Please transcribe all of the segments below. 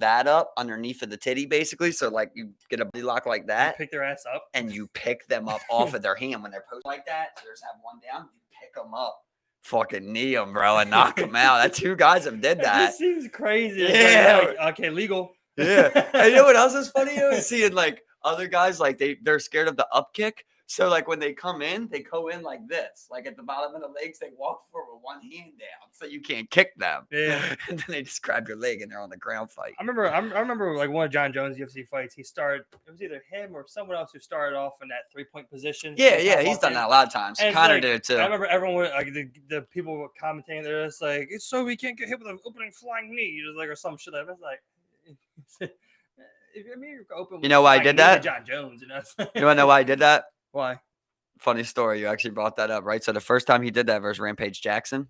that up underneath of the titty, basically. So like you get a body lock like You that, pick their ass up. and you pick them up off of their hand when they're posed like that. So there's that one down. You pick them up, fucking knee them, bro, and knock them out. That 2 guys have did That that. just seems crazy. Yeah. Like, okay, legal. Yeah. And you know what else is funny? Is seeing like other guys like they're scared of the up kick. So like when they come in, they go in like this, like at the bottom of the legs, they walk forward with one hand down, so you can't kick them. Yeah. And then they just grab your leg and they're on the ground fight. I remember like one of John Jones' UFC fights. He started. It was either him or someone else who started off in that 3-point position. Yeah, he's done that a lot of times. And Connor like, did it too. I remember everyone was, like the people were commenting. They're just like, it's so we can't get hit with an opening flying knee, just like or some shit. I was like, if you're open. You know why I did that? John Jones, You want to know why I did that? Why? Funny story. You actually brought that up, right? So the first time he did that versus Rampage Jackson.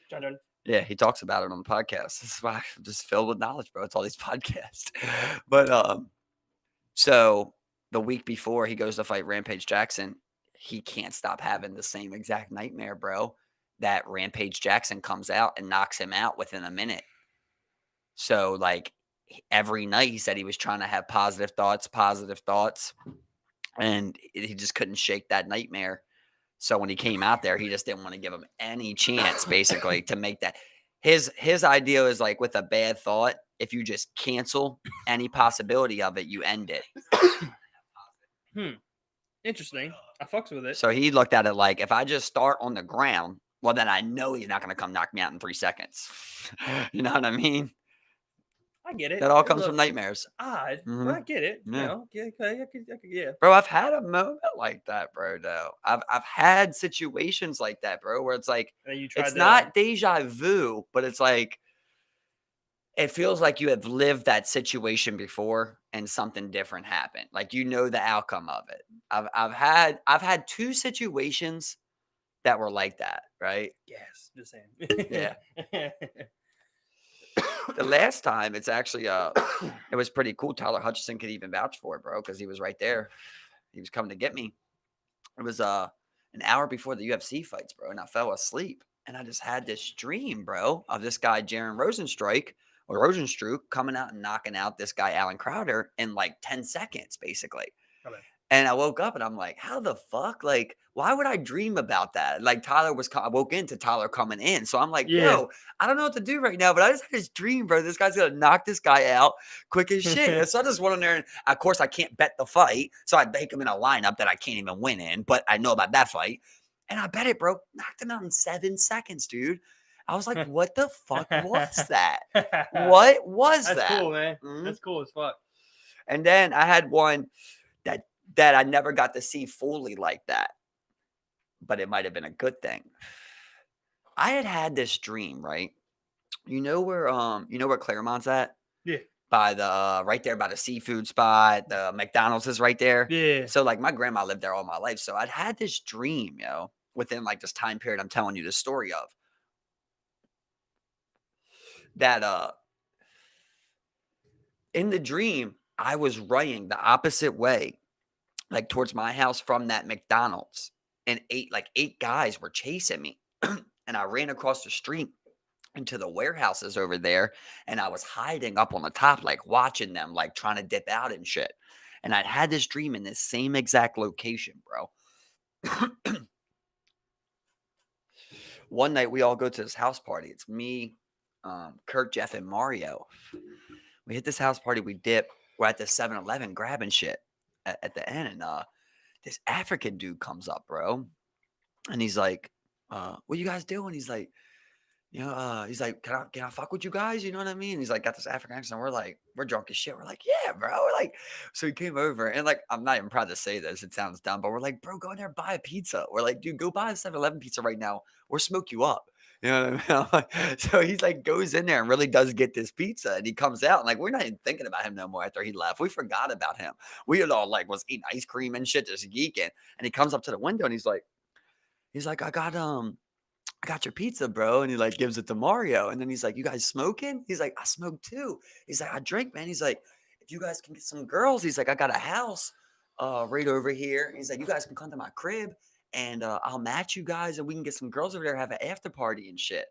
John Jones. Yeah, he talks about it on the podcast. This is why I'm just filled with knowledge, bro. It's all these podcasts. But so the week before he goes to fight Rampage Jackson, he can't stop having the same exact nightmare, bro. That Rampage Jackson comes out and knocks him out within a minute. So like every night he said he was trying to have positive thoughts. And he just couldn't shake that nightmare. So when he came out there, he just didn't want to give him any chance, basically, to make that. His idea is like with a bad thought, if you just cancel any possibility of it, you end it. Interesting. I fucks with it. So he looked at it like, if I just start on the ground, well, then I know he's not going to come knock me out in 3 seconds. You know what I mean? I get it. That all comes from nightmares. Odd, Mhm. but I get it. Yeah. You know, yeah. Bro, I've had a moment like that, bro. Though I've had situations like that, bro, where it's like And you tried it's not deja vu, but it's like it feels like you have lived that situation before and something different happened. Like you know the outcome of it. I've had 2 situations that were like that, right? Yes, just saying. Yeah. The last time, it's actually it was pretty cool. Tyler Hutchison could even vouch for it, bro, because he was right there. He was coming to get me. It was an hour before the UFC fights, bro, and I fell asleep. And I just had this dream, bro, of this guy Jaron Rosenstruck coming out and knocking out this guy Alan Crowder in like 10 seconds, basically. Okay. And I woke up and I'm like, how the fuck? Like, why would I dream about that? Like I woke into Tyler coming in. So I'm like, yo, I don't know what to do right now, but I just had this dream, bro. This guy's going to knock this guy out quick as shit. And so I just went in there and of course I can't bet the fight. So I make him in a lineup that I can't even win in, but I know about that fight. And I bet it, bro. Knocked him out in 7 seconds, dude. I was like, what the fuck was that? What was that? That's cool, man. Mhm. That's cool as fuck. And then I had one that I never got to see fully like that, but it might have been a good thing. I had this dream, right? You know where Claremont's at? Yeah. By the right there by the seafood spot, the McDonald's is right there. Yeah. So like my grandma lived there all my life. So I'd had this dream, within like this time period I'm telling you the story of. That in the dream, I was running the opposite way, like towards my house from that McDonald's, and eight guys were chasing me. And I ran across the street into the warehouses over there, and I was hiding up on the top, like watching them, like trying to dip out and shit. And I'd had this dream in this same exact location, bro. One night we all go to this house party. It's me, Kurt, Jeff, and Mario. We hit this house party. We dip. We're at the 7-Eleven grabbing shit at the end, and this African dude comes up, bro, and he's like, "What you guys doing?" He's like, he's like, can I fuck with you guys? You know what I mean? He's like, got this African accent. We're drunk as shit. We're like, yeah, bro. We're like, so he came over and like, I'm not even proud to say this. It sounds dumb, but we're like, bro, go in there, buy a pizza. We're like, dude, go buy a 7-Eleven pizza right now or smoke you up. You know what I mean? I'm like, so he's like, goes in there and really does get this pizza. And he comes out and like, we're not even thinking about him no more after he left. We forgot about him. We had all like was eating ice cream and shit, just geeking. And he comes up to the window and he's like, I got your pizza, bro. And he like gives it to Mario. And then he's like, you guys smoking? He's like, I smoke too. He's like, I drink, man. He's like, if you guys can get some girls, he's like, I got a house right over here. He's like, you guys can come to my crib and I'll match you guys and we can get some girls over there, have an after party and shit.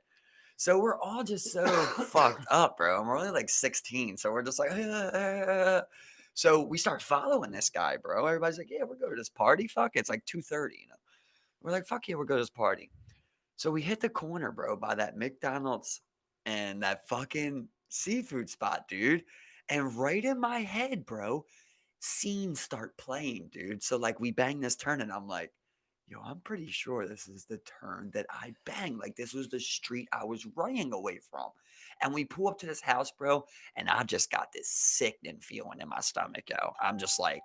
So we're all just so fucked up, bro. And we're only like 16. So we're just like, so we start following this guy, bro. Everybody's like, yeah, we're going to this party. Fuck, it's like 2:30, you know. We're like, fuck yeah, we're going to this party. So we hit the corner, bro, by that McDonald's and that fucking seafood spot, dude. And right in my head, bro, scenes start playing, dude. So like we bang this turn and I'm like, yo, I'm pretty sure this is the turn that I banged. Like this was the street I was running away from. And we pull up to this house, bro, and I just got this sickening feeling in my stomach, yo. I'm just like,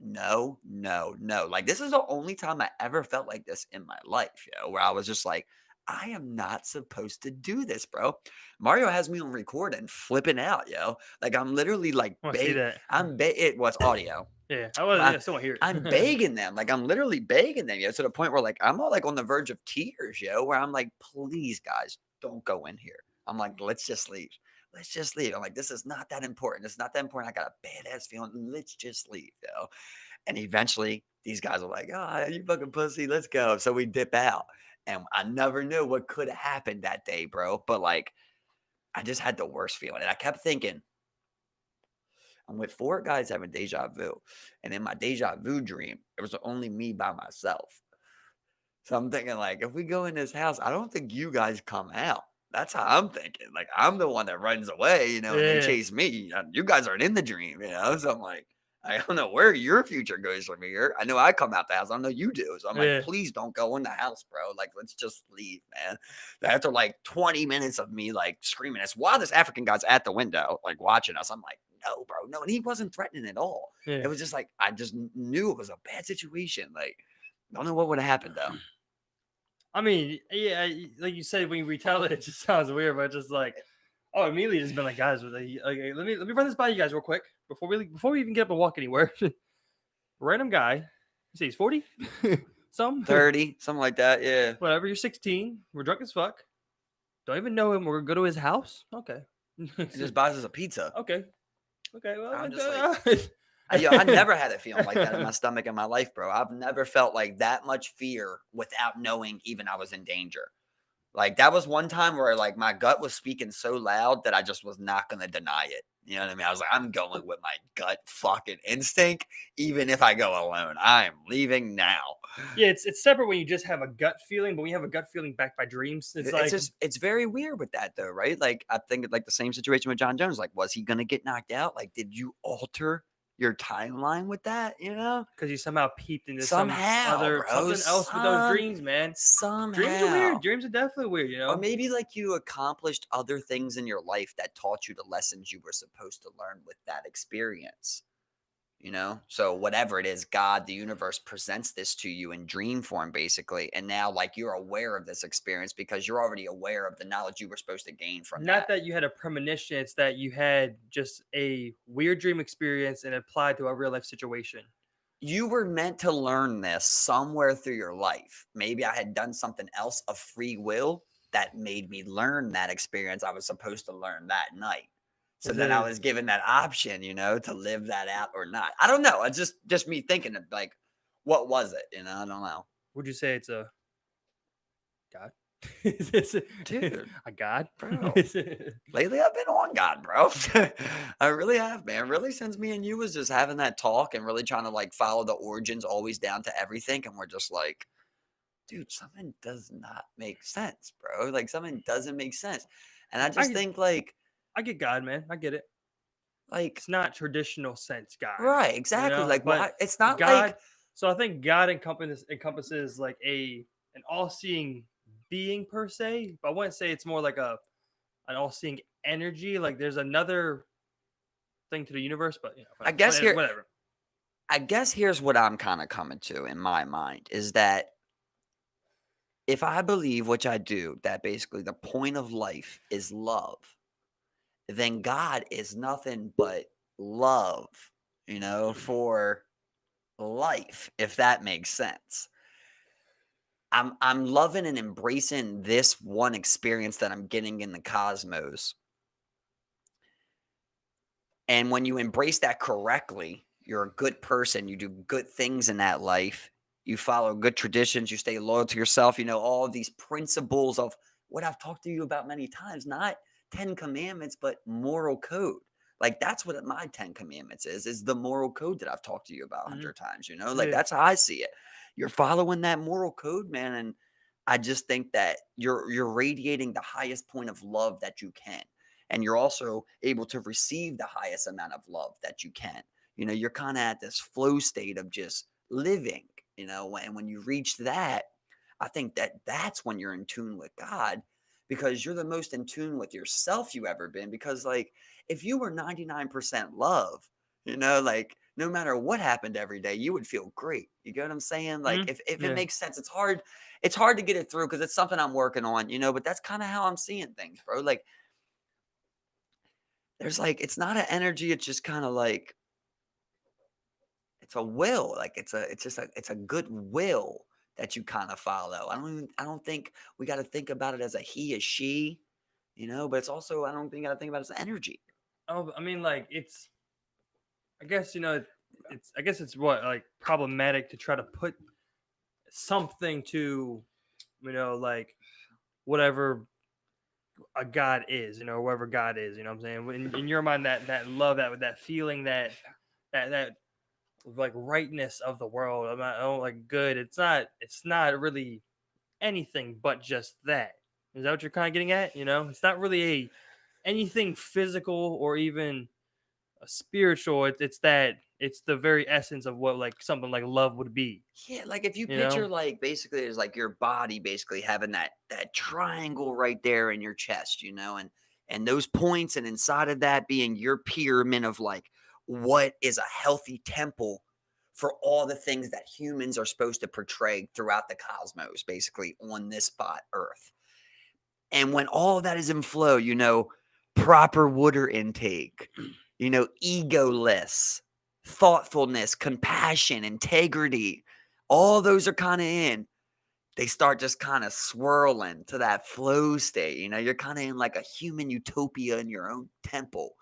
no, no, no. Like this is the only time I ever felt like this in my life, yo, where I was just like, I am not supposed to do this, bro. Mario has me on record and flipping out, yo. Like I'm literally like I want to see that. it was audio. Yeah, I was. I, Yeah, still want to hear I'm it. begging them, like I'm literally begging them, yo, to the point where like I'm all like on the verge of tears, yo, where I'm like, please, guys, don't go in here. I'm like, let's just leave. Let's just leave. I'm like, this is not that important. It's not that important. I got a badass feeling. Let's just leave, yo. And eventually, these guys are like, oh, you fucking pussy, let's go. So we dip out. And I never knew what could have happened that day, bro. But like, I just had the worst feeling. And I kept thinking, I'm with four guys having deja vu. And in my deja vu dream, it was only me by myself. So I'm thinking, like, if we go in this house, I don't think you guys come out. That's how I'm thinking. Like, I'm the one that runs away, you know, and they Yeah, chase me. You guys aren't in the dream, you know? So I'm like, I don't know where your future goes from here. I know I come out the house. I know you do. So I'm like, yeah, please don't go in the house, bro. Like, let's just leave, man. After like 20 minutes of me like screaming, it's while this African guy's at the window, like watching us. I'm like, no, bro, no. And he wasn't threatening at all. yeah. It was just like, I just knew it was a bad situation. Like, don't know what would have happened though. I mean, yeah, like you said, when you retell it, it just sounds weird, but just like, oh, immediately just been like, guys, let me run this by you guys real quick before we even get up and walk anywhere. Random guy, you say he's 40, some 30, something like that. Yeah. whatever. You're 16. We're drunk as fuck. Don't even know him. We're gonna go to his house. Okay, And just buys us a pizza. okay, okay. Well, I'm just like, I never had a feeling like that in my stomach in my life, bro. I've never felt like that much fear without knowing even I was in danger. Like that was one time where like my gut was speaking so loud that I just was not going to deny it. You know what I mean? I was like, I'm going with my gut fucking instinct, even if I go alone. I am leaving now. Yeah, it's separate when you just have a gut feeling, but when you have a gut feeling backed by dreams, it's It's like just it's very weird with that though, right? Like I think like the same situation with John Jones. Like, was he gonna get knocked out? Like, did you alter your timeline with that? You know? because you somehow peeped into some Somehow, other bro. something else with those dreams, man. Dreams are Somehow. weird. Dreams are definitely weird, you Or know. maybe like you accomplished other things in your life that taught you the lessons you were supposed to learn with that experience. You know, so whatever it is, God, the universe presents this to you in dream form, basically. And now, like, you're aware of this experience because you're already aware of the knowledge you were supposed to gain from Not that. that you had a premonition; it's that you had just a weird dream experience and applied to a real life situation. You were meant to learn this somewhere through your life. Maybe I had done something else of free will that made me learn that experience I was supposed to learn that night. So Is then I it? was given that option, you know, to live that out or not. I don't know. It's just me thinking of like, what was it? You know, I don't know. Would you say it's a god? Is this Dude, a god? bro. Is it- Lately I've been on God, bro. I really have, man. Really, since me and you was just having that talk and really trying to like follow the origins always down to everything. And we're just like, dude, something does not make sense, bro. Like something doesn't make sense. And I just I think I get God, man. I get it. like, It's not traditional sense God, right, you exactly. know, Like, but why? It's not God. like, So I think God encompasses like an all seeing being per se, but I wouldn't say it's more like a an all seeing energy. Like there's another thing to the universe, but you know, I guess here, whatever. I guess here's what I'm kind of coming to in my mind is that if I believe, which I do, that basically the point of life is love, then God is nothing but love, you know, for life, if that makes sense. I'm loving and embracing this one experience that I'm getting in the cosmos. And when you embrace that correctly, you're a good person, you do good things in that life, you follow good traditions, you stay loyal to yourself, you know, all of these principles of what I've talked to you about many times, not 10 commandments, but moral code. Like that's what my 10 commandments is the moral code that I've talked to you about a Mhm. hundred times, you know? Like Yeah. that's how I see it. You're following that moral code, man, and I just think that you're radiating the highest point of love that you can. And you're also able to receive the highest amount of love that you can. You know, you're kind of at this flow state of just living, you know, and when you reach that, I think that that's when you're in tune with God because you're the most in tune with yourself you ever been. Because, like, if you were 99% love, you know, like, no matter what happened every day, you would feel great. You get what I'm saying? Like, Mhm. if it Yeah. makes sense, it's hard to get it through because it's something I'm working on, you know, but that's kind of how I'm seeing things, bro. Like, there's like, it's not an energy, it's just kind of like, it's a will, like, it's a good will that you kinda follow. I don't think we gotta think about it as a he, a she, you know, but it's also I don't think you gotta think about it as energy. Oh, I mean, like it's. I guess it's. I guess it's what like problematic to try to put something to, like whatever a God is, whoever God is. You know what I'm saying? In your mind, that love, that feeling, that like rightness of the world. I'm not, oh, like good. It's not really anything but just that. Is that what you're kind of getting at? It's not really anything physical or even a spiritual. It's the very essence of what like something like love would be. Yeah, like, if you You picture, know? like, basically as, like, your body basically having that triangle right there in your chest, you know, and those points and inside of that being your pyramid of, like, what is a healthy temple for all the things that humans are supposed to portray throughout the cosmos, basically, on this spot, Earth. And when all of that is in flow, you know, proper water intake, you know, egoless, thoughtfulness, compassion, integrity, all those are kind of in. They start just kind of swirling to that flow state. You know, you're kind of in like a human utopia in your own temple.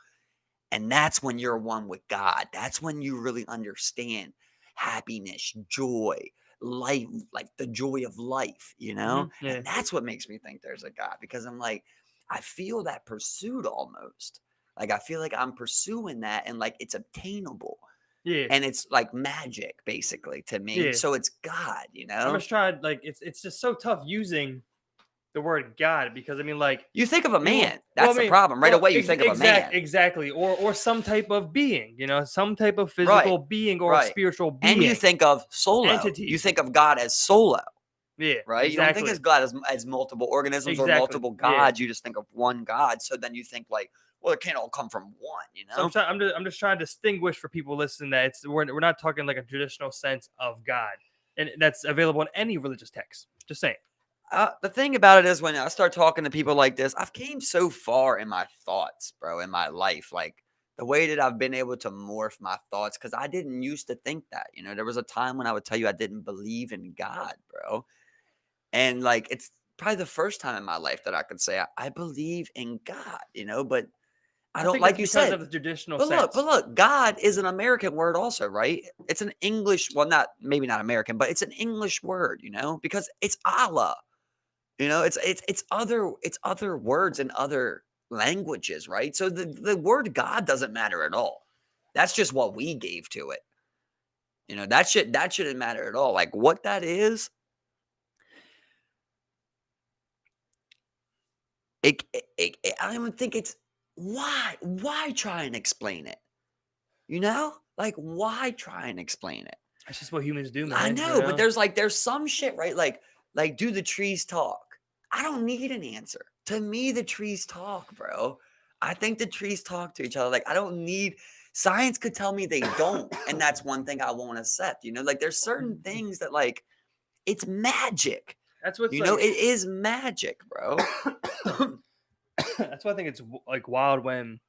And that's when you're one with God. That's when you really understand happiness, joy, life, like the joy of life, you know? Yeah. And that's what makes me think there's a God because I'm like, I feel that pursuit almost. Like I feel like I'm pursuing that and like it's obtainable. Yeah. And it's like magic basically to me. Yeah. So it's God, you I'm know? just trying like it's just so tough using the word God because I mean like You think of a you man. well I That's the mean problem. Right away you think of a man. exactly or some type of being, some type of Right. physical being or Right. spiritual And you being think of solo. You entity. think of God as solo. Yeah, Right? You don't think as exactly. God as multiple organisms or Exactly. multiple Yeah. gods, you just think of one God, so then you think like, "Well, it can't all come from one," you So I'm know? trying. I'm just trying to distinguish for people listening that we're not talking like a traditional sense of God, and that's available in any religious text. Just saying. The thing about it is when I start talking to people like this, I've came so far in my thoughts, bro, in my life, like, the way that I've been able to morph my thoughts because I didn't used to think that, you know? There was a time when I would tell you I didn't believe in God, bro, and, like, it's probably the first time in my life that I could say I believe in God, you know? But I I don't think that's like you because said. of the traditional But sense. look, God is an American word also, right? It's an English, well, not maybe not American, but it's an English word, you know, because it's Allah. You know, it's other words in other languages, right? So the word God doesn't matter at all. That's just what we gave to it. You know, that shouldn't matter at all. Like what that is, I don't even think it's why try and explain it? You know? Like why try and explain it? That's just what humans do, I man. know, but there's some shit, right? Like do the trees talk? I don't need an answer. To me, the trees talk, bro. I think the trees talk to each other. Like I don't need science could tell me they don't, and that's one thing I won't accept. You know, like there's certain things that like it's magic. That's what's You know, like. it is magic, bro. That's why I think it's like wild when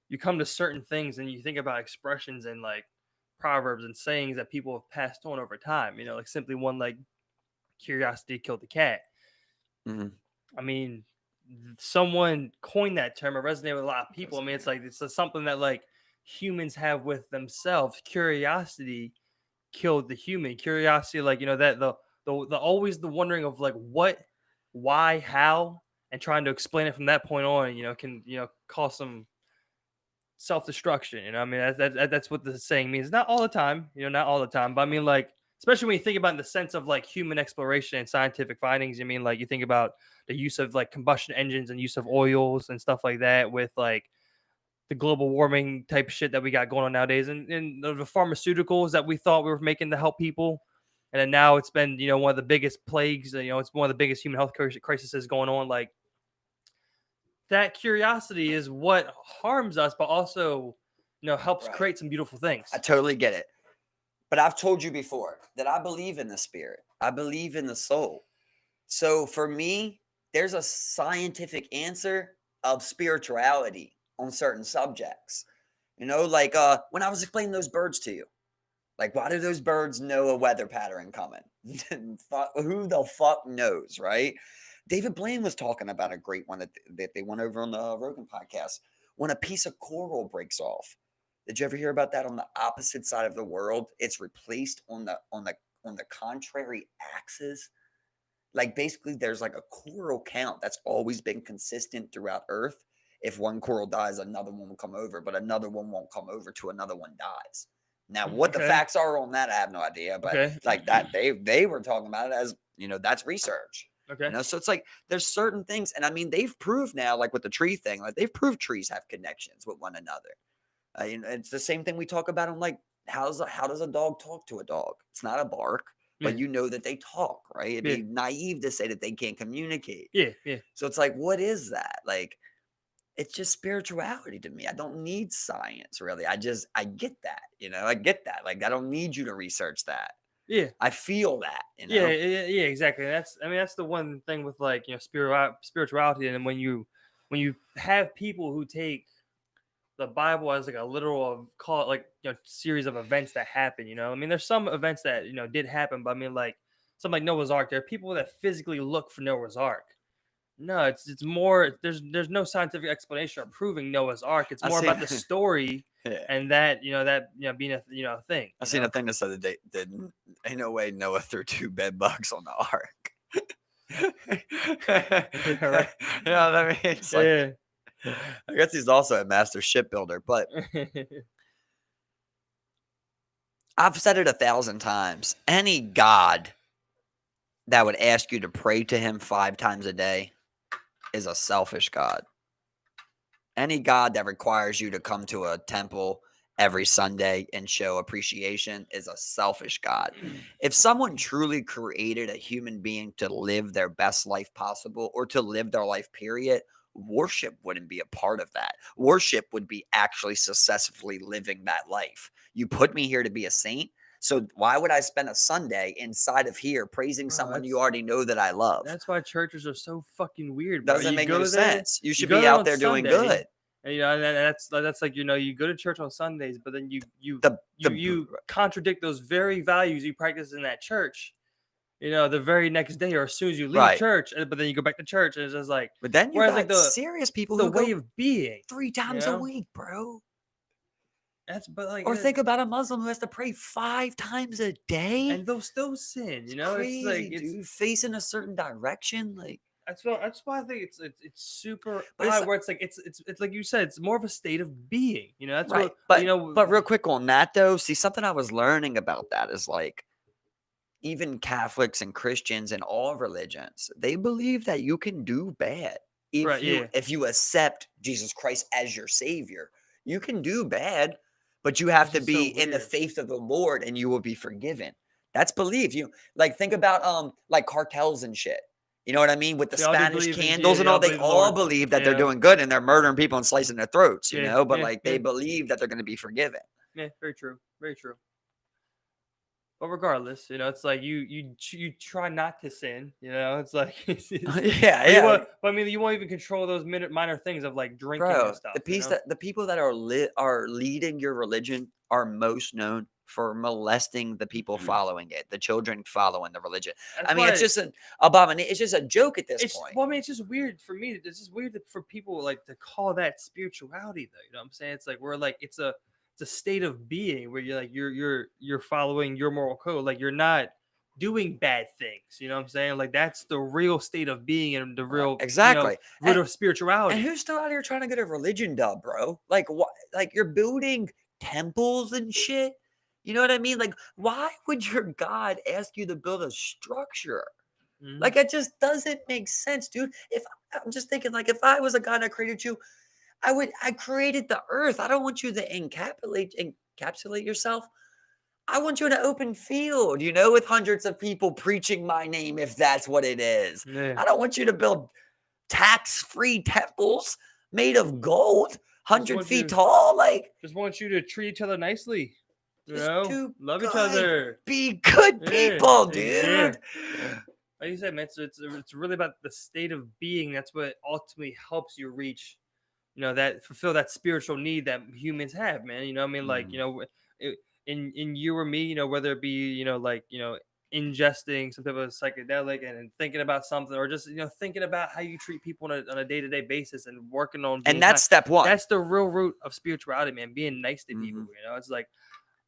you come to certain things and you think about expressions and like proverbs and sayings that people have passed on over time. Like simply one like curiosity killed the cat. Mhm. I mean, someone coined that term. It resonated with a lot of people. I mean, it's like it's something that like humans have with themselves. Curiosity killed the human. Curiosity, like that the always the wondering of like what, why, how, and trying to explain it from that point on, can cause some self-destruction. I mean, that's what the saying means. Not all the time, not all the time, but I mean, like, especially when you think about in the sense of like human exploration and scientific findings. I mean, like, you think about the use of like combustion engines and use of oils and stuff like that with like the global warming type shit that we got going on nowadays, and the pharmaceuticals that we thought we were making to help people, and then now it's been one of the biggest plagues. It's one of the biggest human health crises going on. Like, that curiosity is what harms us, but also helps Right. create some beautiful things. I totally get it. But I've told you before that I believe in the spirit. I believe in the soul. So for me, there's a scientific answer of spirituality on certain subjects. Like when I was explaining those birds to you, like why do those birds know a weather pattern coming? Who the fuck knows, right? David Blaine was talking about a great one that they went over on the Rogan podcast. When a piece of coral breaks off, did you ever hear about that? On the opposite side of the world, it's replaced on the contrary axis. Like basically, there's like a coral count that's always been consistent throughout Earth. If one coral dies, another one will come over, but another one won't come over till another one dies. Now, what the Okay. facts are on that, I have no idea. But Okay. like that, they were talking about it as that's research. Okay. So it's like there's certain things, and I mean they've proved now, like with the tree thing, like they've proved trees have connections with one another. It's the same thing we talk about on like how does a dog talk to a dog? It's not a bark, but Yeah. that they talk, right? It'd Yeah. be naive to say that they can't communicate. Yeah. Yeah. So it's like, what is that? Like, it's just spirituality to me. I don't need science really. I get that, I get that. Like, I don't need you to research that. Yeah. I feel that, Yeah. Yeah. Exactly. That's the one thing with like spirituality, and when you have people who take the Bible as like a literal call it like series of events that happen. I mean, there's some events that did happen, but I mean, like something like Noah's Ark. There are people that physically look for Noah's Ark. No, it's more. There's no scientific explanation or proving Noah's Ark. It's I more seen about the story yeah. and that being a thing. I seen a thing that said that they didn't. Ain't no way Noah threw 2 bed bugs on the ark. Yeah, right. I mean, it's like Yeah. I guess he's also a master shipbuilder, but I've said it 1,000 times. Any God that would ask you to pray to him 5 times a day is a selfish God. Any God that requires you to come to a temple every Sunday and show appreciation is a selfish God. If someone truly created a human being to live their best life possible or to live their life, period, worship wouldn't be a part of that. Worship would be actually successfully living that life. You put me here to be a saint. So why would I spend a Sunday inside of here praising Bro, someone you already know that I love? That's why churches are so fucking weird, bro. Doesn't You make no go there, sense. You you should go be there out on there doing Sunday, good. and and that's like you go to church on Sundays, but then you The you contradict those very values you practice in that church. The very next day or as soon as you leave right. church, but then you go back to church, and it's just like. But then you Whereas got like serious people the who way go of being, 3 times a week, bro. but like Or think about a Muslim who has to pray 5 times a day. and they'll still sin. It's It's like crazy, dude. Facing a certain direction, like that's why I think it's super but it's odd. Where it's like it's like you said, it's more of a state of being. That's right. what But real quick on that though, see something I was learning about that is like even Catholics and Christians and all religions, they believe that you can do bad Right, yeah. if you accept Jesus Christ as your savior. You can do bad, but you have Which to is so be in the weird. faith of the Lord and you will be forgiven. That's belief. You like think about like cartels and shit. You know what I mean? With the They all do Spanish believe in candles and they all, all they believe in the all Lord. believe that they're Yeah. doing good and they're murdering people and slicing their throats, Yeah, but yeah, like yeah. they believe that they're going to be forgiven. Yeah, very true. Very true. But regardless, it's like you try not to sin. It's like Yeah, but yeah. but I mean, you won't even control those minor things of like drinking and Bro, stuff. the people that are leading your religion are most known for molesting the people following it, the children following the religion. That's I mean, it's why just an abomination. It's just a joke at this point. well, I mean, it's just weird for me. It's just weird for people like to call that spirituality, though. You know what I'm saying? It's like we're like it's a state of being where you're like you're following your moral code. Like you're not doing bad things. You know what I'm saying? Like that's the real state of being and the Right, real, exactly. root of And spirituality. who's still out here trying to get a religion dub, bro? Like what? Like you're building temples and shit. You know what I mean? Like, why would your God ask you to build a structure? Mhm. Like, it just doesn't make sense, dude. If I'm just thinking, like, if I was a God that created you, I created the earth. I don't want you to encapsulate yourself. I want you in an open field, with hundreds of people preaching my name, if that's what it is. Yeah. I don't want you to build tax-free temples made of gold, Just 100 want feet you tall. Like, just want you to treat each other nicely. just do Love each good. other. Be good Yeah. people, Yeah. dude. Like you said, man, it's really about the state of being. That's what ultimately helps you reach, that fulfill that spiritual need that humans have, man. You know what I mean? Like, Mm. in you or me, whether it be, ingesting some type of psychedelic and thinking about something, or just, thinking about how you treat people on a day-to-day basis and working on And being kind. that's step one. That's the real root of spirituality, man. Being nice to people. Mhm. It's like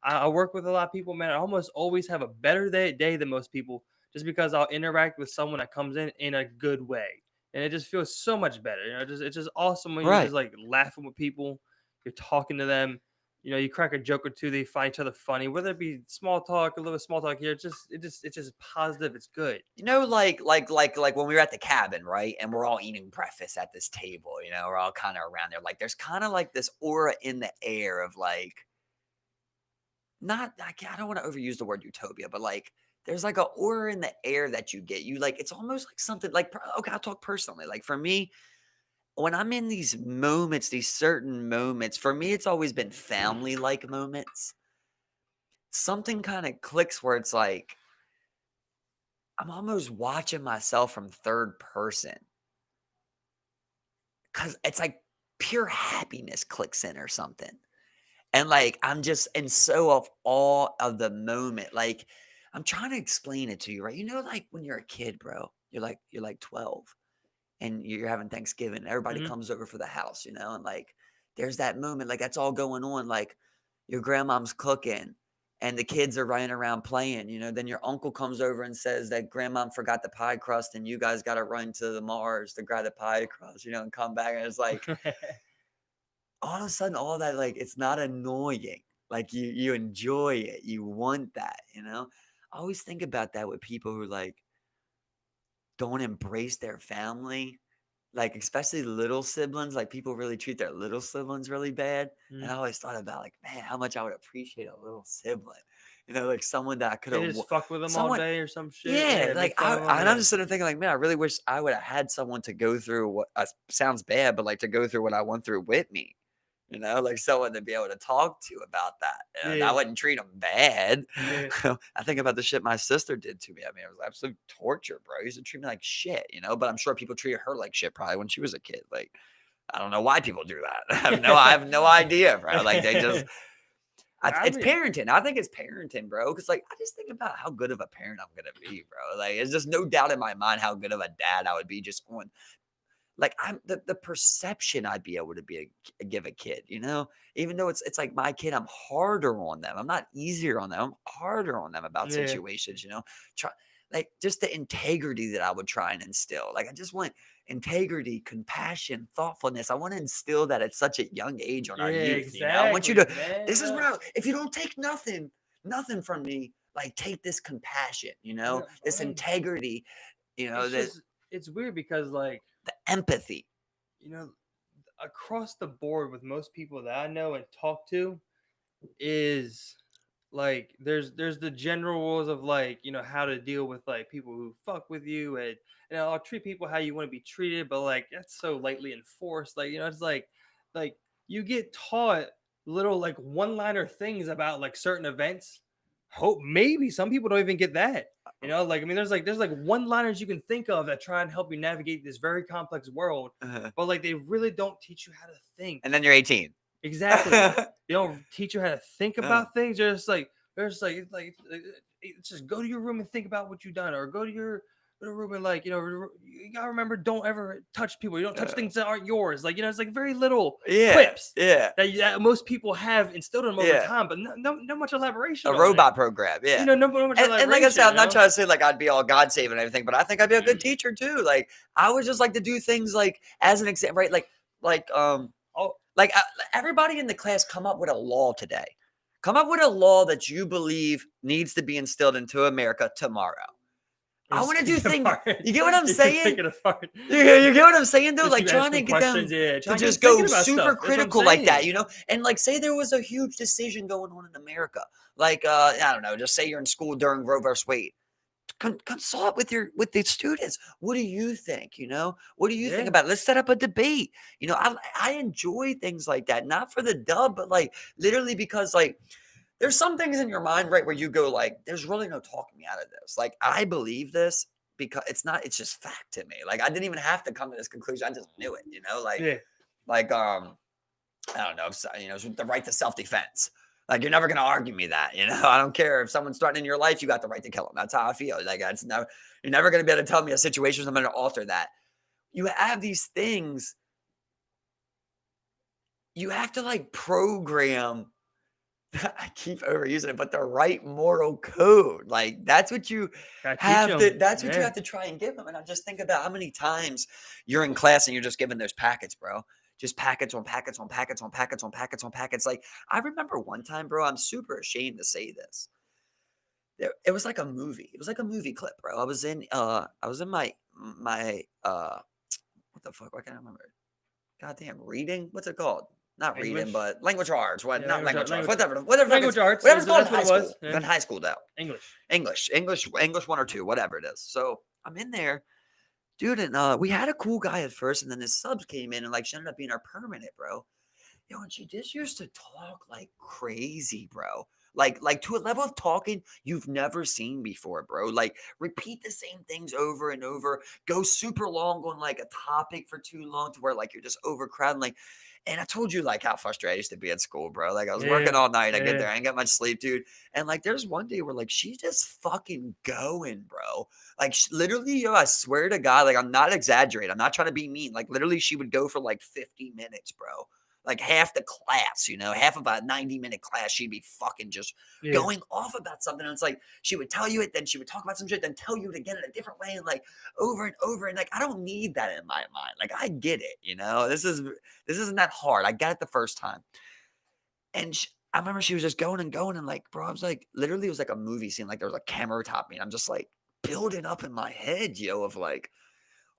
I work with a lot of people, man. I almost always have a better day than most people, just because I'll interact with someone that comes in a good way, and it just feels so much better. It's just awesome when you're Right. just like laughing with people, you're talking to them. You crack a joke or two, they find each other funny, whether it be small talk, a little small talk here. It's just positive. It's good. Like when we were at the cabin, right? And we're all eating breakfast at this table, we're all kind of around there. Like there's kind of like this aura in the air of like, not I don't want to overuse the word utopia, but like there's like a aura in the air that you get. You like it's almost like something like okay, I'll talk personally. Like for me, when I'm in these moments, these certain moments, for me, it's always been family like moments. Something kind of clicks where it's like I'm almost watching myself from third person because it's like pure happiness clicks in or something. And like I'm just in so of awe of the moment. Like I'm trying to explain it to you, right? Like when you're a kid, bro, you're like 12 and you're having Thanksgiving, everybody Hmm. comes over for the house, and like there's that moment, like that's all going on, like your grandmom's cooking and the kids are running around playing, then your uncle comes over and says that grandmom forgot the pie crust and you guys got to run to the Mars to grab the pie crust, and come back, and it's like all of a sudden all that, like it's not annoying, like you enjoy it, you want that, I always think about that with people who like don't embrace their family. Like, especially little siblings, like, people really treat their little siblings really bad, and I always thought about, like, man, how much I would appreciate a little sibling, like, someone that I They coulda just fuck with them all someone day or some shit. yeah, Yeah, like, make fun of them. and I'm Yeah. just sitting there thinking, like, man, I really wish I woulda had someone to go through what sounds bad, but, like, to go through what I went through with me. Like someone to be able to talk to about that. And I Yeah. wouldn't treat them bad. Yeah. I think about the shit my sister did to me. I mean, it was absolute torture, bro. He used to treat me like shit, but I'm sure people treated her like shit probably when she was a kid. Like, I don't know why people do that. I have no idea, bro. Like they just I it's mean, parenting. I think it's parenting, bro. Cause like I just think about how good of a parent I'm gonna be, bro. Like, there's just no doubt in my mind how good of a dad I would be just on like I'm the perception I'd be able to give a kid, even though it's like my kid, I'm harder on them. I'm not easier on them. I'm harder on them about yeah. situations, try like just the integrity that I would try and instill. Like I just want integrity, compassion, thoughtfulness. I want to instill that at such a young age on Yeah, our youth. I want you exactly, to, man. this is where if you don't take nothing from me, like take this compassion, I this mean, integrity, it's that just it's weird because like the empathy. you know across the board with most people that I know and talk to is like there's the general rules of like how to deal with like people who fuck with you, and I'll treat people how you want to be treated, but like that's so lightly enforced. Like it's like you get taught little like one liner things about like certain events. Hope maybe some people don't even get that. Like I mean, there's like one liners you can think of that try and help you navigate this very complex world, Uh-huh. but like they really don't teach you how to think. And then you're 18. Exactly. They don't teach you how to think Uh, about things. They're just like, it's just go to your room and think about what you've done, or go to your Ruben, like, you gotta remember, don't ever touch people. You don't touch Uh, things that aren't yours. Like, it's like very little yeah, quips yeah, that most people have instilled in them over yeah. time, but no much elaboration A on it. robot program, yeah. No much And like I said, elaboration. I'm not trying to say like I'd be all God saving and everything, but I think I'd be a good teacher too. Like I would just like to do things like as an example, right? Like Oh, like everybody in the class come up with a law today. Come up with a law that you believe needs to be instilled into America tomorrow. you I just want to do pick it things. apart. You get what I'm You just saying? pick it apart. You get what I'm saying though? Just Like keep trying to asking get questions. them Yeah, to trying to get them just thinking go about super stuff. That's what I'm critical like that, saying. you know? And like say there was a huge decision going on in America. Like I don't know, just say you're in school during Roe versus Wade. Consult with the students. What do you think? You know, what do you think Yeah. about it? Let's set up a debate. You know, I enjoy things like that, not for the dub, but like literally because like there's some things in your mind, right, where you go like, there's really no talking me out of this. Like I believe this because it's just fact to me. Like I didn't even have to come to this conclusion. I just knew it, you know, Yeah. like I don't know, you know, the right to self-defense. Like you're never gonna argue me that, you know. I don't care if someone's threatening your life, you got the right to kill them. That's how I feel. Like that's never you're never gonna be able to tell me a situation I'm gonna alter that. You have these things, you have to like program I keep overusing it, but the right moral code. Like that's what you Gotta teach have to them. that's what you Yeah. have to try and give them. And I just think about how many times you're in class and you're just given those packets, bro. Just packets on packets on packets on packets on packets on packets. Like I remember one time, bro, I'm super ashamed to say this. It was like a movie. It was like a movie clip, bro. I was in my what the fuck? Why can't I remember? Goddamn, reading? What's it called? Not reading, English. but language arts. What? Yeah, Not language arts. language Whatever. language arts. Whatever it's called in That's what high it was. school. Yeah. In high school, though. English. English 1 or 2, whatever it is. So I'm in there, dude, and we had a cool guy at first, and then his subs came in, and like she ended up being our permanent, bro. Yo, and she just used to talk like crazy, bro. Like to a level of talking you've never seen before, bro. Like repeat the same things over and over. Go super long on like a topic for too long to where like you're just overcrowding. Like, and I told you like how frustrated I used to be at school, bro. Like I was working Yeah. all night. I get Yeah. there, I ain't got much sleep, dude. And like there's one day where like she's just fucking going, bro. Like literally, yo, I swear to God, like I'm not exaggerating. I'm not trying to be mean. Like literally, she would go for like 50 minutes, bro, like half the class, you know, half of a 90-minute class, she'd be fucking just Yeah. going off about something. And it's like she would tell you it, then she would talk about some shit, then tell you it again in a different way, and like over and over. And like I don't need that in my mind. Like I get it, you know. This isn't that hard. I got it the first time. And I remember she was just going and going, and like, bro, I was like, literally, it was like a movie scene. Like there was a camera top me, and I'm just like building up in my head, yo, of like,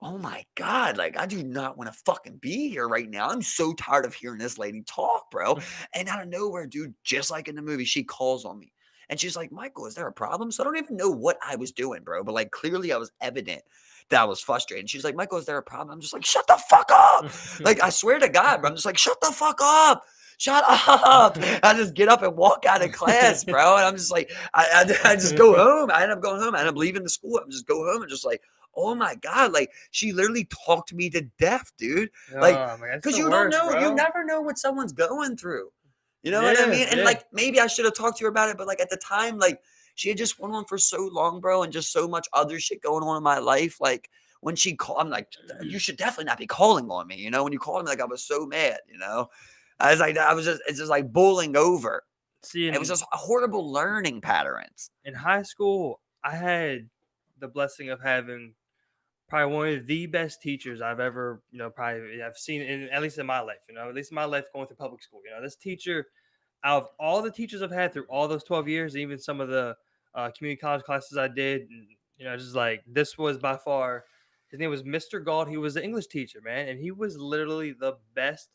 oh my God, like I do not want to fucking be here right now. I'm so tired of hearing this lady talk, bro. And out of nowhere, dude, just like in the movie, she calls on me. And she's like, Michael, is there a problem? So I don't even know what I was doing, bro. But like clearly I was evident that I was frustrated. And she's like, Michael, is there a problem? I'm just like, shut the fuck up. Like I swear to God, bro, I'm just like, shut the fuck up. Shut up. I just get up and walk out of class, bro. And I'm just like, I just go home. I end up going home. I end up leaving the school. I'm just go home and just like, oh my God, like she literally talked me to death, dude. Like, Oh man, that's because the you don't worst, know, you bro. never know what someone's going through. You know what I Yeah. mean? And Yeah. like maybe I should have talked to her about it, but like at the time, like she had just went on for so long, bro, and just so much other shit going on in my life. Like when she called, I'm like, you should definitely not be calling on me. You know, when you called me, like I was so mad, you know. I was like, it's just like bowling over. See, It was just horrible learning patterns. in high school, I had the blessing of having probably one of the best teachers I've ever, probably I've seen in at least in my life, at least in my life going through public school. This teacher, out of all the teachers I've had through all those 12 years, even some of the community college classes I did, and, just like this was by far, his name was Mr. Galt. He was an English teacher, man, and he was literally the best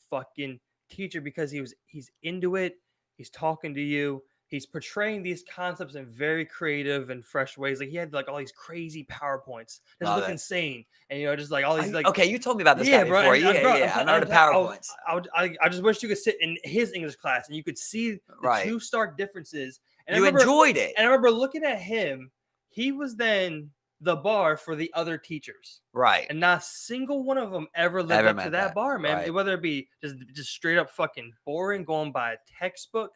fucking teacher because he's into it. He's talking to you. He's portraying these concepts in very creative and fresh ways. Like he had like all these crazy PowerPoints that Love look it. insane, and just like all these like Okay, you told me about this guy yeah, bro. before. And, Yeah, bro, yeah. I remember the PowerPoints. I just wish you could sit in his English class and you could see the Right. two stark differences. And You enjoyed it. And I remember looking at him. He was then the bar for the other teachers. Right. And not a single one of them ever lived up to that bar, man. Right. Whether it be just straight up fucking boring, going by a textbook,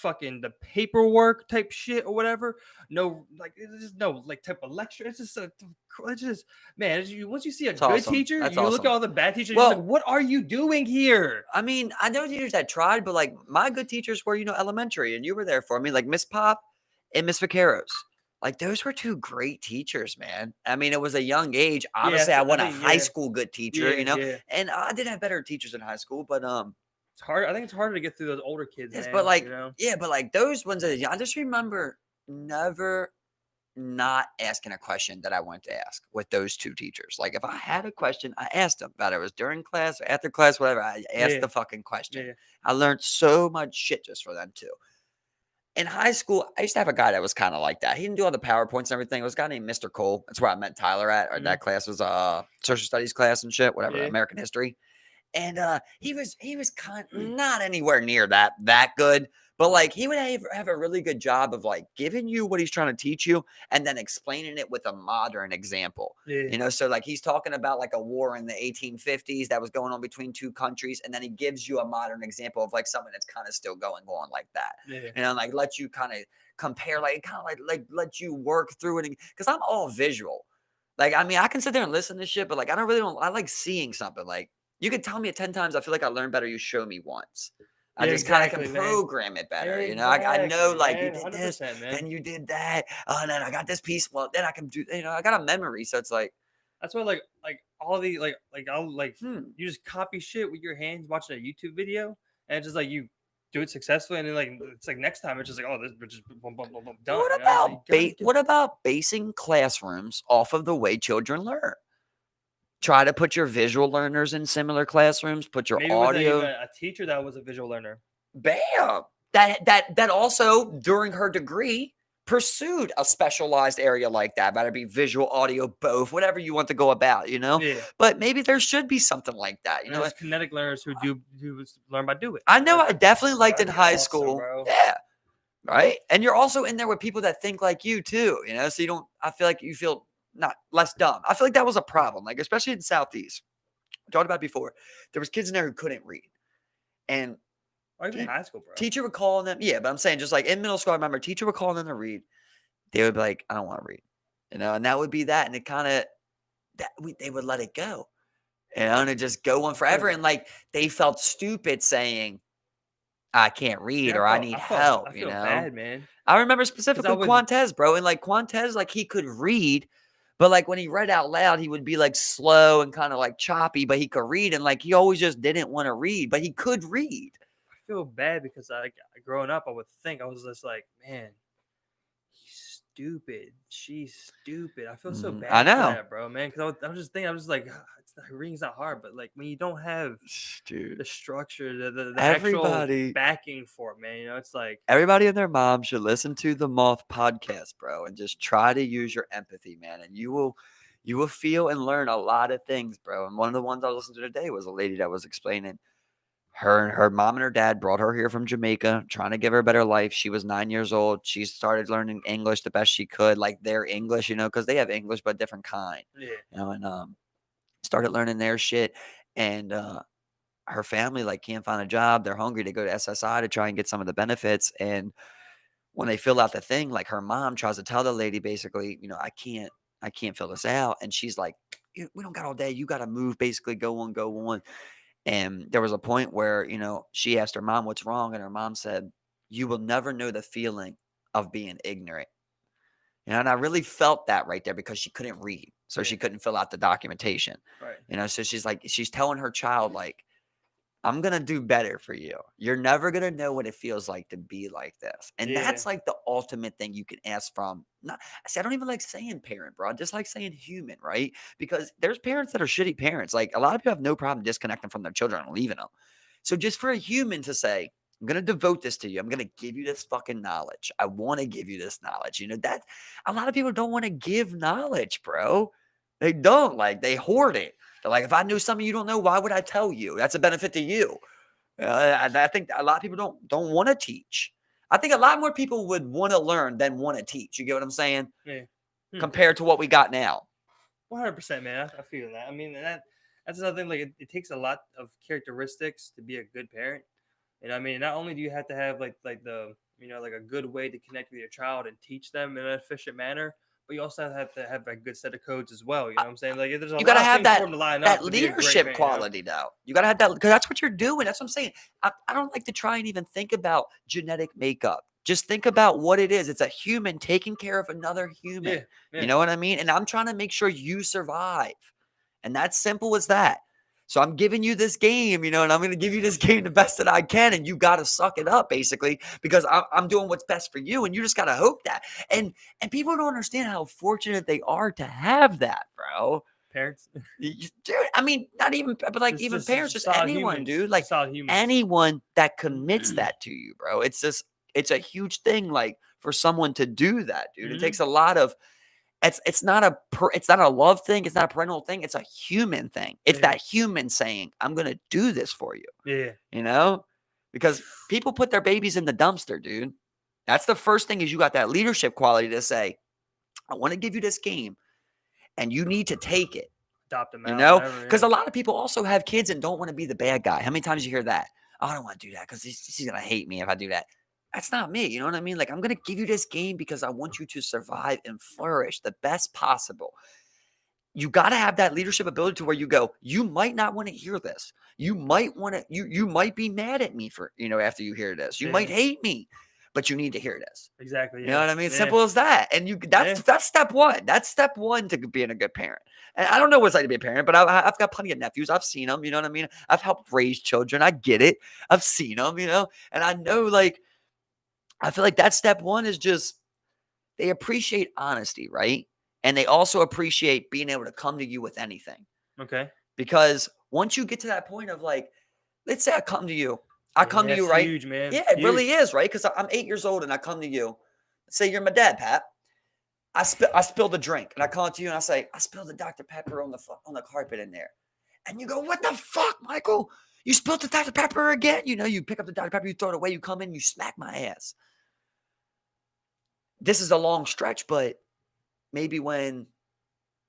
fucking the paperwork type shit or whatever. No, like it's just no like type of lecture. It's just man. Once you see a It's good awesome. teacher, That's you look at awesome. all the bad teachers. You're just like, Well, what are you doing here? I mean, I know teachers that tried, but like my good teachers were, elementary, and you were there for me, like Miss Pop and Miss Vaqueros. Like those were two great teachers, man. I mean, it was a young age. Yeah, Obviously, I I want a think high school good teacher, yeah. and I did have better teachers in high school, but It's hard. I think it's harder to get through those older kids, yes, but man. like yeah, but like those ones, I just remember never not asking a question that I wanted to ask with those two teachers. Like if I had a question, I asked them about it. It was during class or after class, whatever. I asked Yeah, the fucking question. yeah. I learned so much shit just for them too. In high school, I used to have a guy that was kind of like that. He didn't do all the PowerPoints and everything. It was a guy named Mr. Cole. That's where I met Tyler at. Or Mhm. that class was social studies class and shit, whatever, Yeah. American history. And he was kind not anywhere near that good, but like he would have a really good job of like giving you what he's trying to teach you and then explaining it with a modern example. Yeah. So like he's talking about like a war in the 1850s that was going on between two countries, and then he gives you a modern example of like something that's kind of still going on like that. Yeah. Like let you kind of compare, like kind of like let you work through it, because I'm all visual. Like I mean, I can sit there and listen to shit, but like I like seeing something. Like you could tell me it 10 times. I feel like I learned better. You show me once. I Yeah, just kind of can exactly, man. program it better. I know Exactly, like you man. did this, 100%, man. then you did that. Oh, and then I got this piece. Well, then I can do, I got a memory. So it's like, That's why, like all the I'll hmm, you just copy shit with your hands, watching a YouTube video, and it's just like you do it successfully, and then like it's like next time it's just like, oh, this just boom, boom, boom, boom, done. So you gotta get what about basing classrooms off of the way children learn? Try to put your visual learners in similar classrooms, put your maybe with even audio. a teacher that was a visual learner. Bam! That also during her degree pursued a specialized area like that. That'd be visual, audio, both, whatever you want to go about. Yeah, But maybe there should be something like that. and there's kinetic learners who do learn by doing. I know I definitely liked in That'd be high awesome, school. bro. Yeah. Right. And you're also in there with people that think like you too. So you don't, I feel like you feel not less dumb. I feel like that was a problem, like especially in the Southeast. We talked about before. There was kids in there who couldn't read. And Or even high school, bro. teacher would call them. Yeah, but I'm saying just like in middle school, I remember teacher would call them to read. They would be like, I don't want to read, and that would be that. And it kind of they would let it go, and it just go on forever. And like they felt stupid saying, I can't See, read or I need help. I feel bad, man. I remember Because I specifically would, Quantez, bro. And like Quantez, like he could read, but like when he read out loud, he would be like slow and kind of like choppy, but he could read. And like he always just didn't want to read, but he could read. I feel bad because growing up, I would think I was just like, man, he's stupid. She's stupid. I feel so I bad for know. that, bro, man. Because I was just thinking, I was just like, reading's not hard, but like when you don't have Dude. the structure, the actual Everybody backing for it, man, it's like, everybody and their mom should listen to the Moth podcast, bro, and just try to use your empathy, man. And you will feel and learn a lot of things, bro. And one of the ones I listened to today was a lady that was explaining her mom and her dad brought her here from Jamaica, trying to give her a better life. She was 9 years old. She started learning English the best she could, like their English, because they have English, but different kind, yeah, and started learning their shit. And her family like can't find a job. They're hungry to go to SSI to try and get some of the benefits. And when they fill out the thing, like her mom tries to tell the lady basically, I can't fill this out. And she's like, we don't got all day. You got to move, basically go on, go on. And there was a point where, she asked her mom what's wrong. And her mom said, you will never know the feeling of being ignorant. And I really felt that right there because she couldn't read. So yeah, she couldn't fill out the documentation. right, So she's telling her child, like, I'm gonna do better for you. You're never gonna know what it feels like to be like this. And yeah, that's like the ultimate thing you can ask from. Not, see, I don't even like saying parent, bro. I just like saying human, right? Because there's parents that are shitty parents. Like a lot of people have no problem disconnecting from their children and leaving them. So just for a human to say, I'm gonna devote this to you. I'm gonna give you this fucking knowledge. I want to give you this knowledge. That a lot of people don't want to give knowledge, bro. They don't, like they hoard it. They're like, if I knew something you don't know, why would I tell you? That's a benefit to you. I think a lot of people don't want to teach. I think a lot more people would want to learn than want to teach. You get what I'm saying? yeah. Compared to what we got now. 100%, man. I feel that. I mean, that's another thing. Like, it takes a lot of characteristics to be a good parent. And I mean, not only do you have to have like the like a good way to connect with your child and teach them in an efficient manner, but you also have to have a good set of codes as well. You know what I'm saying? Like there's a You gotta lot of have things for that them to line that up to be a great leadership parent. quality, though. You gotta have that because that's what you're doing. That's what I'm saying. I don't like to try and even think about genetic makeup. Just think about what it is. It's a human taking care of another human. Yeah, You yeah. know what I mean? And I'm trying to make sure you survive. And that's simple as that. So I'm giving you this game, and I'm going to give you this game the best that I can, and you got to suck it up, basically, because I'm doing what's best for you, and you just got to hope that. And people don't understand how fortunate they are to have that, bro. Parents, Dude, I mean, not even, but like even parents, just just solid anyone, humans, dude. Like just solid humans. anyone that commits that to you, bro. It's a huge thing, like for someone to do that, dude. It takes a lot of. It's not a love thing. It's not a parental thing. It's a human thing. It's Yeah, that human saying, "I'm gonna do this for you." yeah, You know, because people put their babies in the dumpster, dude. That's the first thing is you got that leadership quality to say, "I want to give you this game, and you need to take it." adopt them You out, know, whatever. because Yeah, a lot of people also have kids and don't want to be the bad guy. How many times you hear that? Oh, I don't want to do that because he's gonna hate me if I do that. That's not me. You know what I mean? Like I'm gonna give you this game because I want you to survive and flourish the best possible. You got to have that leadership ability to where you go, you might not want to hear this. You might want to, you might be mad at me for, after you hear this. You might yeah, hate me, but you need to hear this. exactly. You know Yeah, what I mean? yeah, Simple as that. And yeah. that's step one. That's step one to being a good parent. And I don't know what it's like to be a parent, but I've got plenty of nephews. I've seen them. You know what I mean? I've helped raise children. I get it. I've seen them. And I know, like, I feel like that step one is just they appreciate honesty, right? And they also appreciate being able to come to you with anything. Okay. Because once you get to that point of like, let's say I come to you, I come Yeah, to that's you, right? huge, man. Yeah, it Huge. really is, right? Because I'm 8 years old and I come to you. Say you're my dad, Pat. I spilled a drink and I come to you and I say, I spilled the Dr. Pepper on the carpet in there. And you go, what the fuck, Michael? You spilled the Dr. Pepper again? You pick up the Dr. Pepper, you throw it away, you come in, you smack my ass. This is a long stretch, but maybe when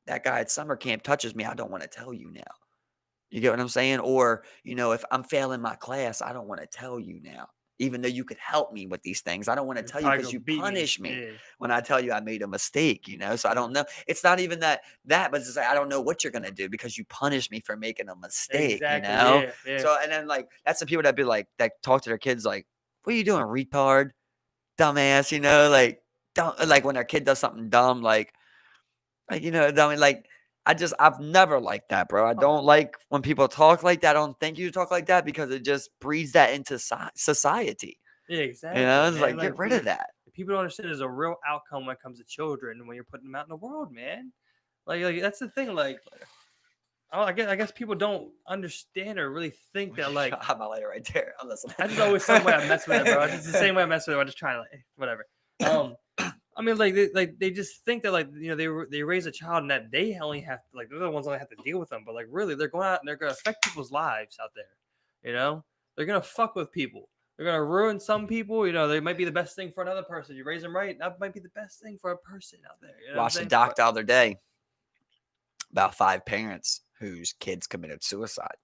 that guy at summer camp touches me, I don't want to tell you now. You get what I'm saying? Or, if I'm failing my class, I don't want to tell you now. Even though you could help me with these things, I don't want to You'd tell you probably because go you beat me. punish me Yeah. when I tell you I made a mistake. So I Yeah. don't know. It's not even that, but it's like, I don't know what you're going to do because you punish me for making a mistake. Exactly. Yeah. Yeah. So, and then like, that's the people that be like, that talk to their kids like, what are you doing, retard, dumbass, like, dumb, like when their kid does something dumb, I mean, like, I've never liked that, bro. I Oh, don't like when people talk like that. I don't think you talk like that because it just breeds that into society. yeah. Exactly, It's man. like, Like get rid of that. people don't understand there's a real outcome when it comes to children when you're putting them out in the world, man. Like that's the thing. Like, oh, I guess people don't understand or really think that. Like, I have my lighter right there. I'm listening. I just always some way I mess with it, bro. It's the same way I mess with it. I'm just trying to like whatever. I mean, they just think that they raise a child and that they only have like they're the ones that only have to deal with them, but like really they're going out and they're gonna affect people's lives out there. They're gonna fuck with people. They're gonna ruin some people. They might be the best thing for another person. You raise them right, that might be the best thing for a person out there. You know what I'm Watched a saying? doc But the other day about 5 parents whose kids committed suicide.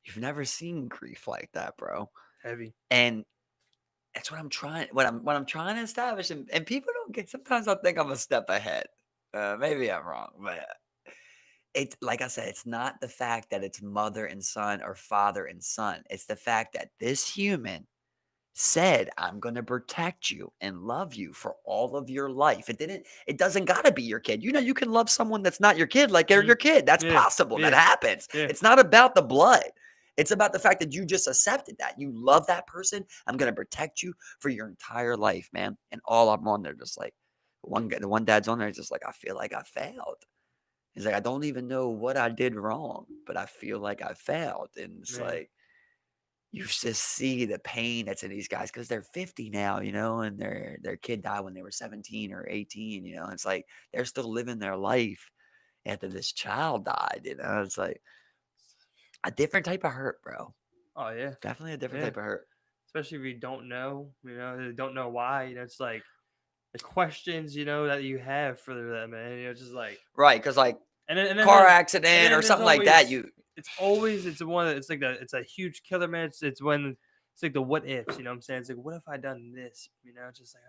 You've never seen grief like that, bro. heavy. And that's what I'm trying to establish. And people don't get. Sometimes I think I'm a step ahead. Maybe I'm wrong, but it's like I said, it's not the fact that it's mother and son or father and son. It's the fact that this human said, I'm going to protect you and love you for all of your life. It doesn't got to be your kid. You can love someone that's not your kid like they're Mhm. your kid. That's Yeah, possible. That yeah, happens. yeah. It's not about the blood. It's about the fact that you just accepted that. You love that person. I'm going to protect you for your entire life, man. And all I'm on there just like, the one dad's on there just like, I feel like I failed. He's like, I don't even know what I did wrong, but I feel like I failed. And it's Man. like, you just see the pain that's in these guys because they're 50 now, and their kid died when they were 17 or 18. It's like they're still living their life after this child died. It's like a different type of hurt, bro. Oh yeah, Definitely a different yeah. type of hurt. Especially if you don't know, they don't know why. It's like the questions, that you have for them, man. Just like Right. Because like and then car there's accident or there's something like that, always it's one it's like it's a huge killer, man. It's when it's like the what ifs, you know what I'm saying? It's like, what if I done this? You know, it's just like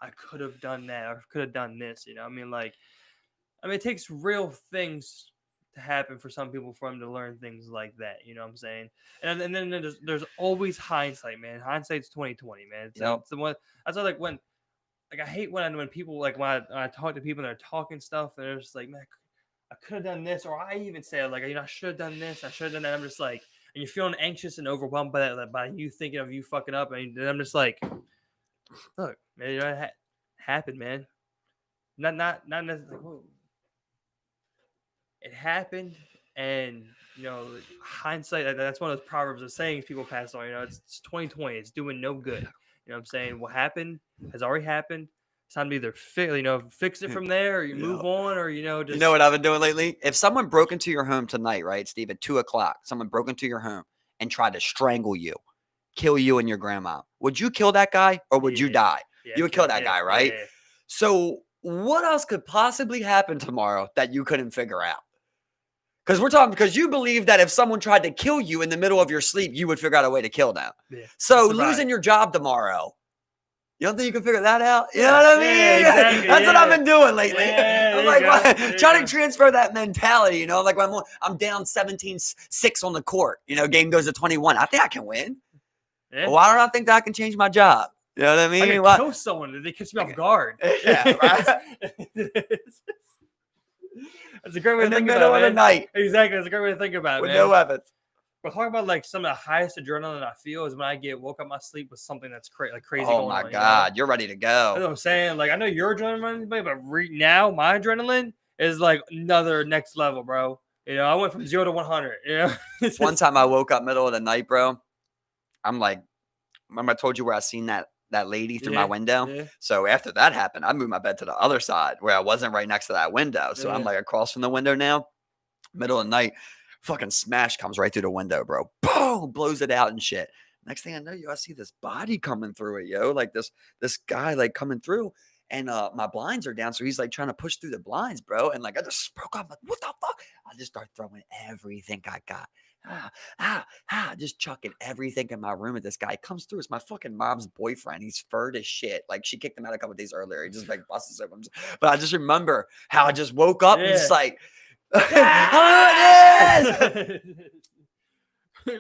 I could have done that or could have done this, you know. I mean, it takes real things to happen for some people for them to learn things like that. You know what I'm saying? And then there's always hindsight, man. Hindsight's 2020, man. Yep. It's the one. That's why like I hate when people like when I talk to people and they're talking stuff and they're just like, man, I could have done this, or I even say like, I should have done this, I should have done that. I'm just like, and you're feeling anxious and overwhelmed by that, by you thinking of you fucking up, and I'm just like, look, man, it happened, man. Not necessarily. Like, whoa. It happened, and hindsight. That's one of those proverbs or sayings people pass on. It's 2020. It's doing no good. You know what I'm saying? What happened has already happened. It's time to either fix it from there, or you move on, or just. You know what I've been doing lately? If someone broke into your home tonight, right, Steve, at 2:00, someone broke into your home and tried to strangle you, kill you and your grandma, would you kill that guy or would you die? You would kill that guy, right? Yeah. So what else could possibly happen tomorrow that you couldn't figure out? Because you believe that if someone tried to kill you in the middle of your sleep, you would figure out a way to kill them. Yeah. So losing your job tomorrow, you don't think you can figure that out? You know what I mean? Yeah, exactly, That's what I've been doing lately. Yeah, I'm like, trying to transfer that mentality, like when I'm down 17-6 on the court, game goes to 21. I think I can win. Yeah. Why don't I think that I can change my job? You know what I mean? I can kill someone if they catch me off guard. Yeah, right. That's a great way to think in the about middle it. of the night. Exactly. That's a great way to think about it, with man. no weapons. But talking about like some of the highest adrenaline I feel is when I get woke up my sleep with something that's crazy. Oh my God, you're ready to go. That's what I'm saying. Like I know your adrenaline, but now my adrenaline is like another next level, bro. I went from 0 to 100. One time I woke up middle of the night, bro. I'm like, remember I told you where I seen that lady through my window? Yeah. So after that happened, I moved my bed to the other side where I wasn't right next to that window. So I'm like across from the window now. Middle of the night, fucking smash comes right through the window, bro. Boom, blows it out and shit. Next thing I know, I see this body coming through it, like this guy like coming through. And my blinds are down, so he's like trying to push through the blinds, bro. And like I just broke up, like, what the fuck? I just start throwing everything I got. Just chucking everything in my room at this guy. He comes through. It's my fucking mom's boyfriend. He's furred as shit. Like she kicked him out a couple days earlier. He just like busts him. But I just remember how I just woke up and just like,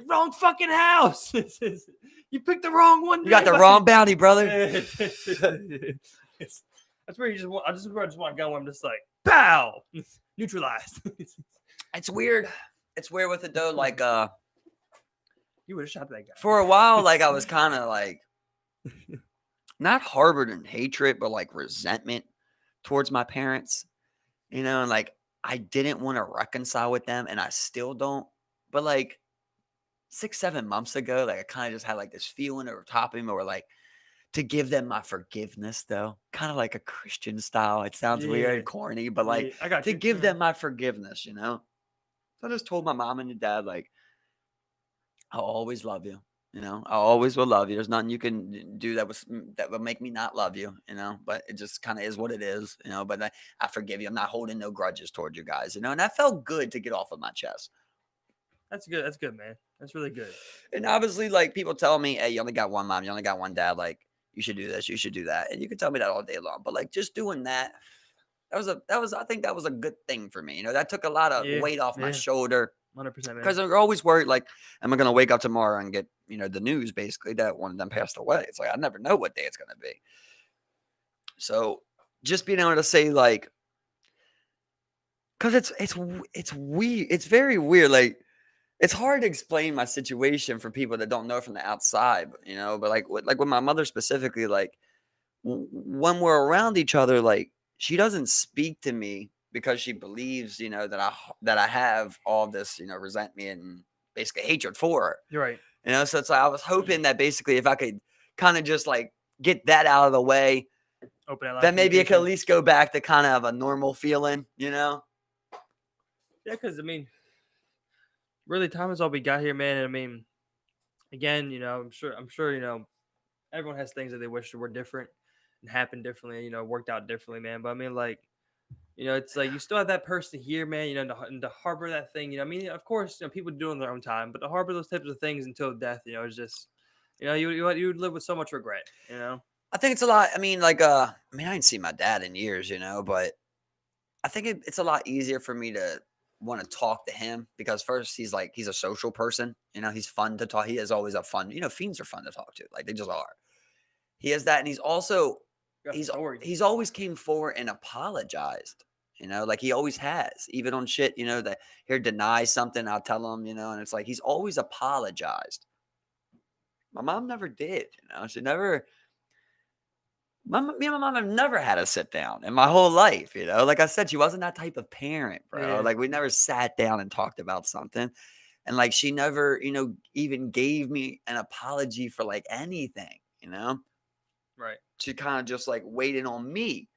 wrong fucking house. You picked the wrong one. You got the wrong bounty, brother. That's where I just want to go. I'm just like, pow, neutralized. It's weird. It's weird with it though. Like, you would have shot that guy for a while. Like, I was kind of like, not harbored in hatred, but like resentment towards my parents. And like I didn't want to reconcile with them, and I still don't. But like 6-7 months ago, like I kind of just had like this feeling over top of me, or like to give them my forgiveness, though, kind of like a Christian style. It sounds weird, corny, but like I got to give them my forgiveness, So I just told my mom and dad, like, I'll always love you. I always will love you. There's nothing you can do that would make me not love you. But it just kind of is what it is. But I forgive you. I'm not holding no grudges toward you guys. And that felt good to get off of my chest. That's good. That's good, man. That's really good. And obviously, like people tell me, hey, you only got one mom, you only got one dad. Like you should do this, you should do that, and you can tell me that all day long. But like just doing that, I think that was a good thing for me. That took a lot of weight off my shoulder. 100%, Because I'm always worried, like, am I going to wake up tomorrow and get, the news basically that one of them passed away? It's like, I never know what day it's going to be. So just being able to say, like, because it's weird. It's very weird. Like, it's hard to explain my situation for people that don't know from the outside, but like with my mother specifically, like, when we're around each other, like, she doesn't speak to me because she believes, that I have all this, resentment and basically hatred for her. You're right. So it's like I was hoping that basically if I could kind of just like get that out of the way, then maybe it could at least go back to kind of a normal feeling, Yeah, because really, time is all we got here, man. And again, I'm sure, everyone has things that they wish were different and happened differently, worked out differently, man. But like, it's like you still have that person here, man. To harbor that thing. Of course, people do it in their own time, but to harbor those types of things until death, is just You know, you would live with so much regret. You know. I think it's a lot. I mean, like, I didn't see my dad in years, but I think it's a lot easier for me to want to talk to him because first he's a social person. He's fun to talk. He is always a fun. Fiends are fun to talk to. Like they just are. He has that, and he's also Got he's stories. he's always came forward and apologized. Like he always has, even on shit. That he'll deny something. I'll tell him. And it's like he's always apologized. My mom never did. She never. Me and my mom have never had a sit down in my whole life. Like I said, she wasn't that type of parent, bro. Yeah. Like we never sat down and talked about something. And like she never, even gave me an apology for like anything. Right. She kind of just like waited on me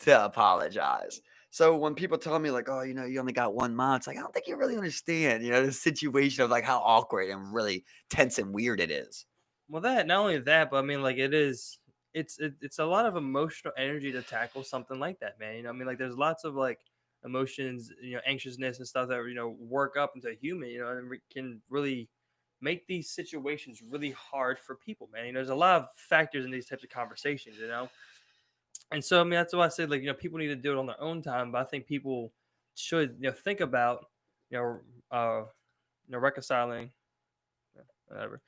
to apologize. So when people tell me like, oh, you only got one mom, it's like I don't think you really understand, the situation of like how awkward and really tense and weird it is. Well, that not only that, but I mean, like it is. It's a lot of emotional energy to tackle something like that, man. You know, I mean, like there's lots of like emotions, anxiousness and stuff that work up into a human, and can really make these situations really hard for people, man. There's a lot of factors in these types of conversations. And so I mean that's why I said like people need to do it on their own time, but I think people should think about you know reconciling whatever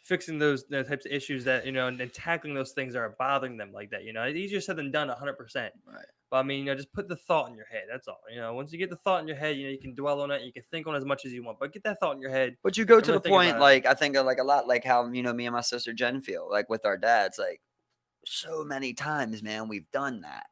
fixing those types of issues that and tackling those things that are bothering them like that. It's easier said than done 100%. Right. But I mean just put the thought in your head, that's all. Once you get the thought in your head, you can dwell on it, you can think on it as much as you want, but get that thought in your head But you go and to really the think point, about it. like I think of like a lot like how me and my sister Jen feel like with our dads, like so many times, man, we've done that.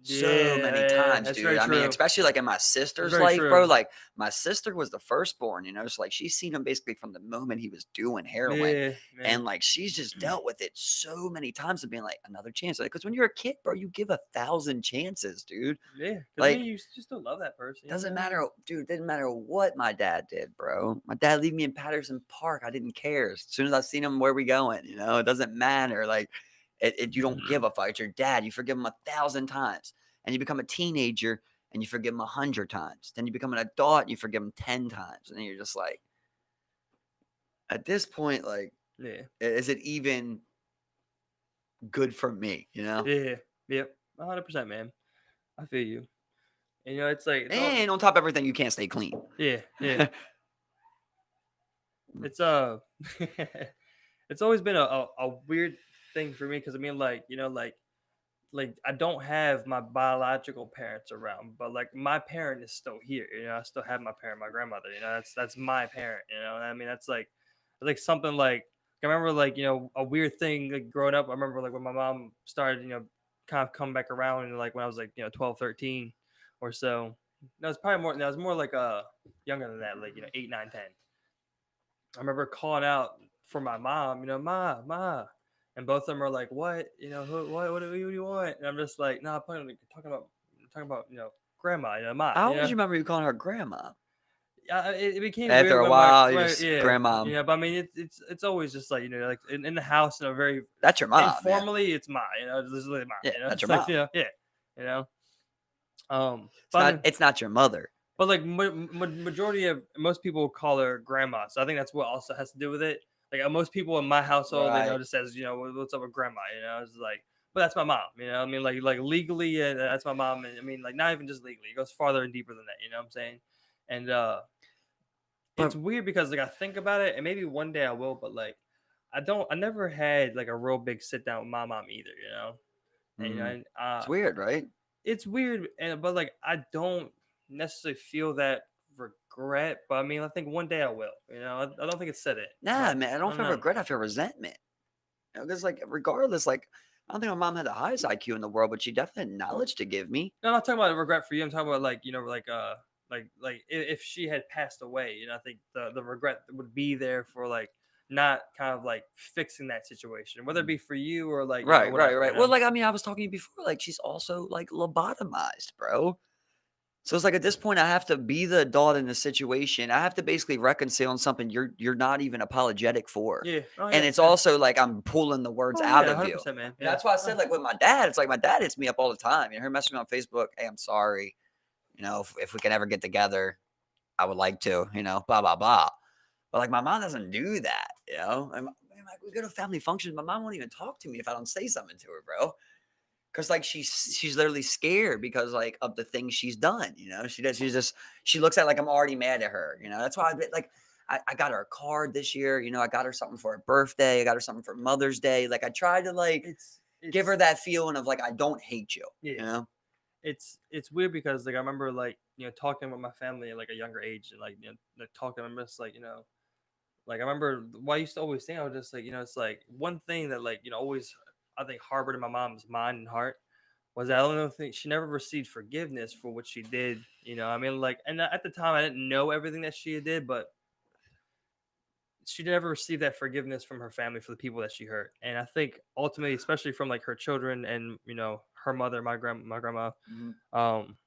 So Yeah, many yeah, times, that's dude. very I mean, true. especially like in my That's sister's very life, bro. true. Like my sister was the firstborn, so like she's seen him basically from the moment he was doing heroin. Yeah, man. And like she's just dealt with it so many times of being like another chance. Like, because when you're a kid, bro, you give 1,000 chances, dude. Yeah, because I mean, Like, you just don't love that person. You know what doesn't I'm saying? matter, dude. Didn't matter what my dad did, bro. My dad leave me in Patterson Park. I didn't care. As soon as I seen him, where we going? It doesn't matter. Like, you don't give a fuck. It's your dad. You forgive him 1,000 times, and you become a teenager and you forgive him 100 times. Then you become an adult and you forgive him 10 times, and then you're just like, at this point, like, Yeah, is it even good for me? yeah, yep, 100%, man. I feel you. And it's like it's all And on top of everything, you can't stay clean. yeah, yeah. It's it's always been a weird thing for me because I mean, like like I don't have my biological parents around, but like my parent is still here. I still have my parent, my grandmother. That's my parent. And I mean, that's like something like I remember like a weird thing like growing up. I remember like when my mom started kind of come back around and like when I was like 12, 13 or so. No, it's probably more. No, it's more like younger than that, like 8, 9, 10. I remember calling out for my mom, ma, ma, and both of them are like, "What? What do you want?" And I'm just like, "No, I'm talking about, grandma, ma, How old was your mother? You calling her grandma? Yeah, it became After weird a when my while, you right, just yeah, grandma. but I mean, it's always just like like in the house in a very That's your mom, yeah. informally, it's ma, it's literally ma, Yeah, that's it's your like mom. yeah, you know, It's but I not mean, it's not your mother. but like majority of most people call her grandma, so I think that's what also has to do with it. Like most people in my household, they know Right. just as what's up with grandma, it's like, but that's my mom, I mean, like legally, that's my mom, and I mean, like not even just legally, it goes farther and deeper than that, what I'm saying, and it's But weird because like I think about it, and maybe one day I will, but like I never had like a real big sit down with my mom either, and mhm, and, it's weird, right? it's weird, and but like I don't necessarily feel that regret, but I mean I think one day I will. I don't think it's set it, Nah, but man, I I don't don't feel know. regret, I feel resentment. Because, like, regardless, like, I don't think my mom had the highest IQ in the world, but she definitely had knowledge to give me. No, I'm not talking about regret for you. I'm talking about like like if she had passed away, I think the regret would be there for like not kind of like fixing that situation, whether it Mm. be for you or like Right, right, whatever. right. Well, like, I mean, I was talking to you before, like, she's also, like, lobotomized, bro. So it's like at this point, I have to be the adult in the situation. I have to basically reconcile on something you're not even apologetic for. Yeah. Oh And yeah. it's Yeah. also like I'm pulling the words Oh out yeah. of hundred you. percent, man. And Yeah. that's why I Oh, said, like with my dad, it's like my dad hits me up all the time. Her messaging me on Facebook, hey, I'm sorry. If we can ever get together, I would like to, blah, blah, blah. But like my mom doesn't do that. And my like, we go to family functions. My mom won't even talk to me if I don't say something to her, bro. Cause like she's literally scared because like of the things she's done. She looks at like I'm already mad at her. That's why I got her a card this year. I got her something for her birthday. I got her something for Mother's Day. Like I tried to like give her It's that feeling of like I don't hate you. yeah. You know? It's weird because like I remember like talking with my family at like a younger age and like like talking. I'm just like like I remember why I used to always think I was just like it's like one thing that like always I think harbored in my mom's mind and heart was that I don't think she never received forgiveness for what she did. I mean like and at the time I didn't know everything that she did, but she never received that forgiveness from her family for the people that she hurt. And I think ultimately, especially from like her children and her mother, my grandma, Mhm. um,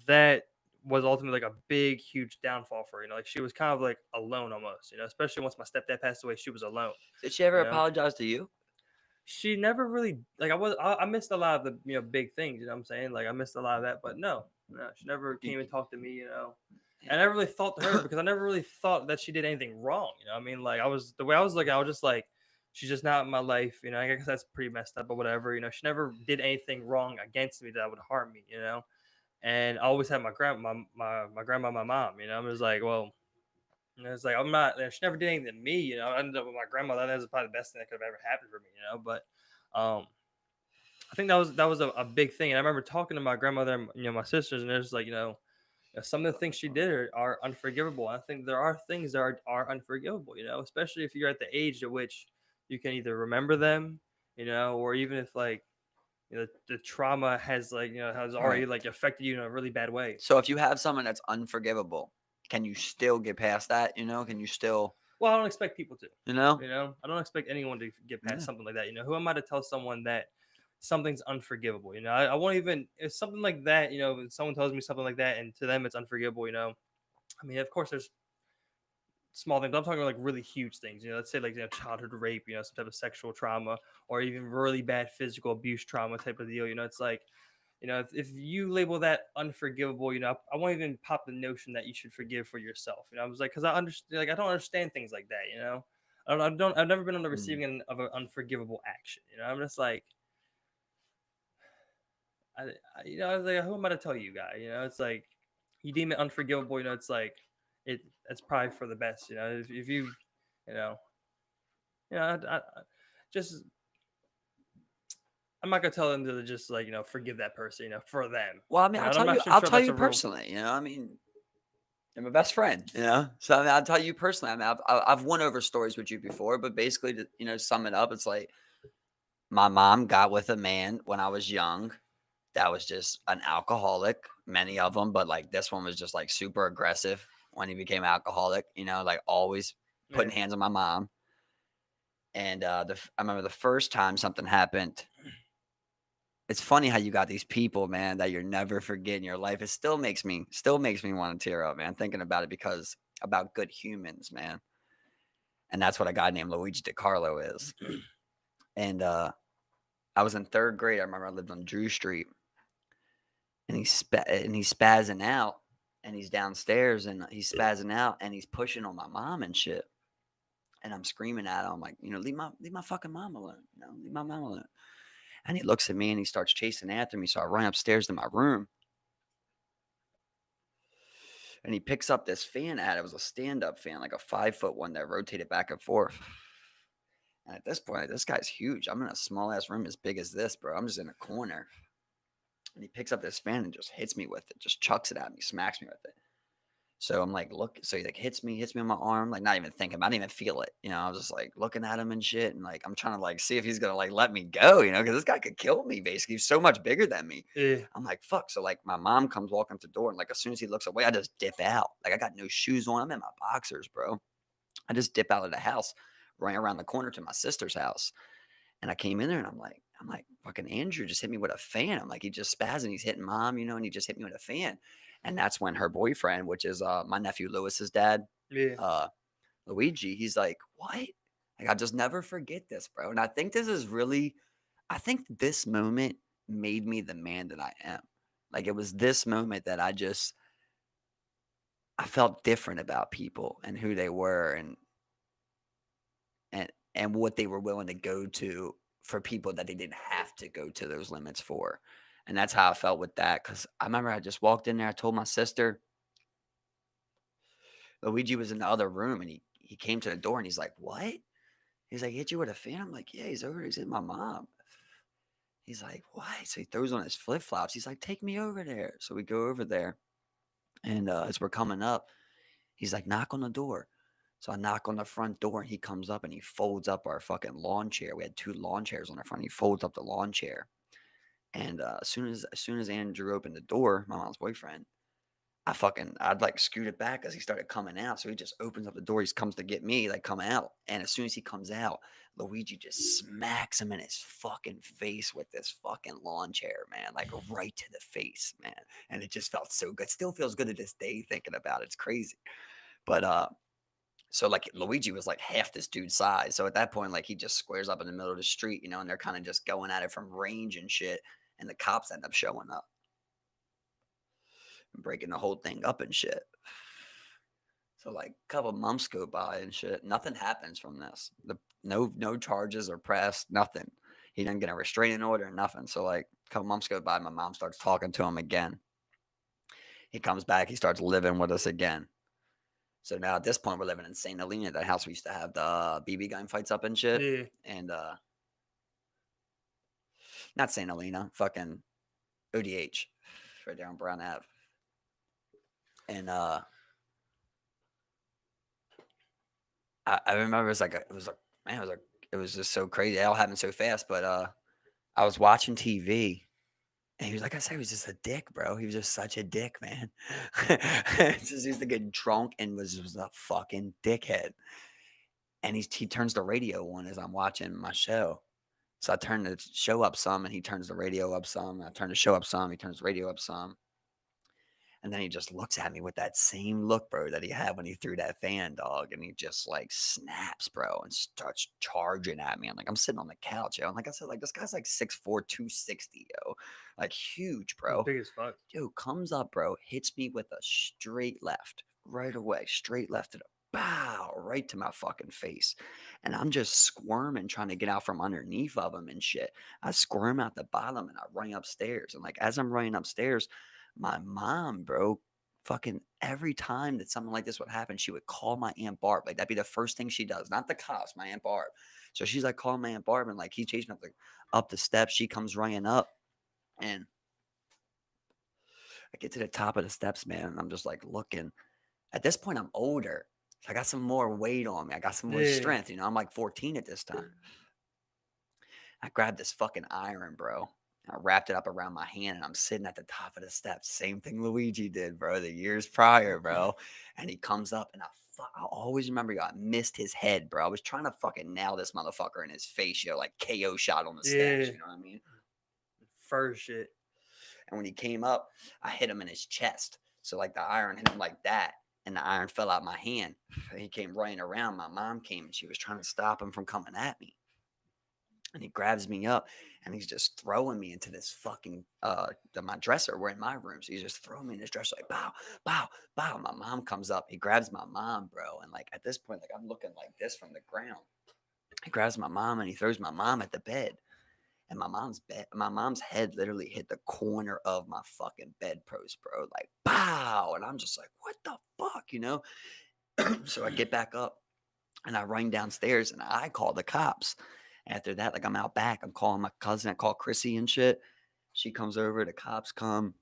that was ultimately like a big, huge downfall for her. Like she was kind of like alone almost. Especially once my stepdad passed away, she was alone. Did she ever You know, apologize to you? she never really like I missed a lot of the big things. You know what I'm saying? Like I missed a lot of that, but no, she never You- came and talked to me. And I never really thought to her because I never really thought that she did anything wrong. I mean, like I was the way I was looking, I was just like, she's just not in my life. I guess that's pretty messed up, but whatever. She never did anything wrong against me that would harm me. And I always had my grandma, my mom. I was like, well, it's like I'm not. She never did anything to me. I ended up with my grandma. That was probably the best thing that could have ever happened for me. But I think that was a big thing. And I remember talking to my grandmother and my sisters, and there's like some of the things she did are unforgivable. I think there are things that are unforgivable. Especially if you're at the age at which you can either remember them, or even if like the trauma has like has Right. already like affected you in a really bad way. So if you have someone that's unforgivable, can you still get past that? Can you still, Well, I don't expect people to. you know? I don't expect anyone to get past Yeah. something like that. Who am I to tell someone that something's unforgivable? I won't even if something like that. If someone tells me something like that, and to them it's unforgivable. I mean, of course, there's small things. But I'm talking like really huge things. Let's say like childhood rape. Some type of sexual trauma, or even really bad physical abuse trauma type of deal. It's like if you label that unforgivable, I won't even pop the notion that you should forgive for yourself. I was like, because I understand, like, I don't understand things like that. I've never been on the Mm. receiving end of an unforgivable action. I'm just like, I was like, who am I to tell you, guy? It's like, you deem it unforgivable. It's like, it's probably for the best. If you know, just I'm not gonna tell them to just like forgive that person, for them. Well, I mean, And I'm not I'll sure tell that's you a real. personally, I mean, you're my best friend. So I mean, I'll tell you personally. I mean, I've won over stories with you before, but basically, to sum it up, it's like my mom got with a man when I was young. That was just an alcoholic. Many of them, but like this one was just like super aggressive when he became alcoholic. Like always putting Yeah. hands on my mom. And I remember the first time something happened. It's funny how you got these people, man, that you're never forget in your life. It still makes me want to tear up, man, thinking about it because about good humans, man. And that's what a guy named Luigi DiCarlo is. And I was in third grade. I remember I lived on Drew Street, and he's spazzing out, and he's downstairs, and he's spazzing out, and he's pushing on my mom and shit. And I'm screaming at him, I'm like, leave my fucking mom alone, leave my mom alone. And he looks at me and he starts chasing after me. So I run upstairs to my room, and he picks up this fan ad. It was a stand-up fan, like a 5 foot one that rotated back and forth. And at this point, this guy's huge. I'm in a small ass room as big as this, bro. I'm just in a corner. And he picks up this fan and just hits me with it, just chucks it at me, smacks me with it. So I'm like, look, so he like hits me on my arm, like not even thinking, I didn't even feel it. I was just like looking at him and shit. And like, I'm trying to like see if he's gonna like let me go, because this guy could kill me basically. He's so much bigger than me. Yeah. I'm like, fuck. So like my mom comes walking to the door, and like as soon as he looks away, I just dip out. Like I got no shoes on. I'm in my boxers, bro. I just dip out of the house, right around the corner to my sister's house. And I came in there and I'm like, fucking Andrew just hit me with a fan. I'm like, he just spazzing. He's hitting mom, and he just hit me with a fan. And that's when her boyfriend, which is my nephew Lewis's dad, Yeah. uh, Luigi, he's like, what? Like, I just never forget this, bro. And I think this moment made me the man that I am. Like, it was this moment that I felt different about people and who they were. And and what they were willing to go to for people that they didn't have to go to those limits for. And that's how I felt with that. Cause I remember I just walked in there, I told my sister, Luigi was in the other room and he came to the door and he's like, "What?" He's like, "Hit you with a fan?" I'm like, "Yeah, he's over there. He's hitting my mom." He's like, "What?" So he throws on his flip flops. He's like, "Take me over there." So we go over there. And as we're coming up, he's like, "Knock on the door." So I knock on the front door and he comes up and he folds up our fucking lawn chair. We had two lawn chairs on the front. He folds up the lawn chair. And as soon as Andrew opened the door, my mom's boyfriend, I'd like scoot it back as he started coming out. So he just opens up the door. He comes to get me, like come out. And as soon as he comes out, Luigi just smacks him in his fucking face with this fucking lawn chair, man. Like right to the face, man. And it just felt so good. Still feels good to this day thinking about it. It's crazy. But so like Luigi was like half this dude's size. So at that point, like he just squares up in the middle of the street, and they're kind of just going at it from range and shit. And the cops end up showing up and breaking the whole thing up and shit. So like a couple months go by and shit. Nothing happens from this. No charges are pressed. Nothing. He didn't get a restraining order. Nothing. So like a couple months go by. My mom starts talking to him again. He comes back. He starts living with us again. So now at this point, we're living in St. Helena, the house we used to have the BB gun fights up and shit. Yeah. And not St. Helena, fucking ODH, right there on Brown Ave. And I remember it was just so crazy. It all happened so fast. But I was watching TV. And he was like I said, he was just a dick, bro. He was just such a dick, man. Just used to get drunk and was a fucking dickhead. And he turns the radio on as I'm watching my show. So I turn the show up some, and he turns the radio up some. I turn the show up some. He turns the radio up some. And then he just looks at me with that same look, bro, that he had when he threw that fan, dog. And he just like snaps, bro, and starts charging at me. I'm sitting on the couch, yo. And like I said, like this guy's like 6'4", 260, yo. Like huge, He's bro. big as fuck. Yo, comes up, bro, hits me with a straight left right away, straight left to the bow, right to my fucking face. And I'm just squirming, trying to get out from underneath of him and shit. I squirm out the bottom and I run upstairs. And like as I'm running upstairs, my mom, bro, fucking every time that something like this would happen, she would call my Aunt Barb. Like that'd be the first thing she does, not the cops, my Aunt Barb. So she's like calling my Aunt Barb, and like he's chasing up the steps. She comes running up, and I get to the top of the steps, man, and I'm just like looking. At this point, I'm older. So I got some more weight on me. I got some more Yeah. strength. I'm like 14 at this time. I grabbed this fucking iron, bro. I wrapped it up around my hand and I'm sitting at the top of the steps. Same thing Luigi did, bro, the years prior, bro. And he comes up and I always remember I missed his head, bro. I was trying to fucking nail this motherfucker in his face, like KO shot on the steps. Yeah. You know what I mean? First shit. And when he came up, I hit him in his chest. So like the iron hit him like that. And the iron fell out my hand. He came running around. My mom came and she was trying to stop him from coming at me. And he grabs me up and he's just throwing me into this fucking my dresser. We're in my room. So he's just throwing me in this dresser like bow, bow, bow. My mom comes up. He grabs my mom, bro. And like at this point, like I'm looking like this from the ground. He grabs my mom and he throws my mom at the bed. And my mom's head literally hit the corner of my fucking bedpost, bro. Like pow. And I'm just like, what the fuck? So I get back up and I run downstairs and I call the cops. After that, like I'm out back. I'm calling my cousin. I call Chrissy and shit. She comes over. The cops come.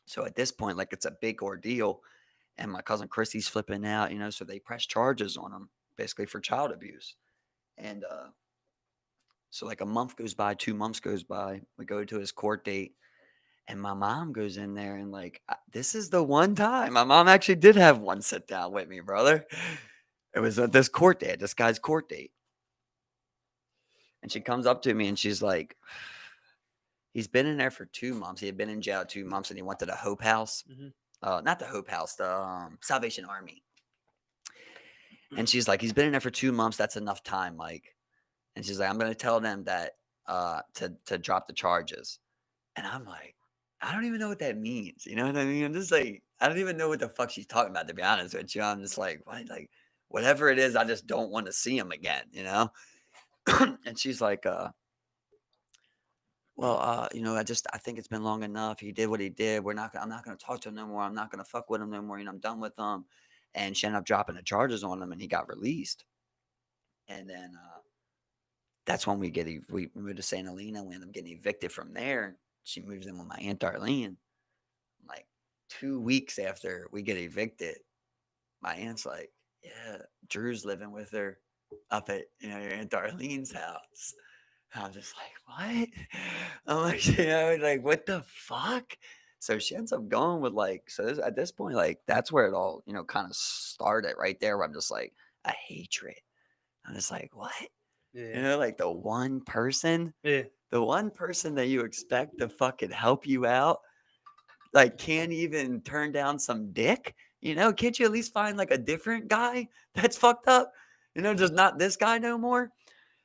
So at this point, like it's a big ordeal. And my cousin Chrissy's flipping out, so they press charges on him basically for child abuse. And so like a month goes by, 2 months goes by. We go to his court date. And my mom goes in there and like, this is the one time my mom actually did have one sit down with me, brother. It was at this court date, this guy's court date. And she comes up to me and she's like, he's been in there for 2 months. He had been in jail 2 months and he went to the Hope House. Not the Hope House, the Salvation Army. And she's like, he's been in there for 2 months. That's enough time, Mike. And she's like, I'm going to tell them that to drop the charges. And I'm like, I don't even know what that means. You know what I mean? I'm just like, I don't even know what the fuck she's talking about, to be honest with you. I'm just like, what? Like, whatever it is, I just don't want to see him again, And she's like, well, I think it's been long enough. He did what he did. I'm not gonna talk to him no more. I'm not gonna fuck with him no more. I'm done with him. And she ended up dropping the charges on him and he got released. And then that's when we moved to St. Helena. We ended up getting evicted from there. She moves in with my Aunt Darlene. Like 2 weeks after we get evicted, my aunt's like, "Yeah, Drew's living with her up at your Aunt Darlene's house." And I'm just like, "What?" I'm like, like, what the fuck? So she ends up going with at this point, like that's where it all, kind of started right there. Where I'm just like a hatred. I'm just like, what? Yeah. Like Yeah. the one person that you expect to fucking help you out, like can't even turn down some dick. Can't you at least find like a different guy that's fucked up? Just not this guy no more.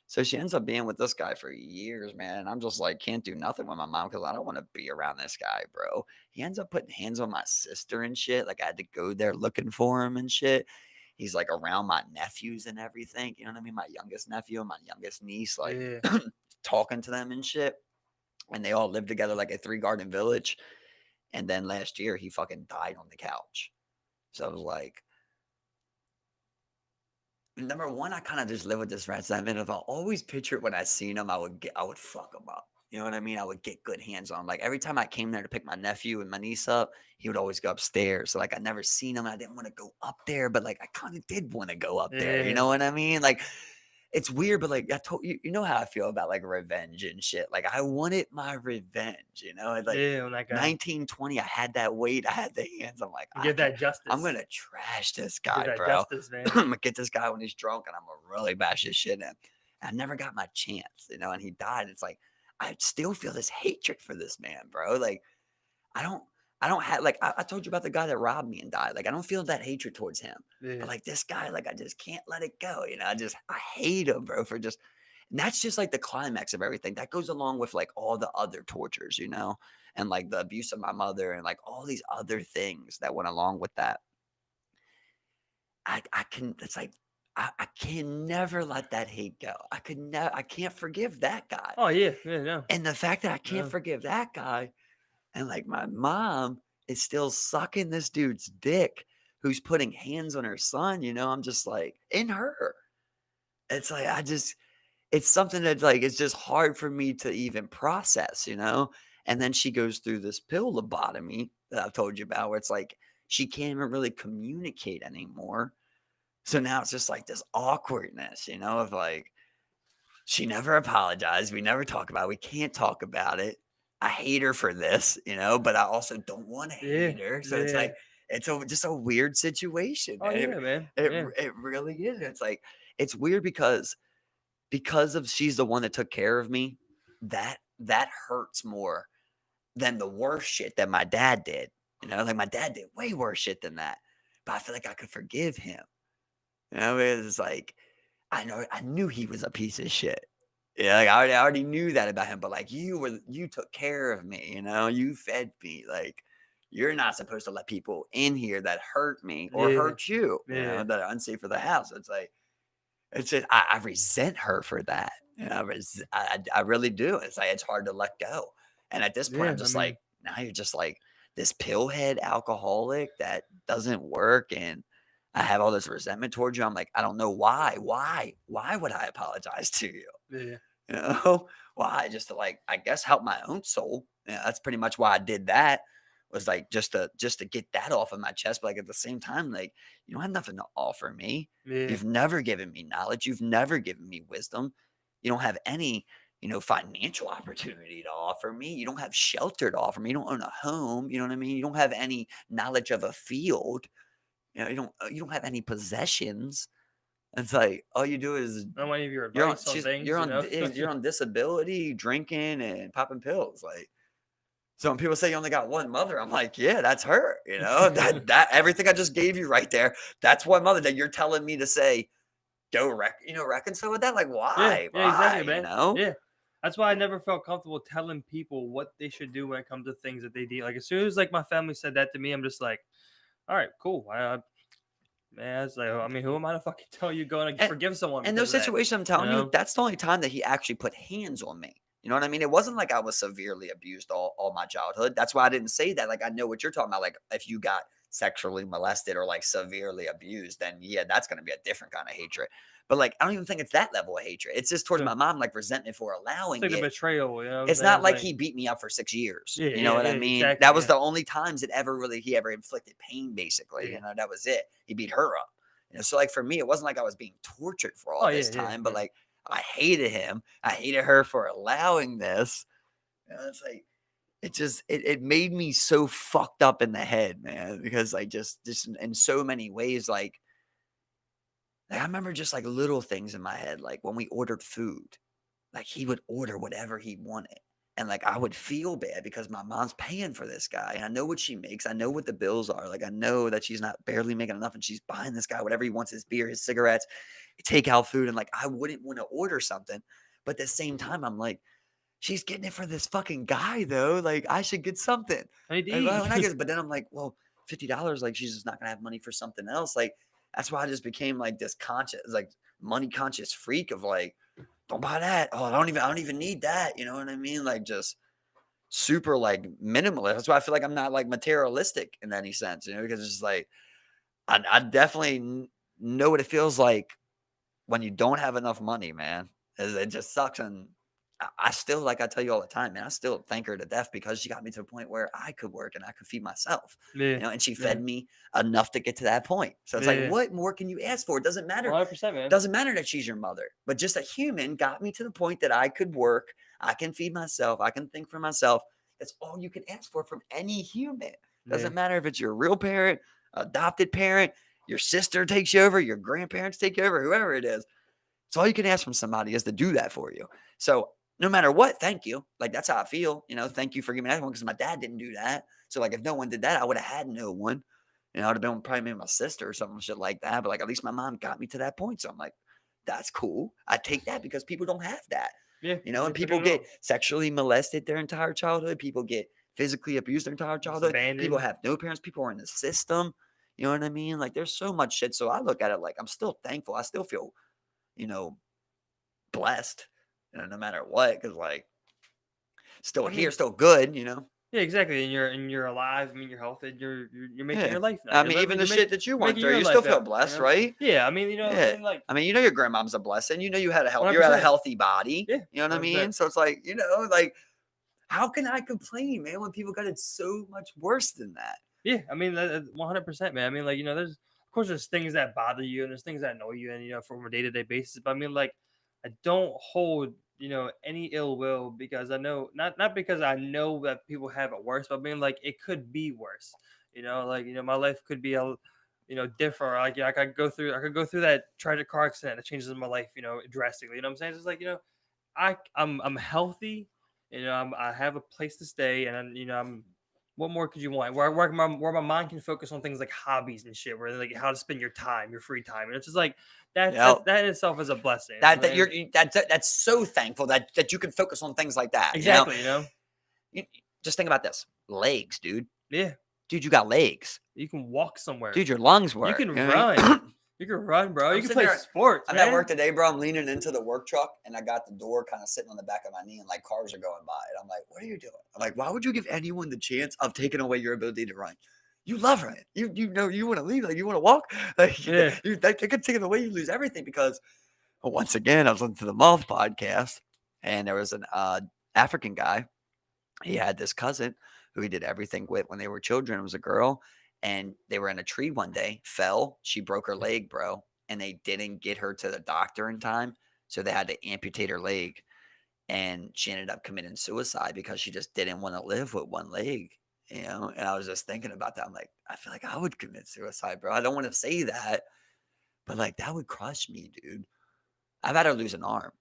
So she ends up being with this guy for years, man. And I'm just like, can't do nothing with my mom because I don't want to be around this guy, bro. He ends up putting hands on my sister and shit. Like I had to go there looking for him and shit. He's like around my nephews and everything. You know what I mean? My youngest nephew and my youngest niece, like Yeah. talking to them and shit. And they all live together like a 3 garden village. And then last year he fucking died on the couch. So I was like, number one, I kind of just live with this resentment of I always pictured when I seen him, I would fuck him up. You know what I mean? I would get good hands on him. Like every time I came there to pick my nephew and my niece up, he would always go upstairs. So like I never seen him. I didn't want to go up there, but like I kind of did want to go up there. You Yeah. know what I mean? Like it's weird, but like I told you, you know how I feel about like revenge and shit. Like I wanted my revenge, At like Yeah. On that guy. 1920, I had that weight, I had the hands. I'm like, Give that I'm justice. gonna trash this Give guy, that bro. justice, I'm man. gonna get this guy when he's drunk and I'm gonna really bash his shit in. I never got my chance, and he died. It's like I still feel this hatred for this man, bro. Like I don't I don't have like I told you about the guy that robbed me and died. Like I don't feel that hatred towards him. Yeah. But like this guy, like I just can't let it go. I hate him, bro, for just and that's just like the climax of everything. That goes along with like all the other tortures, and like the abuse of my mother and like all these other things that went along with that. I can it's like I can never let that hate go. I can't forgive that guy. Oh yeah. Yeah. No. And the fact that I can't No. forgive that guy and like my mom is still sucking this dude's dick who's putting hands on her son, I'm just like in her. It's like it's something that like it's just hard for me to even process. And then she goes through this pill lobotomy that I've told you about where it's like she can't even really communicate anymore. So now it's just like this awkwardness, of like she never apologized. We never talk about it. We can't talk about it. I hate her for this, but I also don't want to Yeah. hate her. So it's Yeah. like just a weird situation, Oh man. yeah, man. It Yeah. it really is. It's like it's weird because of she's the one that took care of me. That hurts more than the worst shit that my dad did. Like my dad did way worse shit than that. But I feel like I could forgive him. It's like I knew he was a piece of shit. Yeah, like I already knew that about him, but like you took care of me, you fed me. Like you're not supposed to let people in here that hurt me or Yeah. hurt you, Yeah. that are unsafe for the house. It's like it's just I resent her for that. I really do. It's like it's hard to let go. And at this point, Yeah. I'm I just mean. like, now you're just like this pillhead alcoholic that doesn't work and I have all this resentment towards you. I'm like, I don't know why. Why would I apologize to you? Yeah. You know, why? Just to like, I guess help my own soul. Yeah, that's pretty much why I did that. Was like just to get that off of my chest. But like at the same time, like you don't have nothing to offer me. Yeah. You've never given me knowledge. You've never given me wisdom. You don't have any, financial opportunity to offer me. You don't have shelter to offer me. You don't own a home. You know what I mean? You don't have any knowledge of a field. You don't have any possessions. It's like all you do is I don't want any of your you're on advice on she's things, you know. you're on disability, drinking and popping pills, like, so when people say you only got one mother, I'm like, "Yeah, that's her," that everything I just gave you right there, that's one mother that you're telling me to say, "Go reconcile with that?" Like, Yeah, why? yeah, exactly, Why, man. Yeah. That's why I never felt comfortable telling people what they should do when it comes to things that they do. Like as soon as like my family said that to me, I'm just like, all right, cool. Man, it's like, I mean, who am I to fucking tell you go and And forgive someone and because those of that? situations, I'm You telling you, know? that's the only time that he actually put hands on me. You know what I mean? It wasn't like I was severely abused all my childhood. That's why I didn't say that. Like, I know what you're talking about. Like, if you got sexually molested or like severely abused, then yeah, that's gonna be a different kind of hatred. But like, I don't even think it's that level of hatred. It's just towards Yeah. my mom, like resentment for It's allowing like the it. betrayal, you know what I'm It's saying? not It's like like, he beat me up for 6 years. yeah, You know yeah, what yeah, I mean? exactly, That was yeah, the only times he ever inflicted pain, basically. yeah. You know, that was it. He beat her up. You know, so like for me, it wasn't like I was being tortured for Oh, all yeah, this yeah, time, but yeah. like I hated him. I hated her for allowing this. You know, it's like it made me so fucked up in the head, man, because like just in so many ways, like I remember just like little things in my head, like when we ordered food, like he would order whatever he wanted. And like I would feel bad because my mom's paying for this guy. And I know what she makes. I know what the bills are. Like I know that she's not barely making enough and she's buying this guy whatever he wants, his beer, his cigarettes, takeout food. And like I wouldn't want to order something. But at the same time, I'm like, she's getting it for this fucking guy though. Like I should get something. I need to Like why eat. would I get but then I'm like, well, $50, like she's just not gonna have money for something else. Like that's why I just became like this conscious, like money conscious freak of like, don't buy that. Oh, I don't even need that. You know what I mean? Like just super like minimalist. That's why I feel like I'm not like materialistic in any sense, you know, because it's just like I definitely know what it feels like when you don't have enough money, man. It just sucks. And I still, like I tell you all the time, man, I still thank her to death because she got me to a point where I could work and I could feed myself, Yeah, you know, and she yeah, fed me enough to get to that point. So it's like, yeah. what more can you ask for? It doesn't matter. 100%, man. Doesn't matter that she's your mother, but just a human got me to the point that I could work. I can feed myself. I can think for myself. That's all you can ask for from any human. Yeah, Doesn't matter if it's your real parent, adopted parent, your sister takes you over, your grandparents take you over, whoever it is. It's all you can ask from somebody is to do that for you. So no matter what, thank you. Like that's how I feel. You know, thank you for giving me that one because my dad didn't do that. So like if no one did that, I would have had no one. You know, I'd have been probably maybe my sister or something shit like that. But like at least my mom got me to that point. So I'm like, that's cool. I take that because people don't have that. yeah, You know, yeah, and people people get don't. sexually molested their entire childhood. People get physically abused their entire Just childhood. People abandoned. have no parents. People are in the system. You know what I mean? Like there's so much shit. So I look at it like I'm still thankful. I still feel, you know, blessed, you know, no matter what, because like still I here, mean, still good, you know. yeah, exactly. And you're alive. I mean, you're healthy. You're making Yeah, your life now. I You're mean, even living. the You're shit that you you're went making through, your you still life feel out. You blessed, know? right? Yeah. I mean, Yeah, and like I mean, you know, your grandmom's a blessing. You know, you had a 100%. healthy body. Yeah, You know what I 100%. mean? So it's like, you know, like how can I complain, man, when people got it so much worse than that? Yeah, I mean, 100%, man. I mean, like, there's of course there's things that bother you and there's things that annoy you, and from a day to day basis. But I mean, like, I don't hold any ill will because I know not because I know that people have it worse, but I mean, like, it could be worse. Like, my life could be different. Or, like, I could go through that tragic car accident that changes my life, drastically. You know what I'm saying? It's just like, I'm healthy. I have a place to stay, and I'm. What more could you want? Where my mind can focus on things like hobbies and shit, where like how to spend your time, your free time, and it's just like You know, that in itself is a blessing. You know what I'm saying? that's so thankful that you can focus on things like that. You know, Exactly. you, just think about this: legs, dude. Yeah. Dude, you got legs. You can walk somewhere. Dude, your lungs You work. can You know what I run. mean? You can run, bro. You I'm can sitting play there. sports, I'm at man. work today, bro. I'm leaning into the work truck, and I got the door kind of sitting on the back of my knee, and like cars are going by. And I'm like, "What are you doing?" I'm like, "Why would you give anyone the chance of taking away your ability to run? You love running. You know you want to leave, like you want to walk. Like Yeah. they could take it away. You lose everything because once again, I was listening to the Moth podcast, and there was an African guy. He had this cousin who he did everything with when they were children. It was a girl, and they were in a tree one day, fell, she broke her leg, bro, and they didn't get her to the doctor in time, so they had to amputate her leg, and she ended up committing suicide because she just didn't want to live with one leg, you know. And I was just thinking about that. I'm like, I feel like I would commit suicide, bro. I don't want to say that, but like that would crush me, dude. I've had to lose an arm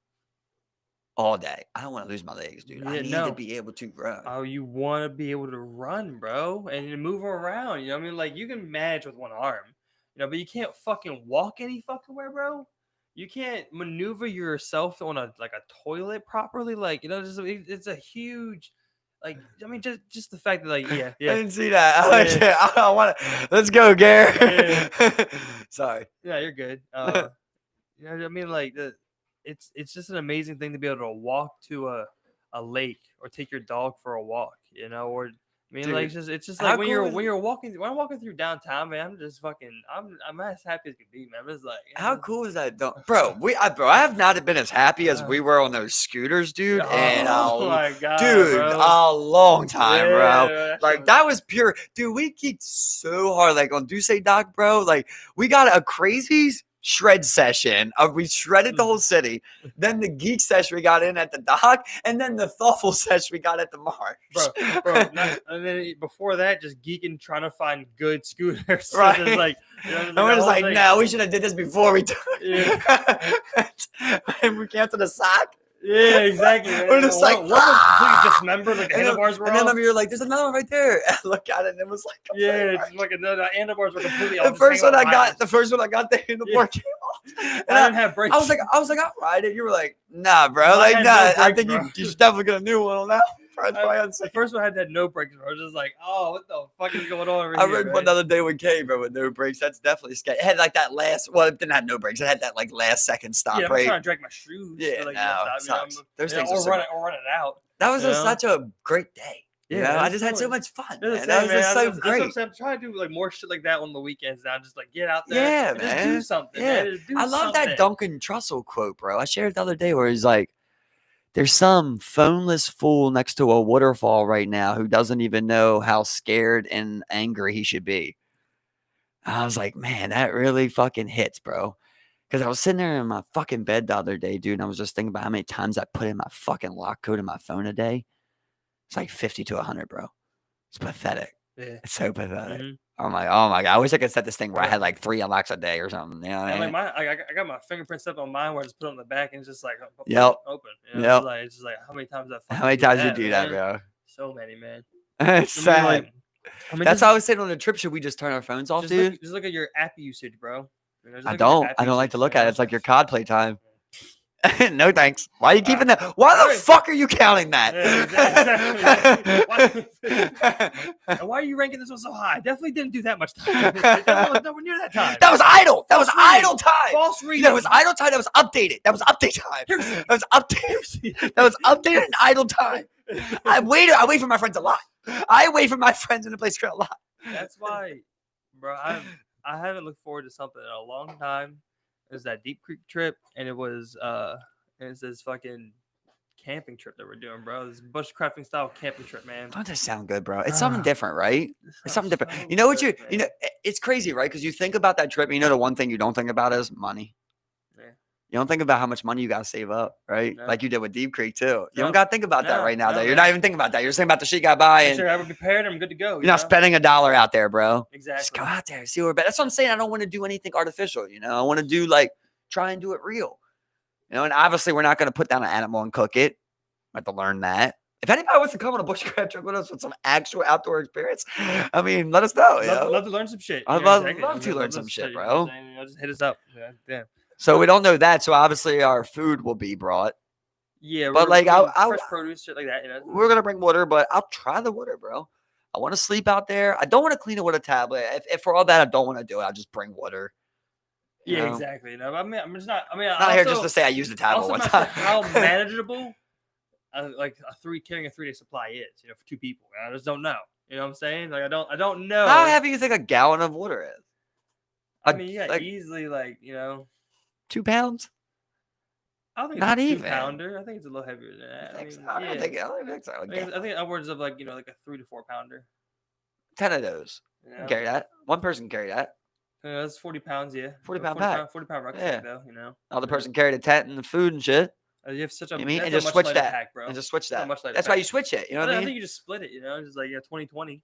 all day. I don't want to lose my legs, dude. I Yeah. need to No. be able to run. Oh, you want to be able to run, bro, and to move around. I mean, like, you can manage with one arm, but you can't fucking walk any fucking where, bro. You can't maneuver yourself on a toilet properly. Like, it's a huge. like, I mean, just the fact that, like, I yeah, didn't see that. I like yeah, it. I don't want to. Let's go, Gary. yeah, Sorry. yeah, you're good. You know, I mean, like, it's just an amazing thing to be able to walk to a lake or take your dog for a walk, you know, or I mean, like, Dude, it's just like how cool is when you're walking when I'm walking through downtown, man, I'm just fucking I'm as happy as can be, man. I'm just like, how cool is that? Bro, I have not been as happy as we were on those scooters, dude. And oh my god, dude, bro. a long time, bro. Yeah, that shit Like was that was pure, dude. We geeked so hard, like on Do Say Doc, bro. Like we got a crazy shred session. We shredded the whole city. Then the geek session we got in at the dock, and then the thoughtful session we got at the marsh. bro. And then before that, just geeking trying to find good scooters. So Right. just like, you know, And we're just like, no, we should have did this before we took. Yeah. And we canceled the sock. Yeah, exactly. We're just like, one was completely dismembered, like the and handlebars were then off. you're like, there's another one right there. And I look at it and it was like, Yeah, it's like the handlebars were completely the off. first one I got, the handlebar came off. And I didn't have brakes. I was like, I'll ride it. You were like, nah, bro. I Like, had nah. no I brakes, think bro. you should definitely get a new one on that. The first one had no brakes, bro. I was just like, oh, what the fuck is going on over I here? rode one the other day with Kay, bro, with no brakes. That's definitely scary. It had like that last, well, it didn't have no brakes. It had that like last second stop, Yeah, I'm right? trying to drag my shoes. Yeah, to, like, no, stop, sucks. Those you know, things are or run it out. that was you know? such a great day. Yeah, You know, it I was just had so- so much fun. That's Man. That was just so That's what I'm great. saying. I'm trying to do like more shit like that on the weekends now. Just like get out there, Yeah, and just man. do something. Yeah. Man. Just do I love that something. Duncan Trussell quote, bro. I shared it the other day where he's like, there's some phoneless fool next to a waterfall right now who doesn't even know how scared and angry he should be. I was like, man, that really fucking hits, bro. Because I was sitting there in my fucking bed the other day, dude, and I was just thinking about how many times I put in my fucking lock code in my phone a day. It's like 50 to 100, bro. It's pathetic. Yeah. It's so pathetic. Mhm. I'm like, oh my God. I wish I could set this thing where I had like 3 unlocks a day or something. You know what I And mean? like I got my fingerprints up on mine where I just put it on the back and it's just like Yep. open. You know? Yep. It's just like how many times How many times you do that, man? bro? So many, man. It's sad. I mean, That's how I was saying on the trip. Should we just turn our phones off, dude? Just look at your app usage, bro. You know, just I look at your don't. app I don't like to usage, look you at know? it. It's like your COD play time. No thanks. Why are you keeping that? Why the Alright. fuck are you counting that? Exactly. And why are you ranking this one so high? Definitely didn't do that much time. That was nowhere near that time. That was idle. That was False reading. idle time. False reading. That was idle time. That was updated. That was update time. That was updated. That was updated and idle time. I wait for my friends a lot. I wait for my friends in the place a lot. That's why, bro. I haven't looked forward to something in a long time. It was that Deep Creek trip, and it's this fucking camping trip that we're doing, bro. This bushcrafting style camping trip, man. Don't that sound good, bro? It's something different, right? It's something different. so You know what good, it's crazy, right? Because you think about that trip, and you know the one thing you don't think about is money. Yeah. You don't think about how much money you got to save up, right? No. Like you did with Deep Creek too. You No. don't got to think about that No, right now. no, Though you're man. not even thinking about that. You're just thinking about the shit you got to buy, Make and sure I'm prepared. I'm good to go. you're not spending $1 out there, bro. Exactly. Just go out there, see where. That's what I'm saying. I don't want to do anything artificial. You know, I want to do like try and do it real. You know, and obviously we're not going to put down an animal and cook it. I have to learn that. If anybody wants to come on a bushcraft trip with us with some actual outdoor experience, I mean, let us know. Love to learn some shit. I'd love to learn some shit, bro. You know, just hit us up. Yeah. So we don't know that. So obviously our food will be brought. Yeah, But, we're like, bringing I'll- fresh produce, shit like that. You know, We're gonna bring water, but I'll try the water, bro. I want to sleep out there. I don't want to clean it with a tablet. If for all that I don't want to do it, I'll just bring water. You yeah, know? exactly. No, I mean, I'm just not. I mean, Not here just to say I used the tablet also one not time. sure how manageable, like carrying a 3-day supply is. You know, for 2 people. I just don't know. You know what I'm saying? Like I don't know. How heavy do you think a gallon of water is? I mean, yeah, like- easily like 2 pounds? I don't think Not it's a even. 2-pounder. I think it's a little heavier than that. I think so. mean, I yeah. don't think so. I think upwards of like a 3 to 4 pounder. 10 of those. You You know? can carry that. One person can carry that. That's 40 pounds, yeah. 40-pound pack. 40-pound rucksack, Yeah. though, you know. Another person carried a tent and the food and shit. You have such a, You mean? that's And a just much switch lighter that. pack, bro. And just switch It's a that. much lighter That's why pack. you switch it. You know what I I mean? think you just split it, you know, just like 20-20.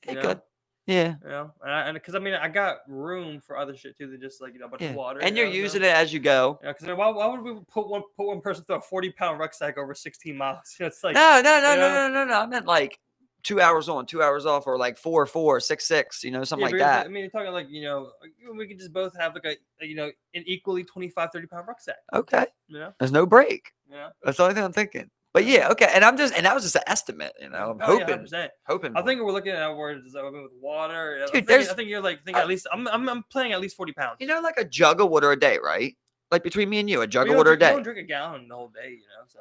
It know? could. Yeah. You know, and because I mean, I got room for other shit too than just like a bunch of water. And you're using it as you go. Yeah, because why would we put one person through a 40-pound rucksack over 16 miles? It's like No. you know? I meant like 2 hours on, 2 hours off, or like 4-4, 6-6. You know, something like but that. I mean, you're talking like we could just both have like an equally 25-30-pound rucksack. Okay. You know, There's no break. you know. That's the only thing I'm thinking. But yeah, okay. And that was just an estimate, I'm Oh yeah, hoping 100%. hoping I for think it. we're looking at where it's with water. I'm Dude, thinking. I there's think you're like thinking I at least. I'm playing at least 40 pounds. like a jug of water a day, right? Like between me and you, a jug But of water a you day. don't drink a gallon the whole day, So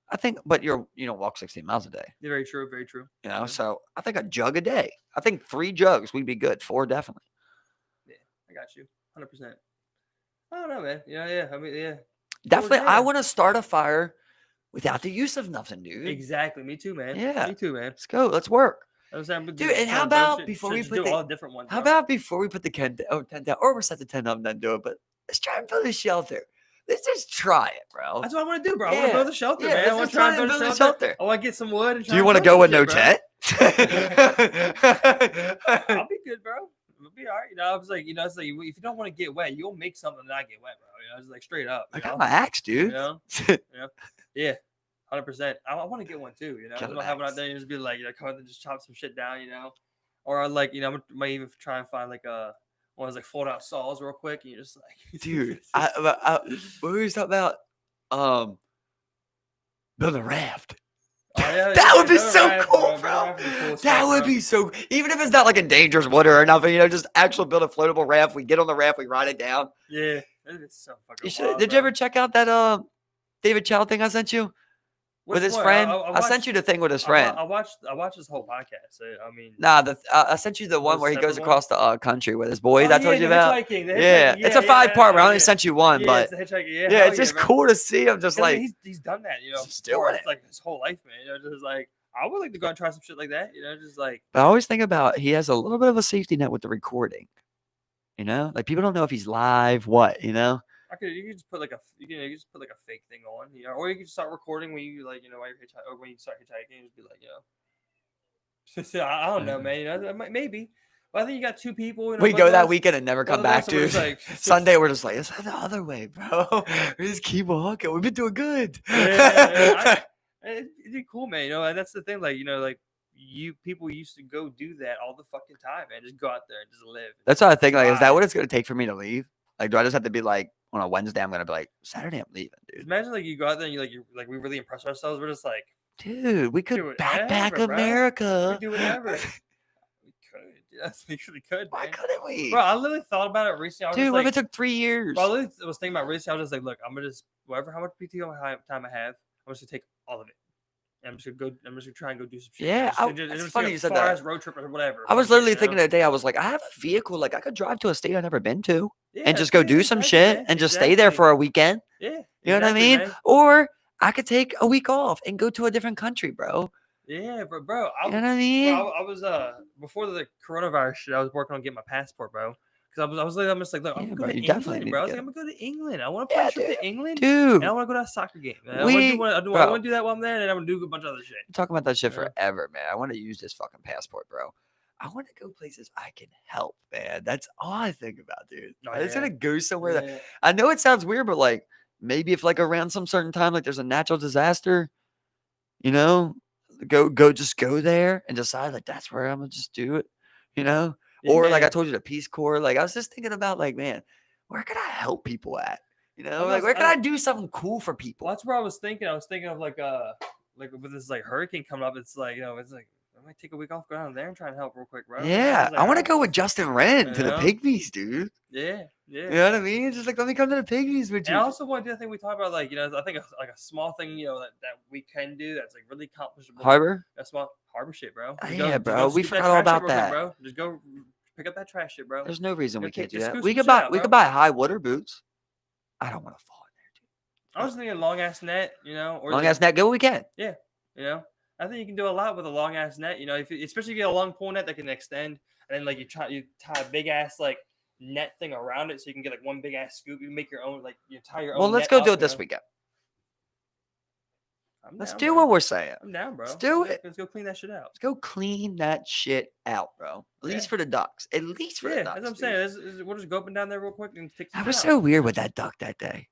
I think, but you don't walk 16 miles a day, yeah, very true. Very true. Yeah. So I think a jug a day. I think 3 jugs we'd be good. 4 definitely. Yeah, I got you. 100%. I don't know, man. Yeah. I mean, yeah. Definitely, I yeah. want to start a fire without the use of nothing, dude. Exactly. Me too, man. Yeah. Me too, man. Let's go. Let's work. I was saying, Dude, and how about before we put all the different ones? how Bro. about before we put the tent down, or we'll set the tent up and then do it, but let's try and build a shelter. Let's just try it, bro. That's what I want to do, bro. I want to build a shelter, man. I want let's to try try and and build a shelter. I want to get some wood. And Do you want to go with no tent? I'll be good, bro. It'll be all right. I was like, it's like if you don't want to get wet, you'll make something that I get wet, bro. It's like straight up. I got my axe, dude. Yeah. 100%. I want to get one too. I Got don't an have it out axe. there and just be like, come out and just chop some shit down, Or I like, I might even try and find like one of those like fold out saws real quick, and you just like, Dude, what were we talking about? Building a raft. Oh, yeah, That would be so raft, cool, Build a bro. raft would be cool as That fuck, would bro. be so. Even if it's not like in dangerous water or nothing, just actually build a floatable raft. We get on the raft, we ride it down. Yeah, it's so fucking. You should. Wild, Did bro. you ever check out that David Chow thing I sent you with his friend? I sent you the thing with his friend. I watched this whole podcast. I mean, Nah, I sent you the one where he goes separate across the country with his boys. I told you the about. hitchhiking, Yeah, it's a 5-part. I only sent you one, but it's the hitchhiking. yeah, it's just cool to see him just like he's done that, still for in it. like his whole life, man. Just like I would like to go and try some shit like that, just like. But I always think about he has a little bit of a safety net with the recording. Like people don't know if he's live, You can just put like you can just put like a fake thing on, or you can just start recording when you like, while you're hitchhiking, or when you start hitchhiking, and just be like, I don't know, man. Maybe. But I think you got 2 people. We go that weekend and never come back, dude. Like, Sunday, we're just like, it's the other way, bro. We just keep walking. We've been doing good. It'd be cool, man. And that's the thing. Like, like people used to go do that all the fucking time, man. Just go out there and just live. That's what I think. Like, is that what it's gonna take for me to leave? Like, do I just have to be like on a Wednesday? I'm gonna be like Saturday. I'm leaving, dude. Imagine like you go out there and we really impress ourselves. We're just like, dude, we could backpack whatever, America. We do whatever. We could. Yes, we really could. Why couldn't we? Bro, I literally thought about it recently. Dude, what if it took 3 years? Bro, I literally was thinking about recently. I was just like, look, I'm gonna just how much PTO time I have, I'm just gonna take all of it. And I'm just gonna try and go do some shit. Yeah, it's funny you said that. Road trip or whatever. I was literally thinking that day. I was like, I have a vehicle. Like, I could drive to a state I've never been to and just go do some shit and just stay there for a weekend. Yeah, you know what I mean? Man. Or I could take a week off and go to a different country, bro. Yeah, bro. You know what I mean? Bro, I was before the coronavirus shit. I was working on getting my passport, bro. Because I'm just like, look, I'm gonna go to England, bro. I was like, I'm gonna go to England. I want to play a trip to England, dude. And I want to go to a soccer game. I want to do that while I'm there, and I'm gonna do a bunch of other shit. I'm talking about that shit forever, man. I want to use this fucking passport, bro. I want to go places I can help, man. That's all I think about, dude. I just want to go somewhere that I know it sounds weird, but like maybe if like around some certain time, like there's a natural disaster, just go there and decide like that's where I'm gonna just do it, Or like I told you, the Peace Corps. Like I was just thinking about like, man, where could I help people at? Like where can I do something cool for people? Well, that's where I was thinking. I was thinking of like with this like hurricane coming up. It's like it's like I might take a week off, go down there and try and help real quick, bro. Yeah, I want to go with Justin Wren to the Pygmies, dude. Yeah. You know what I mean? Just like let me come to the Pygmies with you. And I also want to do the thing we talked about, like I think like a small thing, that we can do that's like really accomplishable. Harbor. A small harbor shit, bro. Yeah, bro. We forgot all about that, bro. Just go pick up that trash shit, bro. There's no reason we can't do that. We could buy high water boots. I don't want to fall in there, dude. I was thinking long ass net, or long ass net. Go we can. Yeah, I think you can do a lot with a long ass net. Especially if you get a long pole net that can extend, and then like you tie a big ass like net thing around it, so you can get like one big ass scoop. You can make your own, like you tie your own. Well, let's go do it this weekend. Let's do what we're saying. I'm down, bro. Let's do it. Let's go clean that shit out. Let's go clean that shit out, bro. At least for the ducks. At least for the ducks. That's what I'm saying. We'll just go up and down there real quick and take some. I was so weird with that duck that day.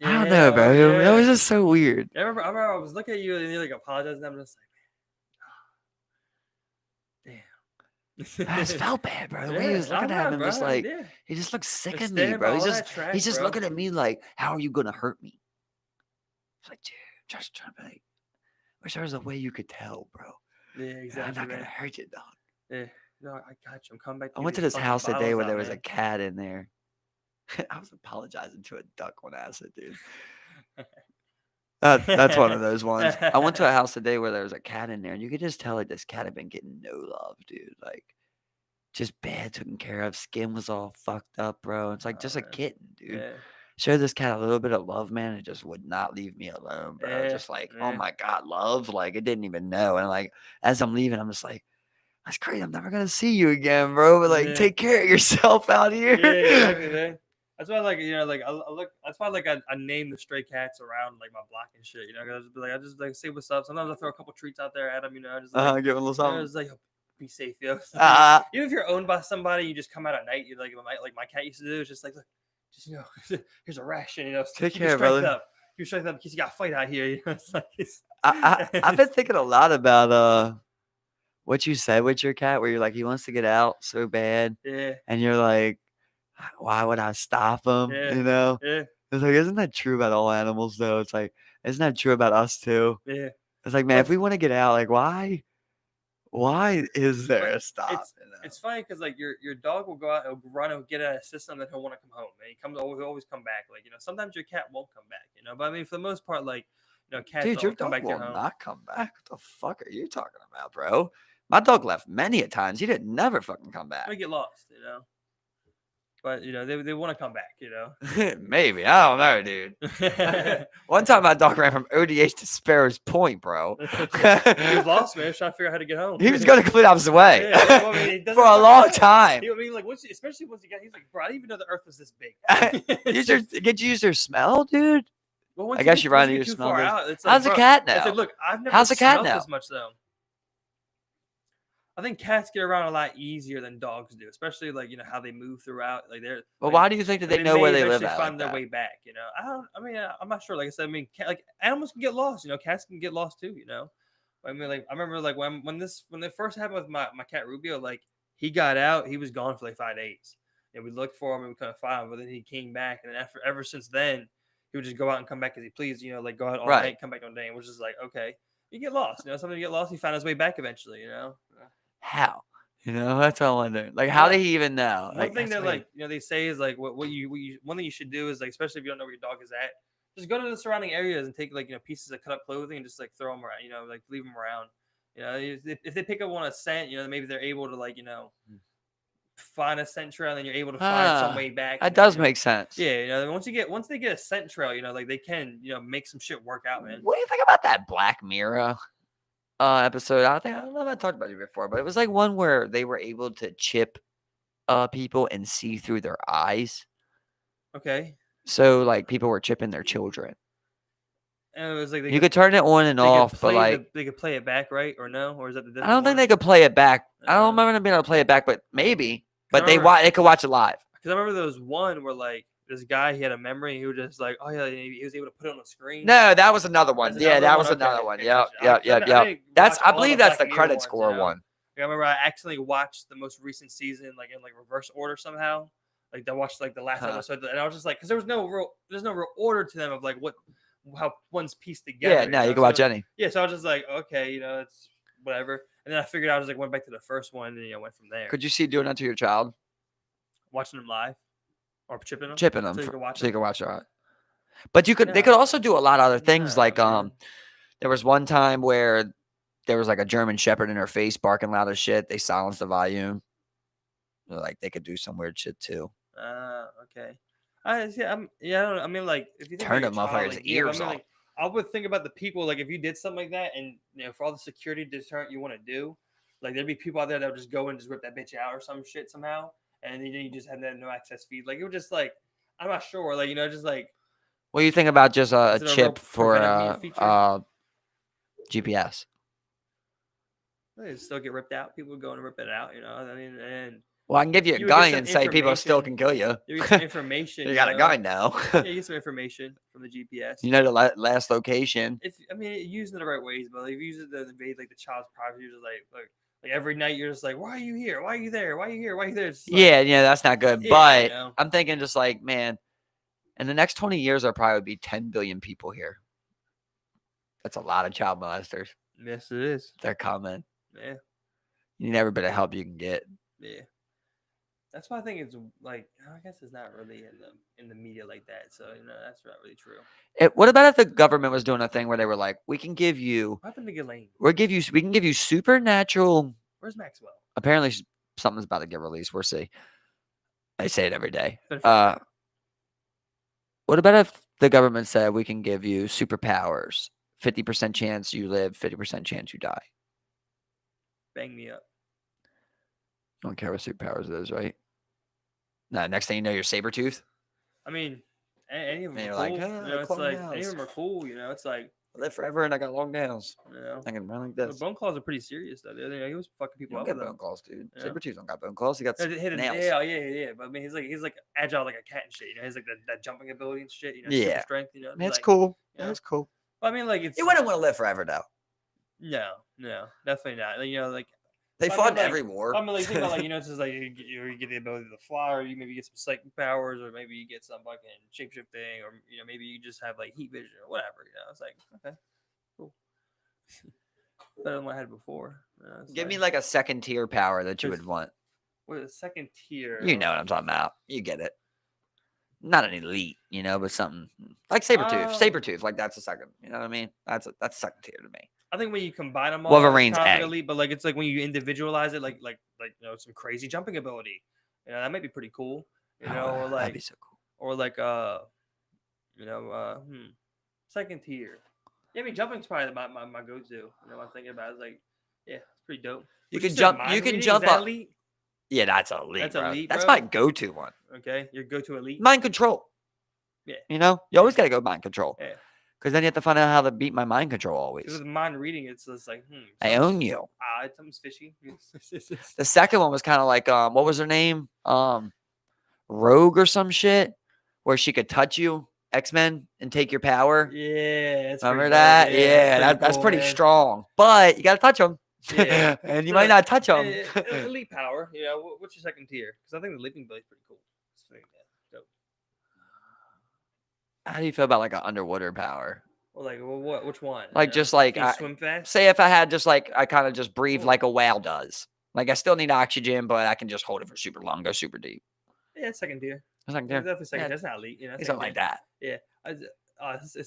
I don't know, bro. Yeah. That was just so weird. I remember I was looking at you and you like apologizing. I'm just like, damn. I just felt bad, bro. The way he was looking at him, just like he just looked sick at me, bro. He's just looking at me like, how are you gonna hurt me? It's like, dude. Just trying to be like, wish there was a way you could tell, bro. Yeah, I'm exactly, not gonna man. hurt you, dog. Yeah, no, I got you. I'm coming back to I get went to these this fucking house today bottles where out, there was a man. cat in there. I was apologizing to a duck on acid, dude. That's one of those ones. I went to a house today where there was a cat in there, and you could just tell like this cat had been getting no love, dude. Like just bad taken care of. Skin was all fucked up, bro. It's like Oh, just a man. kitten, dude. Yeah, Showed this cat a little bit of love, man. It just would not leave me alone, bro. yeah, Just like, oh yeah, my God, love. Like it didn't even know. And like as I'm leaving, I'm just like, that's great. I'm never gonna see you again, bro. But like, yeah. take care of yourself out here. Yeah, exactly, man. That's why, like, like, I look. That's why, like, I name the stray cats around like my block and shit. I just like say what's up. Sometimes I throw a couple treats out there at them. I just like, Give a little something. it's like, be safe, yo. Uh, Even if you're owned by somebody, you just come out at night. You like my cat used to do. It's just like, look, just here's a ration. Take keep your care, strength brother. up. Keep your strength up in case you got to fight out here. It's like, I've been thinking a lot about what you said with your cat, where you're like, he wants to get out so bad, yeah, and you're like, why would I stop him? yeah, You know? yeah, It's like, isn't that true about all animals though? It's like, isn't that true about us too? yeah. It's like, man, But if we want to get out, like, why is there but a stop? it's funny because like your dog will go out, he'll run, he'll get a system, that he'll want to come home, and he'll always come back. Like sometimes your cat won't come back, but I mean for the most part, like cats Dude, your will come dog back to your will home. not come back. What the fuck are you talking about, bro? My dog left many a times. He didn't never fucking come back. They get lost, but they want to come back, Maybe. I don't know, dude. One time my dog ran from ODH to Sparrows Point, bro. He was lost, man. He was trying to figure out how to get home. He was going the complete opposite way Yeah, well, I mean, he doesn't for a fucking long know. time. I mean, like especially once he got, he's like, bro, I didn't even know the Earth was this big. Did you use your smell, dude? Well, once I guess get, you're once right. you You get too smell far this. out, it's like, How's the bro, cat it's now? like, look, I've never How's the cat smelled now? this much though. I think cats get around a lot easier than dogs do, especially like how they move throughout. Like they're. Well, like, why do you think that they know may where they live eventually at? find Like their that? way back. I mean, I'm not sure. Like I said, I mean, animals can get lost. Cats can get lost too. I mean, like I remember like when it first happened with my cat Rubio, like he got out, he was gone for like 5 days, and we looked for him and we couldn't find him. But then he came back, and then ever since then, he would just go out and come back as he pleased. Like go out all Right. night, come back all day, and was just like, okay, you get lost. Somebody get lost, he found his way back eventually. How? That's all I wonder. Like, how did he even know? One Like, thing that's that weird. like they say is like what you one thing you should do is like, especially if you don't know where your dog is at, just go to the surrounding areas and take like pieces of cut up clothing and just like throw them around, like leave them around. If they pick up on a scent, maybe they're able to like find a scent trail, and then you're able to find some way back. That does make sense. Yeah, once they get a scent trail, like they can make some shit work out, man. What do you think about that Black Mirror episode? I don't know if I talked about it before, but it was like one where they were able to chip people and see through their eyes. Okay. So like people were chipping their children. And it was like You could turn it on and off, but like they could play it back, right? Or no? Or is that the different I don't think one? they could play it back. I don't remember them being able to play it back, but maybe. But they could watch it live. Because I remember there was one where like this guy, he had a memory. He was just like, oh yeah, he was able to put it on the screen. No, that was another one. That's Yeah, that another was one? another Okay, one. okay, Yep, gotcha. yep. didn't That's watch I all believe the that's the Black Mirror credit ones, score one. I remember I accidentally watched the most recent season like in like reverse order somehow. Like I watched like the last episode, and I was just like, because there's no real order to them of like how one's pieced together. Yeah, no, you can watch any. Yeah, so I was just like, okay, it's whatever. And then I figured out, I was like, went back to the first one, and went from there. Could you see doing that to your child? Watching them live or chipping them? Chipping them So you can watch so you can watch it. But they could also do a lot of other things. Like there was one time where there was like a German Shepherd in her face barking loud as shit. They silenced the volume. Like they could do some weird shit too. Okay. I don't know. I mean, like if you think Turn about them your child, motherfuckers' like, ears I mean, off. like, I would think about the people, like if you did something like that, and for all the security deterrent you want to do, like there'd be people out there that would just go and just rip that bitch out or some shit somehow, and then you just had that no access feed. Like it would just like, I'm not sure, like just like. What do you think about just a chip for GPS? They still get ripped out. People would go and rip it out, I mean, and. Well, I can give you a gun and say people still can kill you. You get some information. You got a gun now. Yeah, you get some information from the GPS. You know the last location. Using it the right ways, but if you use it to invade like the child's privacy, you're just like every night you're just like, why are you here? Why are you there? Why are you here? Why are you there? Yeah, that's not good. Yeah, but I'm thinking just like, man, in the next 20 years, there probably would be 10 billion people here. That's a lot of child molesters. Yes, it is. They're coming. Yeah, You need every bit of help you can get. yeah. That's why I think it's like I guess it's not really in the media like that. So that's not really true. What about if the government was doing a thing where they were like, we can give you, What happened to Ghislaine? we can give you supernatural. Where's Maxwell? Apparently, something's about to get released. We'll see. I say it every day. It's been forever. What about if the government said we can give you superpowers? 50% chance you live, 50% chance you die. Bang me up. You don't care what superpowers it is, right? Nah, next thing you know, you're Sabretooth. I mean, any of them And are you're cool. like, It's long like any nails. of them are cool. It's like I live forever and I got long nails. I I can run like the this. bone claws are pretty serious though. He was fucking You people don't up get with them. bone claws, dude. Yeah. Sabretooth don't got bone claws. He got Hidden, nails. yeah. But I mean, he's like agile like a cat and shit. He's like that jumping ability and shit. Super Yeah. strength. That's like, cool. you know. That's cool. I mean, like it's You wouldn't want to live forever, though. no, definitely not. Like They I mean, fought in like- every war. I mean, like think about like it's just like you get the ability to fly, or you maybe get some psychic powers, or maybe you get some fucking shapeshifting, or maybe you just have like heat vision or whatever. It's like okay, cool. Better than what I had before. Give me like a second tier power that you would want. What a second tier. You know what I'm talking about. You get it. Not an elite, but something like Sabretooth. Sabretooth, like that's a second. You know what I mean? That's second tier to me. I think when you combine them all, Wolverine's it's kind of like A. elite, but like it's like when you individualize it, like some crazy jumping ability. That might be pretty cool. Or that'd like be so cool. or like second tier. Yeah, I mean jumping's probably my go-to. I'm thinking about it. It's like, yeah, it's pretty dope. You Would can say jump. mind You can reading? Is jump that up. elite? Yeah, that's elite. That's bro. elite, That's bro. my go-to one. Okay, your go-to elite. Mind control. Yeah. You always gotta go mind control. Yeah. Because then you have to find out how to beat my mind control always. With mind reading, it's just like I own you. Something's fishy. The second one was kind of like what was her name? Rogue or some shit, where she could touch you, X-Men, and take your power. Yeah, that's Remember pretty that? dope. Yeah, that's cool, pretty man. strong. But you gotta touch them. Yeah. And you So, might not touch them. Elite power. What's your second tier? Because I think the leaping ability is pretty cool. Dope. How do you feel about like an underwater power? Well, like, what? Which one? Like just like Can you swim fast? say if I had just like I kind of just breathe Cool. like a whale does. Like I still need oxygen, but I can just hold it for super long, go super deep. Yeah, second tier. Second Yeah, tier. definitely second. Yeah. That's not elite. Something like that. Yeah. It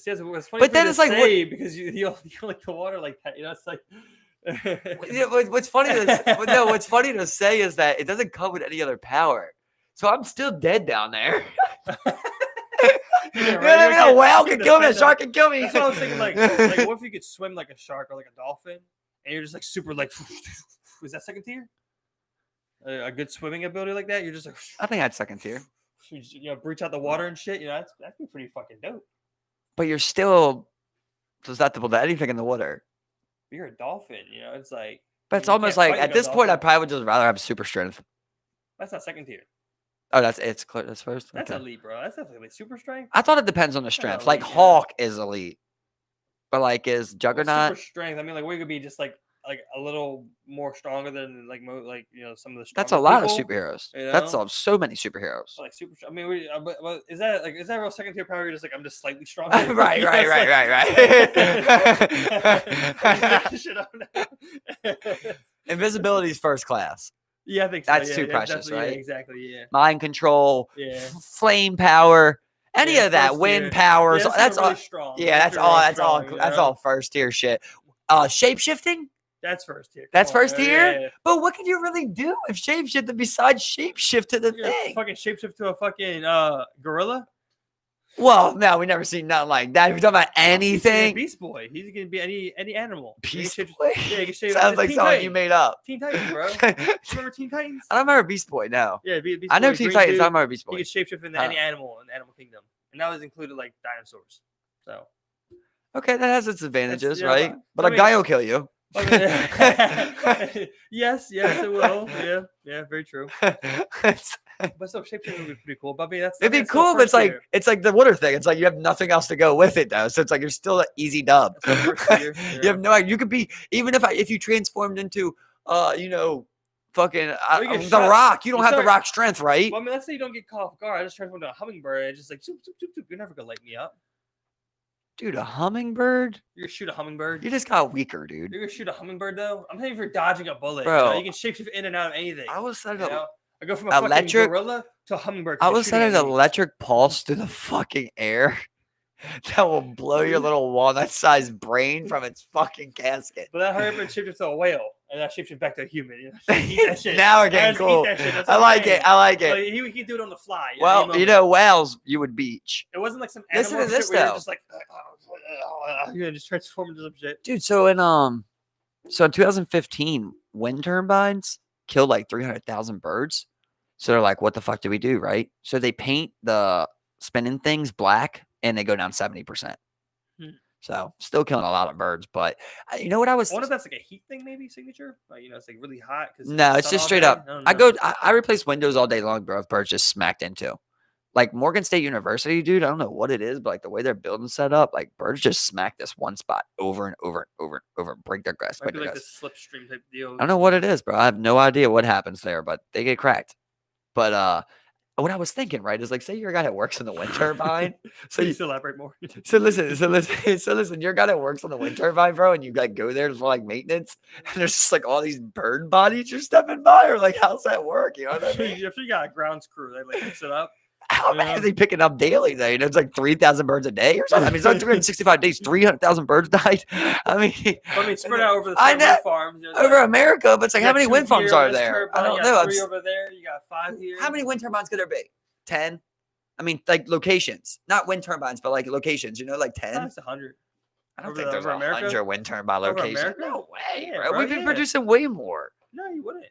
says it's funny. But then to it's like, say because you like the water like that. It's like. Yeah, what's funny what's funny to say is that it doesn't come with any other power. So I'm still dead down there. Yeah, You know what I mean? A whale can kill me, a defend shark can kill me. That's what I was thinking. Like, what if you could swim like a shark or like a dolphin, and you're just like super like, is that second tier? A good swimming ability like that, you're just like, I think that's second tier. breach out the water and shit. That'd be pretty fucking dope. But you're still susceptible to anything in the water. You're a dolphin, it's like. But it's you almost can't like fight at a this point, I dolphin. probably would just rather have super strength. That's not second tier. Oh, that's first. That's Okay. elite, bro. That's definitely elite. Super strength. I thought it depends on the strength. Like elite, yeah. Hawk is elite, but like is Well, Juggernaut? super strength. I mean, like we could be just like a little more stronger than some of the. That's a stronger lot of people, superheroes. you That's know? so many superheroes. So, like super. I mean, but is that a real second tier power? You're just like I'm just slightly stronger. right. Shit up now. Invisibility is first class. Yeah, I think so. That's yeah, too yeah, precious, definitely, right? Yeah, exactly. Yeah. Mind control, Yeah. flame power, any Yeah, of that, first wind tier. powers. Yeah, that's all. really strong. Yeah, that's all first tier shit. Shape shifting. That's first tier. That's Come on, first man. tier? Yeah. But what can you really do if shapeshifting besides shapeshift to the You're gonna thing? fucking shapeshift to a fucking gorilla. Well, no, we never seen nothing like that. If you're talking about He's gonna be anything, Beast Boy. He's gonna be any animal. Beast He can Boy? Yeah, he can shape Sounds like Teen something Titans. you made up. Teen Titans, bro. I Remember Teen Titans? don't remember Beast Boy, no. Yeah, Beast I know Boy, Teen green Titans. dude. I remember Beast He Boy. could shapeshift into any animal in the animal kingdom, and that was included like dinosaurs. So Okay, that has its advantages, yeah, right? But I a mean- guy will kill you. yes, it will. Yeah, very true. But still, shapeshifting would be pretty cool. But I mean, It'd be cool, but it's like the water thing. It's like you have nothing else to go with it though. So it's like you're still an easy dub. You have no idea. You could be even if you transformed into fucking Well, you get the shot. Rock. You don't You have the start- Rock strength, right? Well, I mean, let's say you don't get caught off guard. I just transformed into a hummingbird and just like, zoop, zoop, zoop, zoop. You're never gonna light me up. Dude, a hummingbird? You're gonna shoot a hummingbird. You just got weaker, dude. You're gonna shoot a hummingbird though. I'm thinking for dodging a bullet. Bro, you can shapeshift in and out of anything. I was You sending know? I go from a fucking electric. gorilla to a hummingbird. I was shooting sending at an me. electric pulse through the fucking air that will blow your little walnut-sized brain from its fucking casket. But that hurry up and shaped it to a whale, and that shaped it back to a human. You know? Eat that shit. Now we're getting cool. Eat that shit. That's I what I'm like saying. it. I like it. Like, he can do it on the fly. Well, you know, whales you would beach. It wasn't like some Listen animal to this, shit where you're though. just like, you just transform into some shit. Dude, so in 2015, wind turbines killed like 300,000 birds. So they're like, what the fuck do we do, right? So they paint the spinning things black and they go down 70%. So still killing a lot of birds, but you know what I was? I wonder if that's like a heat thing, maybe signature. Like, you know, it's like really hot. No, it's just straight up. I replace windows all day long, bro. If birds just smacked into, like Morgan State University, dude. I don't know what it is, but like the way their building's set up, like birds just smack this one spot over and over and over and over, break their grass. Might be like the slipstream type deal. I don't know what it is, bro. I have no idea what happens there, but they get cracked. But what I was thinking, right, is like, say you're a guy that works in the wind turbine. So you elaborate more. So listen, you're a guy that works on the wind turbine, bro, and you like go there for like maintenance, and there's just like all these bird bodies you're stepping by, or like, how's that work? You know what I mean? If you got a grounds crew, they like fix it up. How many are they picking up daily? Though, you know, it's like 3,000 birds a day or something. I mean, it's only 365 days, 300,000 birds died. I mean, spread out over the I know, wind farms. over America, but it's like, how many wind farms are there? I don't know. 3 over there. You got 5 here. How many wind turbines could there be? 10? I mean, like locations, not wind turbines, but like locations. You know, like 10. That's 100. I don't think there's 100 wind turbine Over locations. America? No way, Yeah, bro. bro, We've been yeah. producing way more. No, you wouldn't.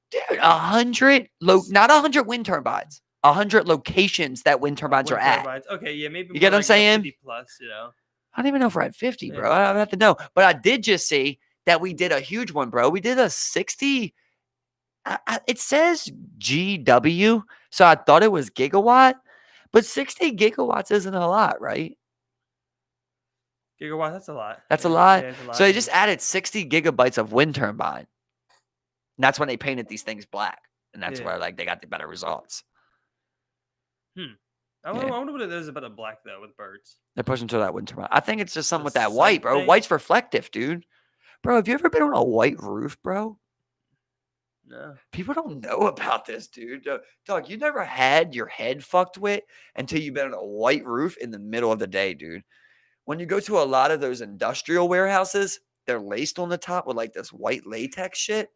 Dude, 100 not 100 wind turbines. 100 locations that wind turbines are at. Okay, yeah, maybe. You get what I'm saying? 50 plus, you know. I don't even know if we're at 50, Yeah. bro. I don't have to know. But I did just see that we did a huge one, bro. We did a 60. It says GW, so I thought it was gigawatt, but 60 gigawatts isn't a lot, right? Gigawatt, that's a lot. That's a lot. Yeah, it's a lot. So they just added 60 gigabytes of wind turbine. And that's when they painted these things black. And that's where like they got the better results. I wonder what it is about the black though with birds. They're pushing to that wind turbine. I think it's just something The with that sun white, bro. thing? White's reflective, dude. Bro, have you ever been on a white roof, bro? No. People don't know about this, dude. Dog, you never had your head fucked with until you've been on a white roof in the middle of the day, dude. When you go to a lot of those industrial warehouses, they're laced on the top with like this white latex shit.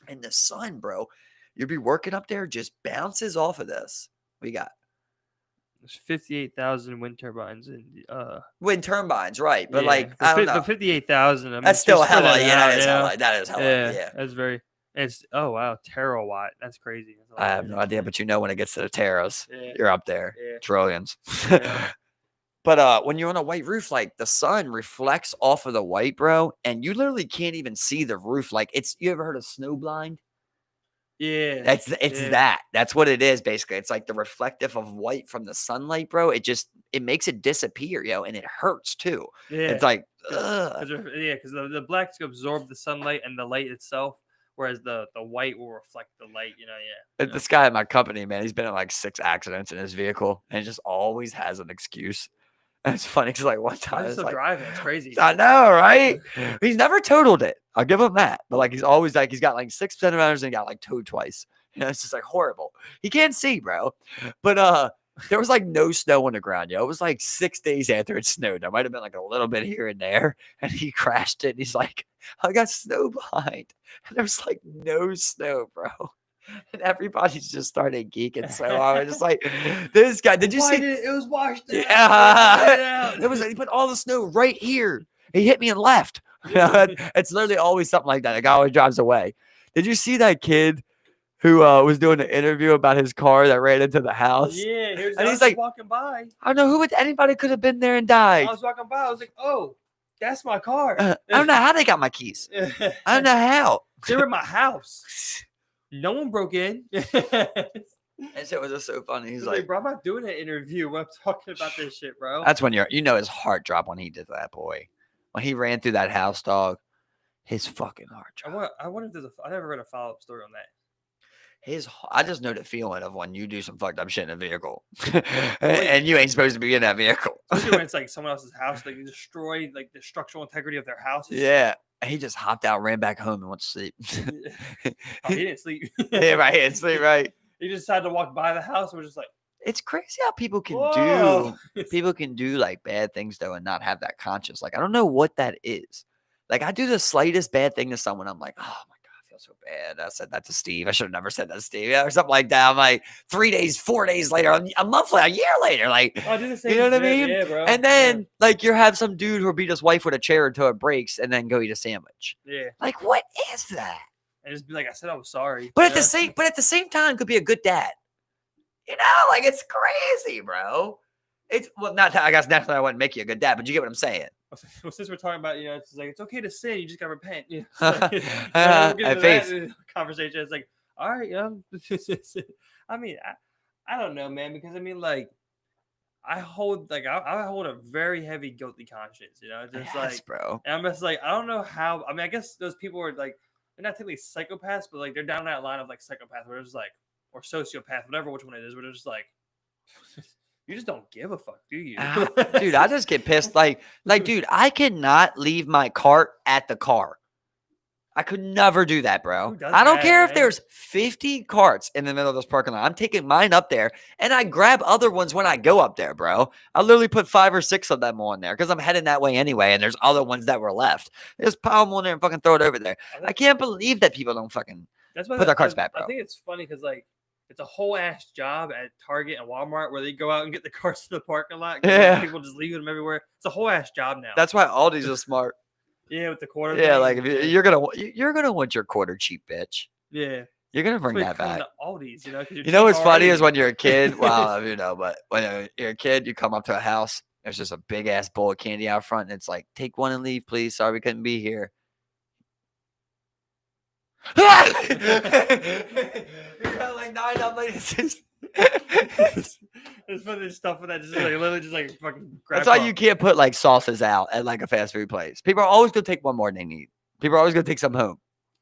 And the sun, bro, you'll be working up there, just bounces off of this. What you got? There's 58,000 wind turbines in Wind turbines, right? But yeah, like, I don't know. But 58,000. I mean, That's still just spread hella. that Yeah, out, that is you know? hella. That is hella. Yeah. That's very. It's wow, terawatt. That's crazy. That's a lot I of have no energy. idea, but you know when it gets to the teras, Yeah. you're up there. Yeah. Trillions. Yeah. But when you're on a white roof, like the sun reflects off of the white, bro, and you literally can't even see the roof. Like you ever heard of snow blind? Yeah. It's that. That's what it is, basically. It's like the reflective of white from the sunlight, bro. It makes it disappear, yo, and it hurts too. Yeah. It's like, ugh. Because the blacks absorb the sunlight and the light itself, whereas the white will reflect the light. You know, yeah. This guy at my company, man, he's been in like 6 accidents in his vehicle, and he just always has an excuse. And it's funny because like one time, Why is he it's still like, driving? It's crazy. I know, right? He's never totaled it. I'll give him that. But like he's always like he's got like 6 centimeters and he got like towed twice. You know, it's just like horrible. He can't see, bro. But there was like no snow on the ground, yo. It was like 6 days after it snowed. There might have been like a little bit here and there, and he crashed it. And he's like, I got snow blind. And there was like no snow, bro. And everybody's just started geeking. So I was just like, this guy, did you see? It was washed out. Yeah. He put all the snow right here. He hit me and left. You know, it's literally always something like that. A guy always drives away. Did you see that kid who was doing an interview about his car that ran into the house? Yeah, and he's like, walking by. I don't know anybody could have been there and died. I was walking by. I was like, oh, that's my car. I don't know how they got my keys. I don't know how. They were in my house. No one broke in. And so it was just so funny. He's like, bro, I'm not doing an interview when I'm talking about this shit, bro. that's when his heart dropped when he did that, boy. When he ran through that house, dog, his fucking heart dropped. I wonder if I never read a follow-up story on that. I just know the feeling of when you do some fucked up shit in a vehicle, Well, and you ain't supposed to be in that vehicle. especially when it's like someone else's house, like you destroy like the structural integrity of their house. It's Yeah, he just hopped out, ran back home, and went to sleep. oh, he didn't sleep. Yeah, right. It's right. He just decided to walk by the house and was just like, It's crazy how whoa. people can do like bad things though and not have that conscience. Like I don't know what that is. Like I do the slightest bad thing to someone, I'm like, oh my god, I feel so bad. I said that to Steve. I should have never said that to Steve, or something like that. I'm like 3 days, 4 days later, a month later, a year later, like I do the same. you know what I mean? Yeah, bro. And then like you have some dude who beat his wife with a chair until it breaks, and then go eat a sandwich. Yeah. Like what is that? And just be like, I said I was sorry. But at the same time, could be a good dad. You know, like it's crazy, bro. It's not. I guess naturally I wouldn't make you a good dad, but you get what I'm saying. Well, since we're talking about, it's like it's okay to sin, you just gotta repent. We'll I get into face. that conversation. It's like, all right, I mean, I don't know, man, because I mean, like, I hold a very heavy guilty conscience. Just Yes, bro. and I'm just like, I don't know how. I mean, I guess those people are like, they're not technically psychopaths, but like they're down that line of like psychopath, where it's like, or sociopath, whatever which one it is, where they're just like, you just don't give a fuck, do you? Dude, I just get pissed. Like, dude, I cannot leave my cart at the car. I could never do that, bro. I don't care if there's 50 carts in the middle of this parking lot. I'm taking mine up there, and I grab other ones when I go up there, bro. I literally put 5 or 6 of them on there because I'm heading that way anyway, and there's other ones that were left. Just pile them on there and fucking throw it over there. I can't believe that people don't fucking put their carts back, bro. I think it's funny because, like, it's a whole ass job at Target and Walmart where they go out and get the carts to the parking lot. Yeah. People just leave them everywhere. It's a whole ass job now. That's why Aldi's are smart. Yeah, with the quarter. Yeah, thing. like if you're gonna want your quarter cheap, bitch. Yeah, you're gonna bring that back. Aldi's, You know what's funny is when you're a kid. Well, but when you're a kid, you come up to a house. There's just a big ass bowl of candy out front, and it's like, take one and leave, please. Sorry, we couldn't be here. You got like 9 of them. It's funny stuff with that. Just like literally, just like fucking. That's why you can't put like sauces out at like a fast food place. People are always gonna take one more than they need. People are always gonna take some home.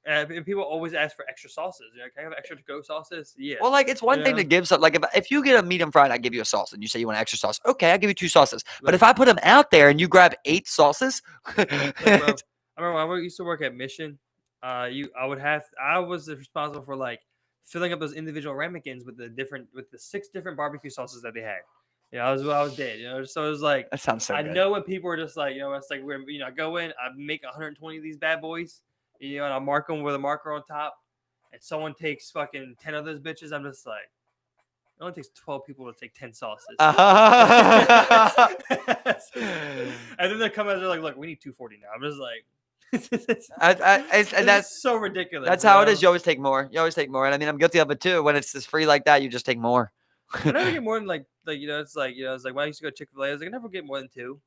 And people always ask for extra sauces. Can I have extra to-go sauces? Yeah. Well, like it's one thing to give some. Like if you get a medium fry and I give you a sauce and you say you want extra sauce, okay, I give you 2 sauces. But if I put them out there and you grab 8 sauces, I remember when I used to work at Mission. I was responsible for like filling up those individual ramekins with the 6 different barbecue sauces that they had. I was dead. So it was like that sounds so I good. know when people are just like, it's like I go in, I make 120 of these bad boys, and I mark them with a marker on top, and someone takes fucking 10 of those bitches. I'm just like, it only takes 12 people to take 10 sauces. And then they come out, they're like, look, we need 240 now. I'm just like. And that's so ridiculous. That's how it is. You always take more. And I mean, I'm guilty of it too. When it's just free like that, you just take more. I never get more than it's like when I used to go to Chick-fil-A, I was like, I never get more than 2.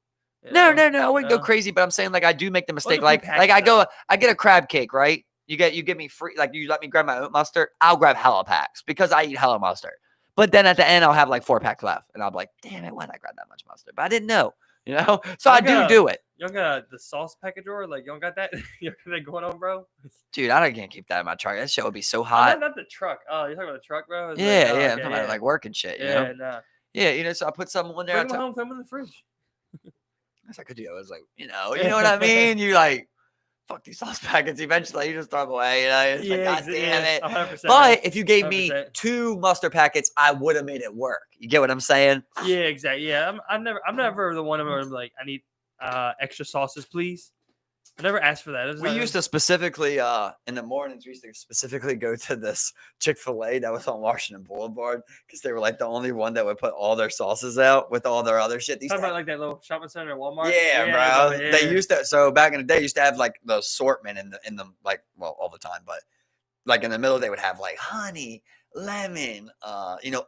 No, I wouldn't go crazy, but I'm saying like I do make the mistake. Like I get a crab cake, right? You give me free, like you let me grab my oat mustard. I'll grab hella packs because I eat hella mustard. But then at the end, I'll have like 4 packs left, and I'll be like, damn it, why did I grab that much mustard? But I didn't know. So I do it. You don't got the sauce packet drawer? Like, you don't got that? You got that going on, bro? Dude, I can't keep that in my truck. That shit would be so hot. Not the truck. Oh, you're talking about the truck, bro? Yeah. I'm talking about like work and shit, Nah. Yeah, so I put some on there. Bring them home, throw them in the fridge. That's what I could do. I was like, you know what I mean? You like, fuck these sauce packets. Eventually, you just throw them away. It's like, God damn it. 100%, but if you gave 100%. me 2 mustard packets, I would have made it work. You get what I'm saying? Yeah, exactly. Yeah, I'm never the one where I'm like, I need extra sauces, please. I never asked for that. We used to specifically in the mornings. We used to specifically go to this Chick-fil-A that was on Washington Boulevard because they were like the only one that would put all their sauces out with all their other shit. Talking about like that little shopping center at Walmart. Yeah, bro. Yeah. They used to. So back in the day, used to have like the assortment in the like all the time, but like in the middle they would have like honey, lemon,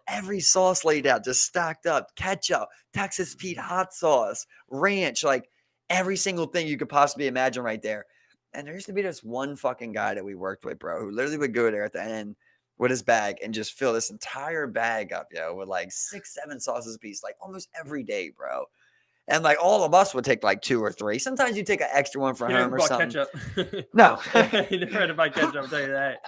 every sauce laid out, just stacked up, ketchup, Texas Pete hot sauce, ranch, like every single thing you could possibly imagine right there. And there used to be this one fucking guy that we worked with, bro, who literally would go there at the end with his bag and just fill this entire bag up, with like 6, 7 sauces a piece, like almost every day, bro. And like all of us would take like 2 or 3. Sometimes you take an extra one for home or something. Ketchup. No, You never had to buy ketchup. I'll tell you that.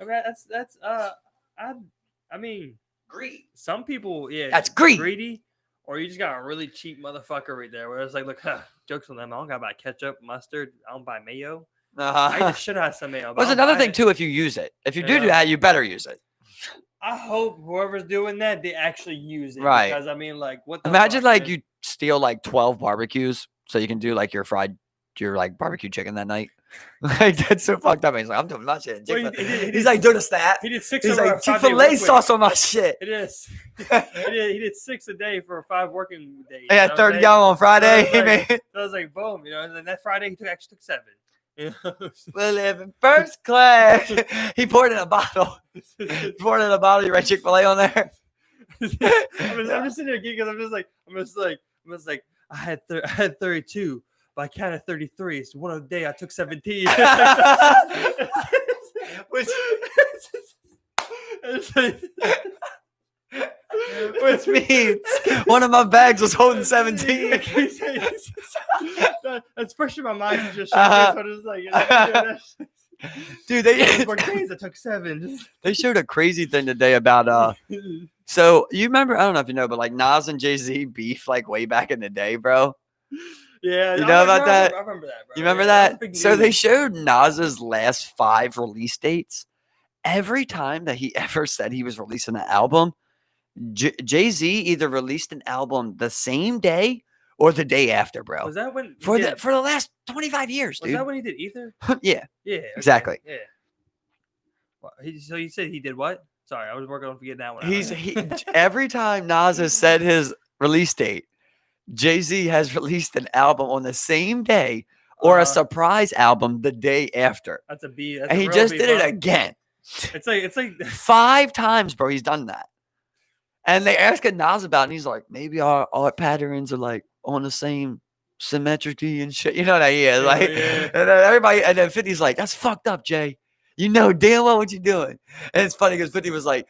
Okay, that's I mean, Greed. some people, yeah, That's greed. greedy, or you just got a really cheap motherfucker right there. Where it's like, look, jokes on them. I don't gotta buy ketchup, mustard. I don't buy mayo. I eat the shit out of some mayo, but What's I don't another buy thing it. too? If you use it, if you You do know? that, you better use it. I hope whoever's doing that they actually use it Right. because I mean, like, what the Imagine fuck, like man? you steal like 12 barbecues so you can do like your like barbecue chicken that night. Like that's so fucked up. He's like, I'm doing my shit. Well, He's like doing a stat. he did 6 He's over a like 5-day Chick-fil-A work week. sauce on my shit. It is. He did 6 a day for 5 working days. I had 30 gallon on Friday. So Man. I was like, boom, you know. And then that Friday he actually took 7. You know? We live in first class. He poured in a bottle. He poured in a bottle. You write Chick-fil-A on there. I'm just sitting there because I'm just like I had 32, but I counted 33. So one day I took 17. Which means one of my bags was holding 17. That's fresh in my mind. Just Uh-huh. so just like, Dude, they for days I took 7. they showed a crazy thing today about so you remember, I don't know if you know, but like Nas and Jay-Z beef like way back in the day, bro. Yeah, You know about that? I remember that, bro. You remember Yeah, was that? big So they news. showed Nas's last 5 release dates. Every time that he ever said he was releasing an album, Jay-Z either released an album the same day or the day after, bro. Was that when For the last 25 years, was dude. that when he did Ether? Yeah, Yeah, okay, exactly. Yeah. So you said he did what? Sorry, I was working on forgetting that one. He every time Nas has said his release date, Jay-Z has released an album on the same day or a surprise album the day after. That's a B. That's And a he real just B, did it bro. again. It's like 5 times, bro. He's done that. And they asked Nas about it, and he's like, maybe our art patterns are like on the same symmetrically and shit. You know what he is. Like, yeah. and then everybody, and then 50's like, that's fucked up, Jay. You know damn well what you're doing. And it's funny because 50's like,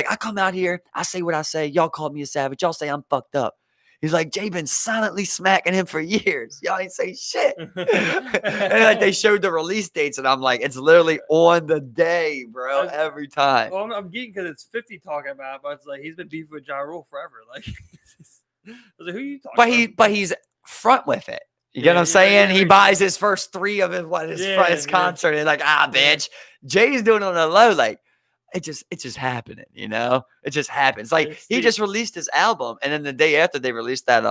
I come out here, I say what I say. Y'all call me a savage. Y'all say I'm fucked up. He's like, Jay been silently smacking him for years. Y'all ain't say shit. And like they showed the release dates, and I'm like, it's literally on the day, bro, every time. Well, I'm geeking because it's 50 talking about, but it's like he's been beefing with Ja Rule forever. Like, I was like, who are you talking about? But he's front with it. You get what I'm saying? He buys his first 3 of his concert, and like, bitch. Jay's doing it on the low, like it's just happening, you know? It just happens. Like he just released his album, and then the day after they released that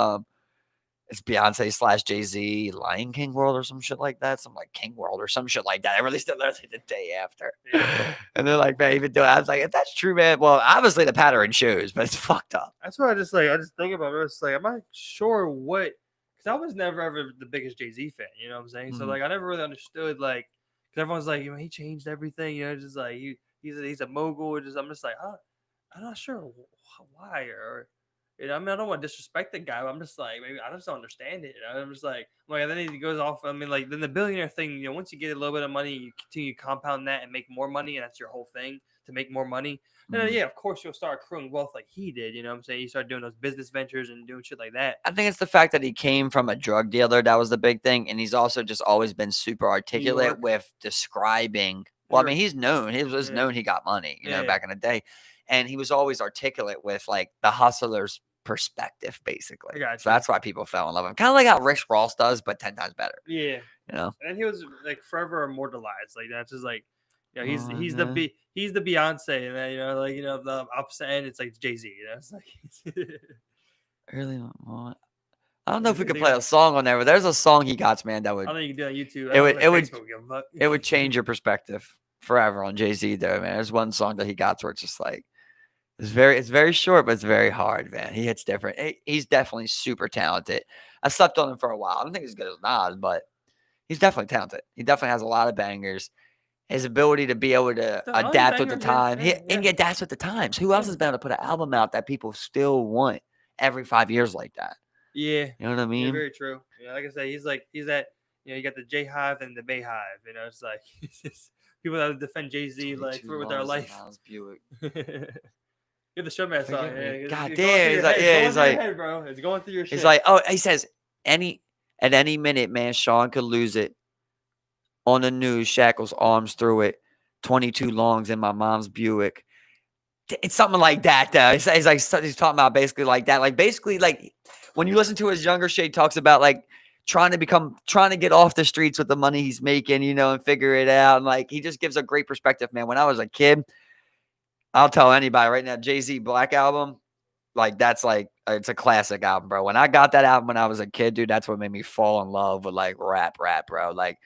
it's Beyonce / Jay-Z Lion King World or some shit like that. Some like King World or some shit like that. I released it literally the day after. Yeah. And they're like, man, even doing it. I was like, if that's true, man, well, obviously the pattern shows, but it's fucked up. That's what I just think about it. It's like, I'm not sure what, because I was never ever the biggest Jay-Z fan, you know what I'm saying? Mm-hmm. So like I never really understood, like, because everyone's like, you know, he changed everything, you know, just like he's a mogul. I'm just like, I'm not sure why or. You know, I mean, I don't want to disrespect the guy, but I'm just like, maybe I just don't understand it. You know? I'm just like, and then he goes off. I mean, like, then the billionaire thing, you know, once you get a little bit of money, you continue to compound that and make more money, and that's your whole thing to make more money. And then, yeah, of course, you'll start accruing wealth like he did. You know what I'm saying? You start doing those business ventures and doing shit like that. I think it's the fact that he came from a drug dealer that was the big thing, and he's also just always been super articulate with describing. Well, I mean, he's known. He was known he got money, you know, back in the day, and he was always articulate with like the hustler's perspective, basically. So that's why people fell in love with him. Kind of like how Rick Ross does, but 10 times better. Yeah, you know. And he was like forever immortalized. Like that's just like, you know, he's the Beyonce, and then, you know, like, you know, the opposite end, it's like Jay-Z. You know, it's like really. I don't know if we could play a song on there, but there's a song he got, man, that would. I think you can do it on It YouTube. would change your perspective forever on Jay-Z, though, man. There's one song that he got where it's just like. It's very short, but it's very hard, man. He hits different. He's definitely super talented. I slept on him for a while. I don't think he's as good as Nas, but he's definitely talented. He definitely has a lot of bangers. His ability to be able to adapt with the time. And he adapts with the times. Who else has been able to put an album out that people still want every 5 years like that? Yeah. You know what I mean? Yeah, very true. Yeah, like I said, he's that, you know, you got the J Hive and the Bay Hive. You know, it's like it's just people that defend Jay-Z like with their life. Get the Showman song. Yeah, God damn. He's like, head, bro. It's going through your shit. He's like, he says, at any minute, man, Sean could lose it. On the news, Shackles arms through it. 22 longs in my mom's Buick. It's something like that, though. It's like he's talking about basically like that. Like basically, like when you listen to his younger shit, he talks about like trying to get off the streets with the money he's making, and figure it out. And like he just gives a great perspective, man. When I was a kid, I'll tell anybody right now, Jay-Z Black Album, like that's like it's a classic album, bro. When I got that album when I was a kid, dude, that's what made me fall in love with like rap, bro. Like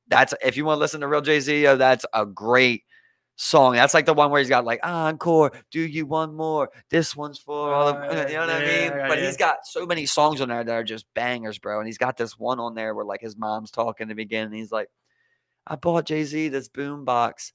that's if you want to listen to real Jay-Z, that's a great song. That's like the one where he's got like encore, do you want more? This one's for all of you know what I mean? But he's got so many songs on there that are just bangers, bro. And he's got this one on there where like his mom's talking in the beginning. He's like, I bought Jay-Z this boom box,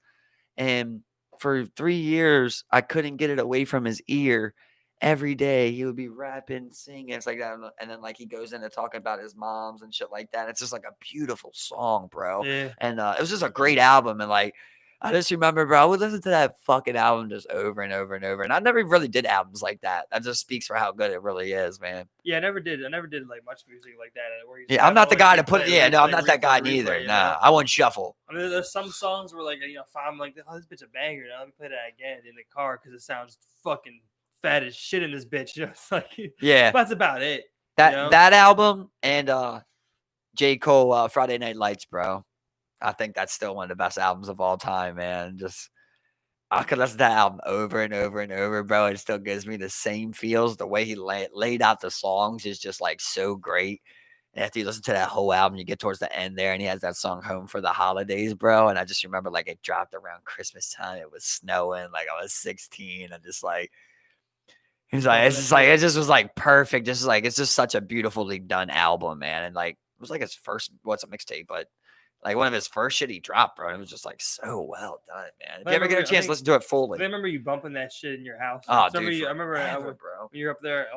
and for 3 years I couldn't get it away from his ear. Every day he would be rapping, singing. It's like that. And then like he goes into talking about his moms and shit like that. It's just like a beautiful song, bro. Yeah. And it was just a great album. And like, I just remember, bro, I would listen to that fucking album just over and over and over. And I never really did albums like that. That just speaks for how good it really is, man. Yeah, I never did like much music like that. Where Yeah, I'm not the guy to put it. Yeah, no, I'm not that guy neither. Nah, I wouldn't shuffle. I mean, there's some songs where like if I'm like, oh, this bitch a banger, now let me play that again in the car because it sounds fucking fat as shit in this bitch. It's like, yeah, that's about it. That album and J. Cole Friday Night Lights, bro. I think that's still one of the best albums of all time, man. Just I could listen to that album over and over and over, bro. It still gives me the same feels. The way he laid out the songs is just like so great. And after you listen to that whole album, you get towards the end there, and he has that song "Home for the Holidays," bro. And I just remember like it dropped around Christmas time. It was snowing, like I was 16, and just like. He's like, it just was like perfect. Just like, it's just such a beautifully done album, man. And like, it was like his first, what's a mixtape, but like one of his first shit he dropped, bro. It was just like so well done, man. If you ever get a chance, listen to it fully. I remember you bumping that shit in your house. Oh, dude, I remember bro. When you were up there,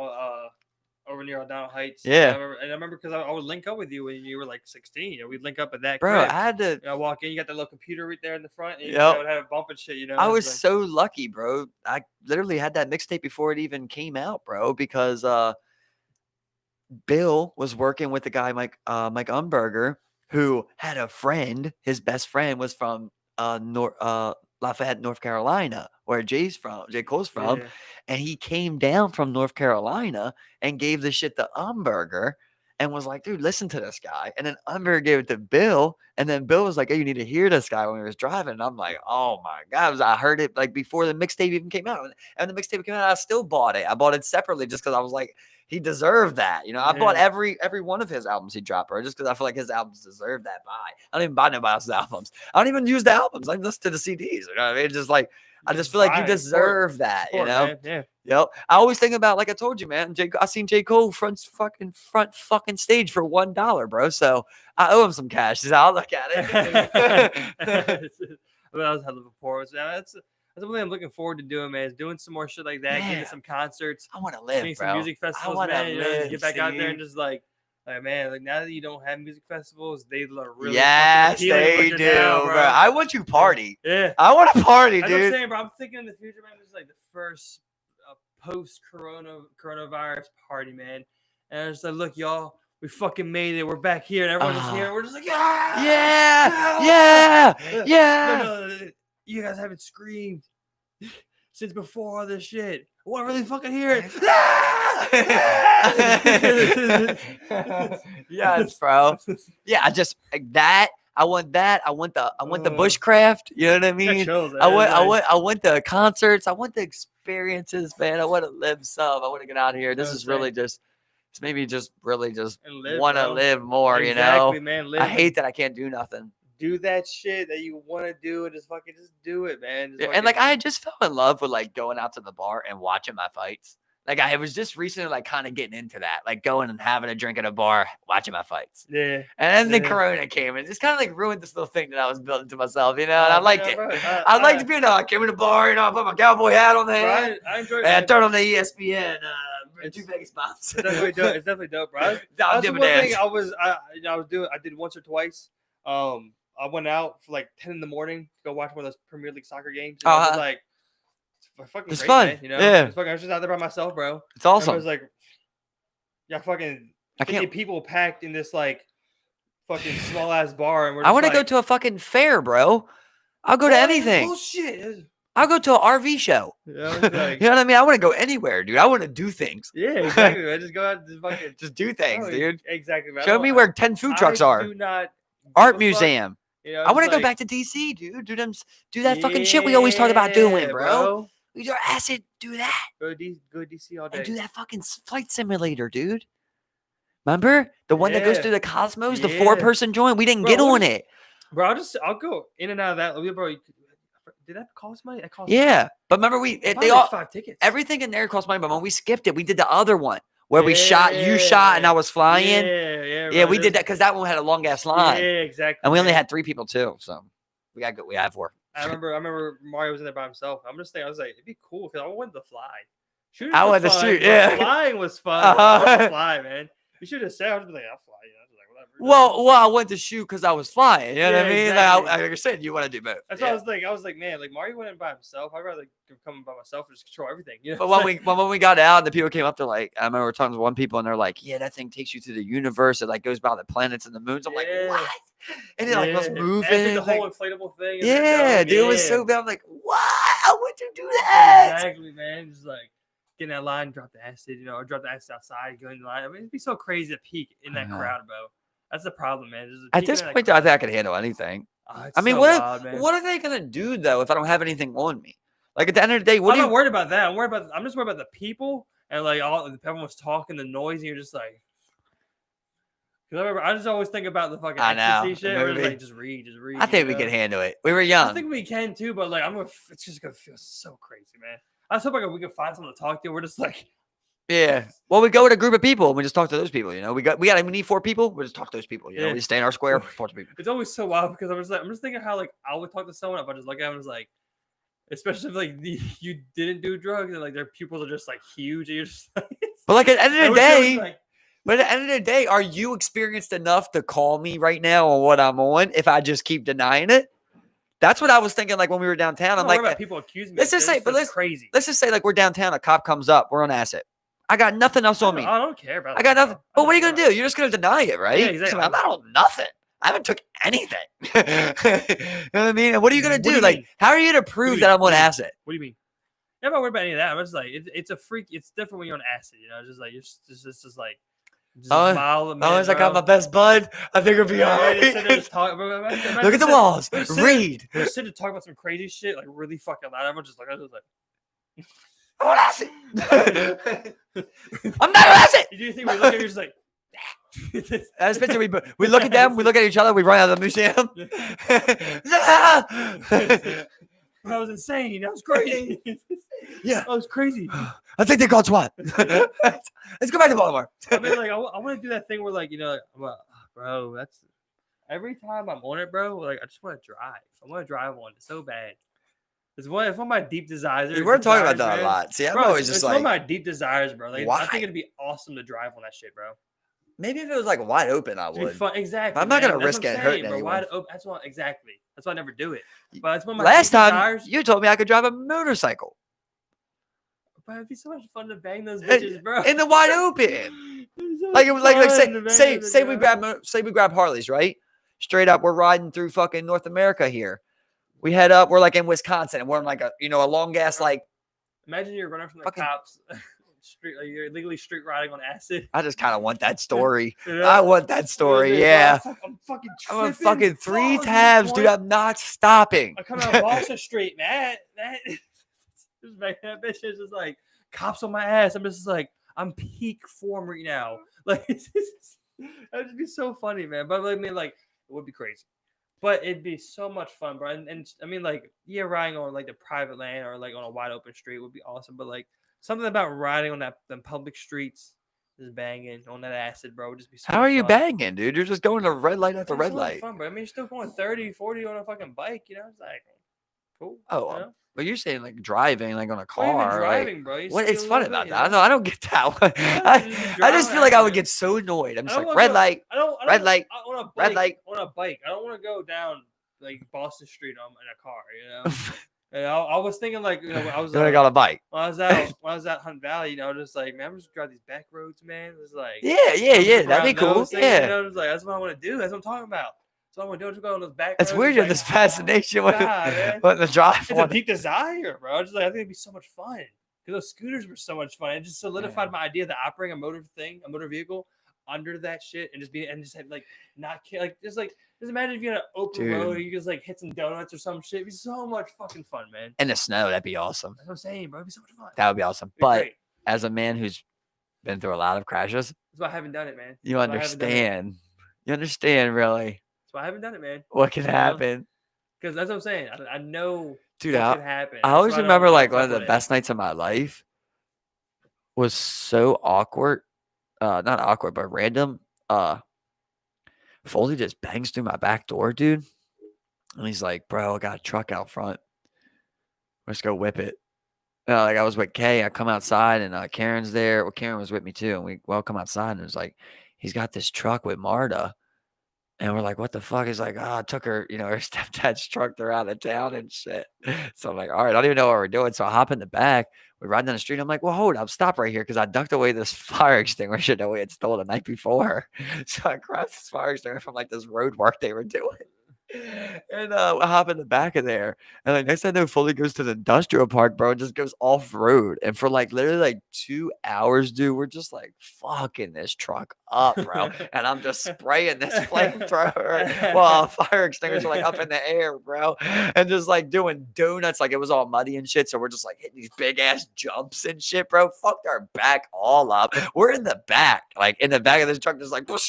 over near O'Donnell Heights. Yeah. I remember because I would link up with you when you were like 16. We'd link up at that bro, crib. I had to walk in, you got that little computer right there in the front, and you Yep. would have a bump and shit, I was like, so lucky, bro. I literally had that mixtape before it even came out, bro, because Bill was working with the guy Mike Umberger, who had a friend. His best friend was from Lafayette, North Carolina, where J. Cole's from. Yeah. And he came down from North Carolina and gave the shit to Umberger and was like, dude, listen to this guy. And then Umberger gave it to Bill. And then Bill was like, hey, you need to hear this guy when he was driving. And I'm like, oh my God. I heard it like before the mixtape even came out. And the mixtape came out, I still bought it. I bought it separately just because I was like, he deserved that. I bought every one of his albums he dropped, bro, just because I feel like his albums deserve that buy. I don't even buy nobody else's albums. I don't even use the albums. I listen to the CDs. You know what I mean? It's just like, I just feel like you deserve that, you know? Man. Yeah. Yep. I always think about, like I told you, man, I seen J. Cole front fucking stage for $1, bro. So I owe him some cash. So I'll look at it. I was hella before. That's something I'm looking forward to doing, man. Is doing some more shit like that, getting to some concerts. I want to live, bro. Some music festivals, man. Get back out there and just like man, like now that you don't have music festivals, they are really they do, now, bro. I want you party. Yeah, I want to party, dude. I'm saying, bro. I'm thinking in the future, man. This is like the first post-coronavirus party, man. And I was like, look, y'all, we fucking made it. We're back here, and everyone's just here. We're just like, yeah. No, you guys haven't screamed since before all this shit. I want to really fucking hear it. Yes, bro. Yeah, I just like that. I want that. I want the bushcraft. You know what I mean? Chills, I want the concerts. I want the experiences, man. I want to live some. I want to get out of here. This is really just. It's maybe just really just want to live more. Exactly, you know. Man, live. I hate that I can't do nothing. Do that shit that you want to do and just do it, man. And like I just fell in love with like going out to the bar and watching my fights. Like I was just recently like kind of getting into that, like going and having a drink at a bar, watching my fights. Yeah. And then the Corona came and just kind of like ruined this little thing that I was building to myself, you know. And I liked it. I liked being I came in the bar, I put my cowboy hat on the head. I enjoyed it. And I turned on the ESPN. Two Vegas spots. It's definitely dope, bro. That's one thing I did once or twice. I went out for like 10 in the morning to go watch one of those Premier League soccer games. I was like, it's fucking great, fun, man, you know? Yeah. I was just out there by myself, bro. It's awesome. I was like, fucking 50 people packed in this like fucking small ass bar, and I want to go to a fucking fair, bro. I'll go to What? anything. Bullshit. I'll go to an RV show. Yeah, I was You like, know what I mean? I want to go anywhere, dude. I want to do things. yeah, exactly, man. Just go out and just fucking Just do things, no, dude. exactly, man. Show me where 10 food trucks are. do not give Art a fuck. museum. You know, I want just to go like, back to DC, dude. Do that fucking shit we always talked about doing, yeah, bro. We do acid. Do that. Go to DC all day. And do that fucking flight simulator, dude. Remember the one that goes Yeah. through the cosmos, the Yeah. 4-person joint? We didn't Bro, get what on is- it. Bro, I'll go in and out of that. Bro, did that cost money? That cost Yeah, but remember they probably all like 5 tickets. everything in there cost money. But when we skipped it, we did the other one where we shot. You shot, and I was flying. Yeah, we did that because that one had a long ass line. Yeah, exactly. And we only had 3 people too, so we got good. We had 4. I remember Mario was in there by himself. I'm just thinking, I was like, it'd be cool because I wanted to fly. Shooting I was wanted to fun, shoot, but yeah. flying was fun. I wanted to fly, man. You should have said, I was like, I'll fly. You know? I was like, whatever. Well, I went to shoot because I was flying. You know what I mean? exactly. Like I said, you want to do both. That's what I was thinking. I was like, man, like Mario went in by himself. I'd rather come by myself and just control everything. You know? But when we got out, the people came up to like, I remember talking to one people and they're like, yeah, that thing takes you to the universe. It like goes by the planets and the moons. I'm like, what? And it like was moving. And the whole inflatable thing. Yeah, dude, it was so bad. I'm like, what? I want to do that. Exactly, man. Just like get in that line, drop the acid, you know, or drop the acid outside, go in the line. I mean, it'd be so crazy to peak in that crowd, bro. That's the problem, man. At this point, though, I think I could handle anything. I mean, what are they gonna do though if I don't have anything on me? Like at the end of the day, I'm not worried about that. I'm just worried about the people and like everyone's talking, the noise, and you're just like. Because I just always think about the fucking ecstasy shit. Where it's like, just read. I think we can handle it. We were young. I think we can too, but like, it's just gonna feel so crazy, man. I was hoping we could find someone to talk to. We're just like, yeah. Well, we go with a group of people and we just talk to those people. You know, we need 4 people. We just talk to those people. You know, we stay in our square, talk to people. It's always so wild because I'm just thinking how like I would talk to someone if I just look at them and was like, especially if like you didn't do drugs and like their pupils are just like huge and you're just like, but like at the end of the day. But at the end of the day, are you experienced enough to call me right now on what I'm on if I just keep denying it? That's what I was thinking like when we were downtown. I'm like, people accuse me. Let's just say, crazy. Let's just say like we're downtown, a cop comes up, we're on acid. I got nothing else on me. I don't care about I got nothing. But what are you going to do? You're just going to deny it, right? Yeah, exactly. I'm not on nothing. I haven't took anything. You know what I mean? And what are you going to do? Like, how are you going to prove that I'm on acid? What do you mean? I'm not worried about any of that. I'm just like, it's a freak. It's different when you're on acid, you know? It's just like, it's just like, as I got my best bud, I think it'll be all right. Look at the walls. Read. We're sitting to talk about some crazy shit, like really fucking loud. Everyone's just like, I'm on acid. I'm not on acid. You do think we look at you just like, That's picture we look at them, we look at each other, we run out of the museum. That was insane. That was crazy. Yeah, that was crazy. I think they called SWAT. Let's go back to Baltimore. I mean, like, I want to do that thing where, like, you know, like, bro, that's every time I'm on it, bro. Like, I just want to drive. I want to drive one so bad. It's one of my deep desires. Dude, we're talking about that a lot. See, I'm always just like, one of my deep desires, bro. Like, why? I think it'd be awesome to drive on that shit, bro. Maybe if it was like wide open, I would. Exactly. But I'm not gonna risk it hurting anyone. Wide open. That's why I never do it. But it's one of my last time desires. you told me I could drive a motorcycle. But it'd be so much fun to bang those bitches, bro. In the wide open. Say we grab Harleys, right? Straight up, we're riding through fucking North America here. We head up, we're like in Wisconsin, and we're in like a long gas like. Imagine you're running from the cops. You're illegally street riding on acid. I just kind of want that story. I want that story. Yeah. I'm fucking tripping. I'm fucking 3 tabs, dude. I'm not stopping. I come out Boston Street, man. Just making that bitch is just like cops on my ass. I'm just like, I'm peak form right now. Like, that would just be so funny, man. But I mean, like, it would be crazy. But it'd be so much fun, bro. And I mean, like, yeah, riding on like the private land or like on a wide open street would be awesome. But like, something about riding on them public streets, just banging on that acid, bro, would just be so How are you fun. banging, dude? You're just going to red light after red light. Fun, bro. I mean, you're still going 30, 40 on a fucking bike, you know? It's like, cool. Oh, you know? but you're saying like driving, like on a car. Not even driving, like, bro. What is fun about that? I don't get that one. I just feel like I would get so annoyed. I'm just like, red light, red light, red light. On a bike, I don't want to go down like Boston Street in a car, you know? And I was thinking, like, you know, I got a bike. When I was at Hunt Valley, you know, just like, man, I'm just drive these back roads, man. It's like, yeah, that'd be cool. Things, you know, it's like that's what I want to do. That's what I'm talking about. So I'm gonna do it. Just go on those back It's roads. weird Just you have like, this fascination with, God, man. with the drive It's a one. deep desire, bro. Just like I think it'd be so much fun because those scooters were so much fun. It just solidified my idea that operating a motor vehicle under that shit, and just have like not care, like just imagine if you had an open road, and Dude. you just like hit some donuts or some shit. It'd be so much fucking fun, man. In the snow, that'd be awesome. That's what I'm saying, bro. It'd be so much fun. That would be awesome. It'd be But great. as a man who's been through a lot of crashes, That's why I haven't done it, man. you That's why I haven't done it. understand. You understand, really, That's why I haven't done it, man. what can happen. Because that's what I'm saying. I know Dude, what I could happen. I That's always why I remember don't like one fuck of the with it. best nights of my life was so awkward. Not awkward, but random. Foley just bangs through my back door, dude. And he's like, bro, I got a truck out front. Let's go whip it. Like I was with Kay. I come outside and Karen's there. Well, Karen was with me too. And we all come outside and it was like, he's got this truck with Marta. And we're like, what the fuck? He's like, I took her, her stepdad's truck. They're out of town and shit. So I'm like, all right, I don't even know what we're doing. So I hop in the back. We ride down the street. I'm like, well, hold up, stop right here. Cause I ducked away this fire extinguisher that we had stolen the night before. So I grabbed this fire extinguisher from like this road work they were doing. And I hop in the back of there. And like next thing I know, Foley goes to the industrial park, bro, and just goes off road. And for like literally like 2 hours, dude, we're just like fucking this truck up, bro. And I'm just spraying this flamethrower while fire extinguishers are like up in the air, bro. And just like doing donuts, like it was all muddy and shit. So we're just like hitting these big ass jumps and shit, bro. Fucked our back all up. We're in the back, like in the back of this truck, just like but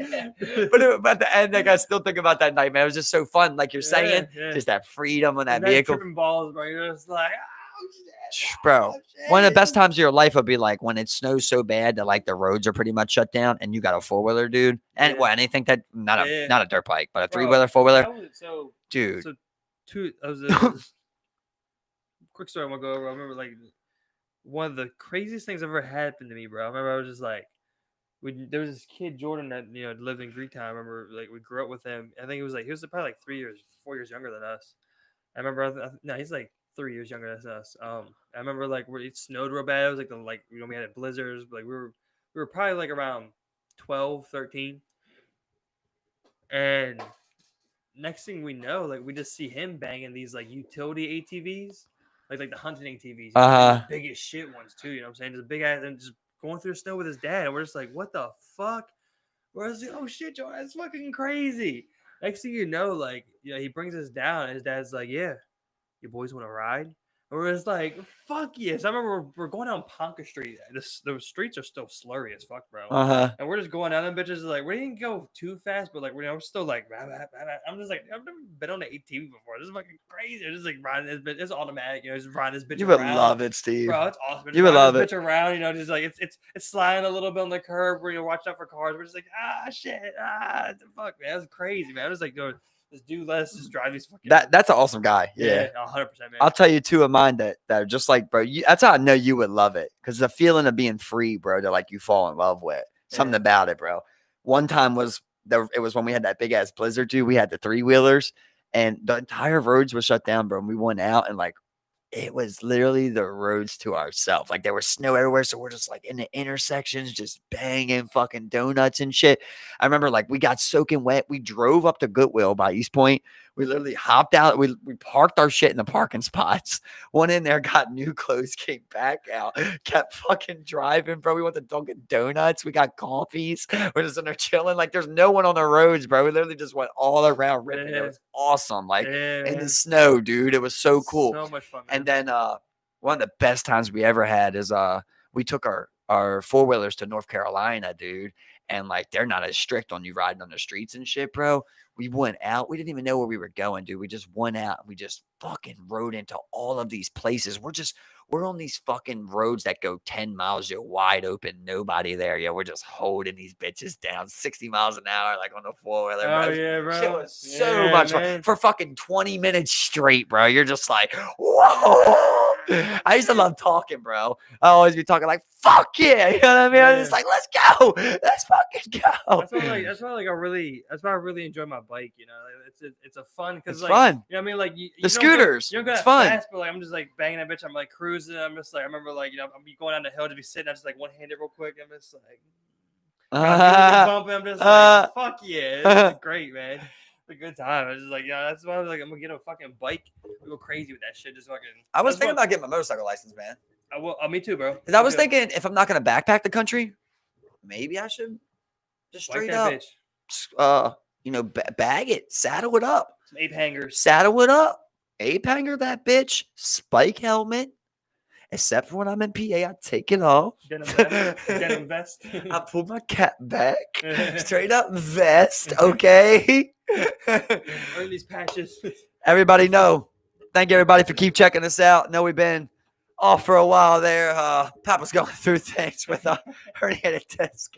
at the end, like I still think about that night, man. It was just so fun, like you're saying, just that freedom on that vehicle. Tripping balls, bro. You're just like, oh shit, bro. One of the best times of your life would be like when it snows so bad that like the roads are pretty much shut down, and you got a 4-wheeler, dude. And anything that not a dirt bike, but a 3-wheeler, 4-wheeler, dude. Quick story. I'm gonna go over. I remember like one of the craziest things ever happened to me, bro. I remember I was just like. There was this kid Jordan that lived in Greektown. I remember like we grew up with him. I think he was probably like 4 years younger than us. I remember no, he's like 3 years younger than us. I remember like where it snowed real bad. It was like we had blizzards. Like we were probably like around 12, 13. And next thing we know, like we just see him banging these like utility ATVs, like the hunting ATVs, the biggest shit ones too. You know what I'm saying? Just big ass and just going through the snow with his dad, and we're just like, what the fuck? We're just like, oh shit, Joe, that's fucking crazy. Next thing you know, like, he brings us down, and his dad's like, yeah, you boys want to ride? And we're just like, fuck yes. I remember we're going down Ponca Street. Those streets are still slurry as fuck, bro. And we're just going down them bitches. Like, we didn't go too fast, but like, we're still like, I'm just like, I've never been on the ATV before. This is fucking crazy. Just like riding this bitch. It's automatic, just riding this bitch around. You would love it, Steve. Bro, it's awesome. Just you would love this bitch around, just like it's sliding a little bit on the curb. We're watching out for cars. We're just like, shit, fuck, man, that's crazy, man. I was like, let's just drive these fucking. That's an awesome guy. Yeah, 100%, man. I'll tell you 2 of mine that are just like, bro. That's how I know you would love it, because the feeling of being free, bro, that like you fall in love with something about it, bro. One time it was when we had that big ass blizzard, dude. We had the 3-wheelers, and the entire roads were shut down, bro. And we went out and like. It was literally the roads to ourselves. Like there was snow everywhere. So we're just like in the intersections, just banging fucking donuts and shit. I remember like we got soaking wet. We drove up to Goodwill by East Point. We literally hopped out. We parked our shit in the parking spots. Went in there, got new clothes, came back out, kept fucking driving, bro. We went to Dunkin' Donuts. We got coffees. We're just in there chilling. Like there's no one on the roads, bro. We literally just went all around ripping. It was awesome. Like in the snow, dude. It was so cool. So much fun, man. And then one of the best times we ever had is we took our 4-wheelers to North Carolina, dude. And like they're not as strict on you riding on the streets and shit, bro. We went out. We didn't even know where we were going, dude. We just went out and we just fucking rode into all of these places. We're on these fucking roads that go 10 miles, wide open, nobody there. We're just holding these bitches down 60 miles an hour, like on the 4-wheeler. Oh, yeah, bro. Shit was so much fun. For fucking 20 minutes straight, bro. You're just like, whoa. I used to love talking, bro. I always be talking like, fuck yeah. You know what I mean? I'm just like, let's go. Let's fucking go. That's why I really enjoy my bike, it's a fun, because it's like, fun. You know what I mean? Like the scooters. You don't go it's that fun. fast, but like I'm just like banging that bitch. I'm like cruising. I'm just like, I remember like, I'm going down the hill to be sitting. I just like one-handed real quick. I'm just like, Got music bumping. I'm just like, fuck yeah, this is great, man. It's a good time. I was just like, yeah, that's why I was like, I'm gonna get a fucking bike. We go crazy with that shit. Just fucking. I was thinking about getting my motorcycle license, man. I will. Me too, bro. Because I was thinking if I'm not gonna backpack the country, maybe I should just straight up, bag it, saddle it up, some ape hangers, saddle it up, ape hanger that bitch, spike helmet. Except for when I'm in PA, I take it off. Denim vest. I pull my cap back. Straight up vest, okay? Earn these patches. Everybody know. Thank everybody for keep checking us out. Know we've been off for a while there. Papa's going through things with a herniated disc.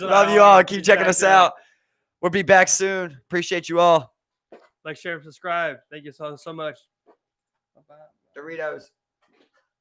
Love you all. Keep checking us out. We'll be back soon. Appreciate you all. Like, share, and subscribe. Thank you so much. Doritos.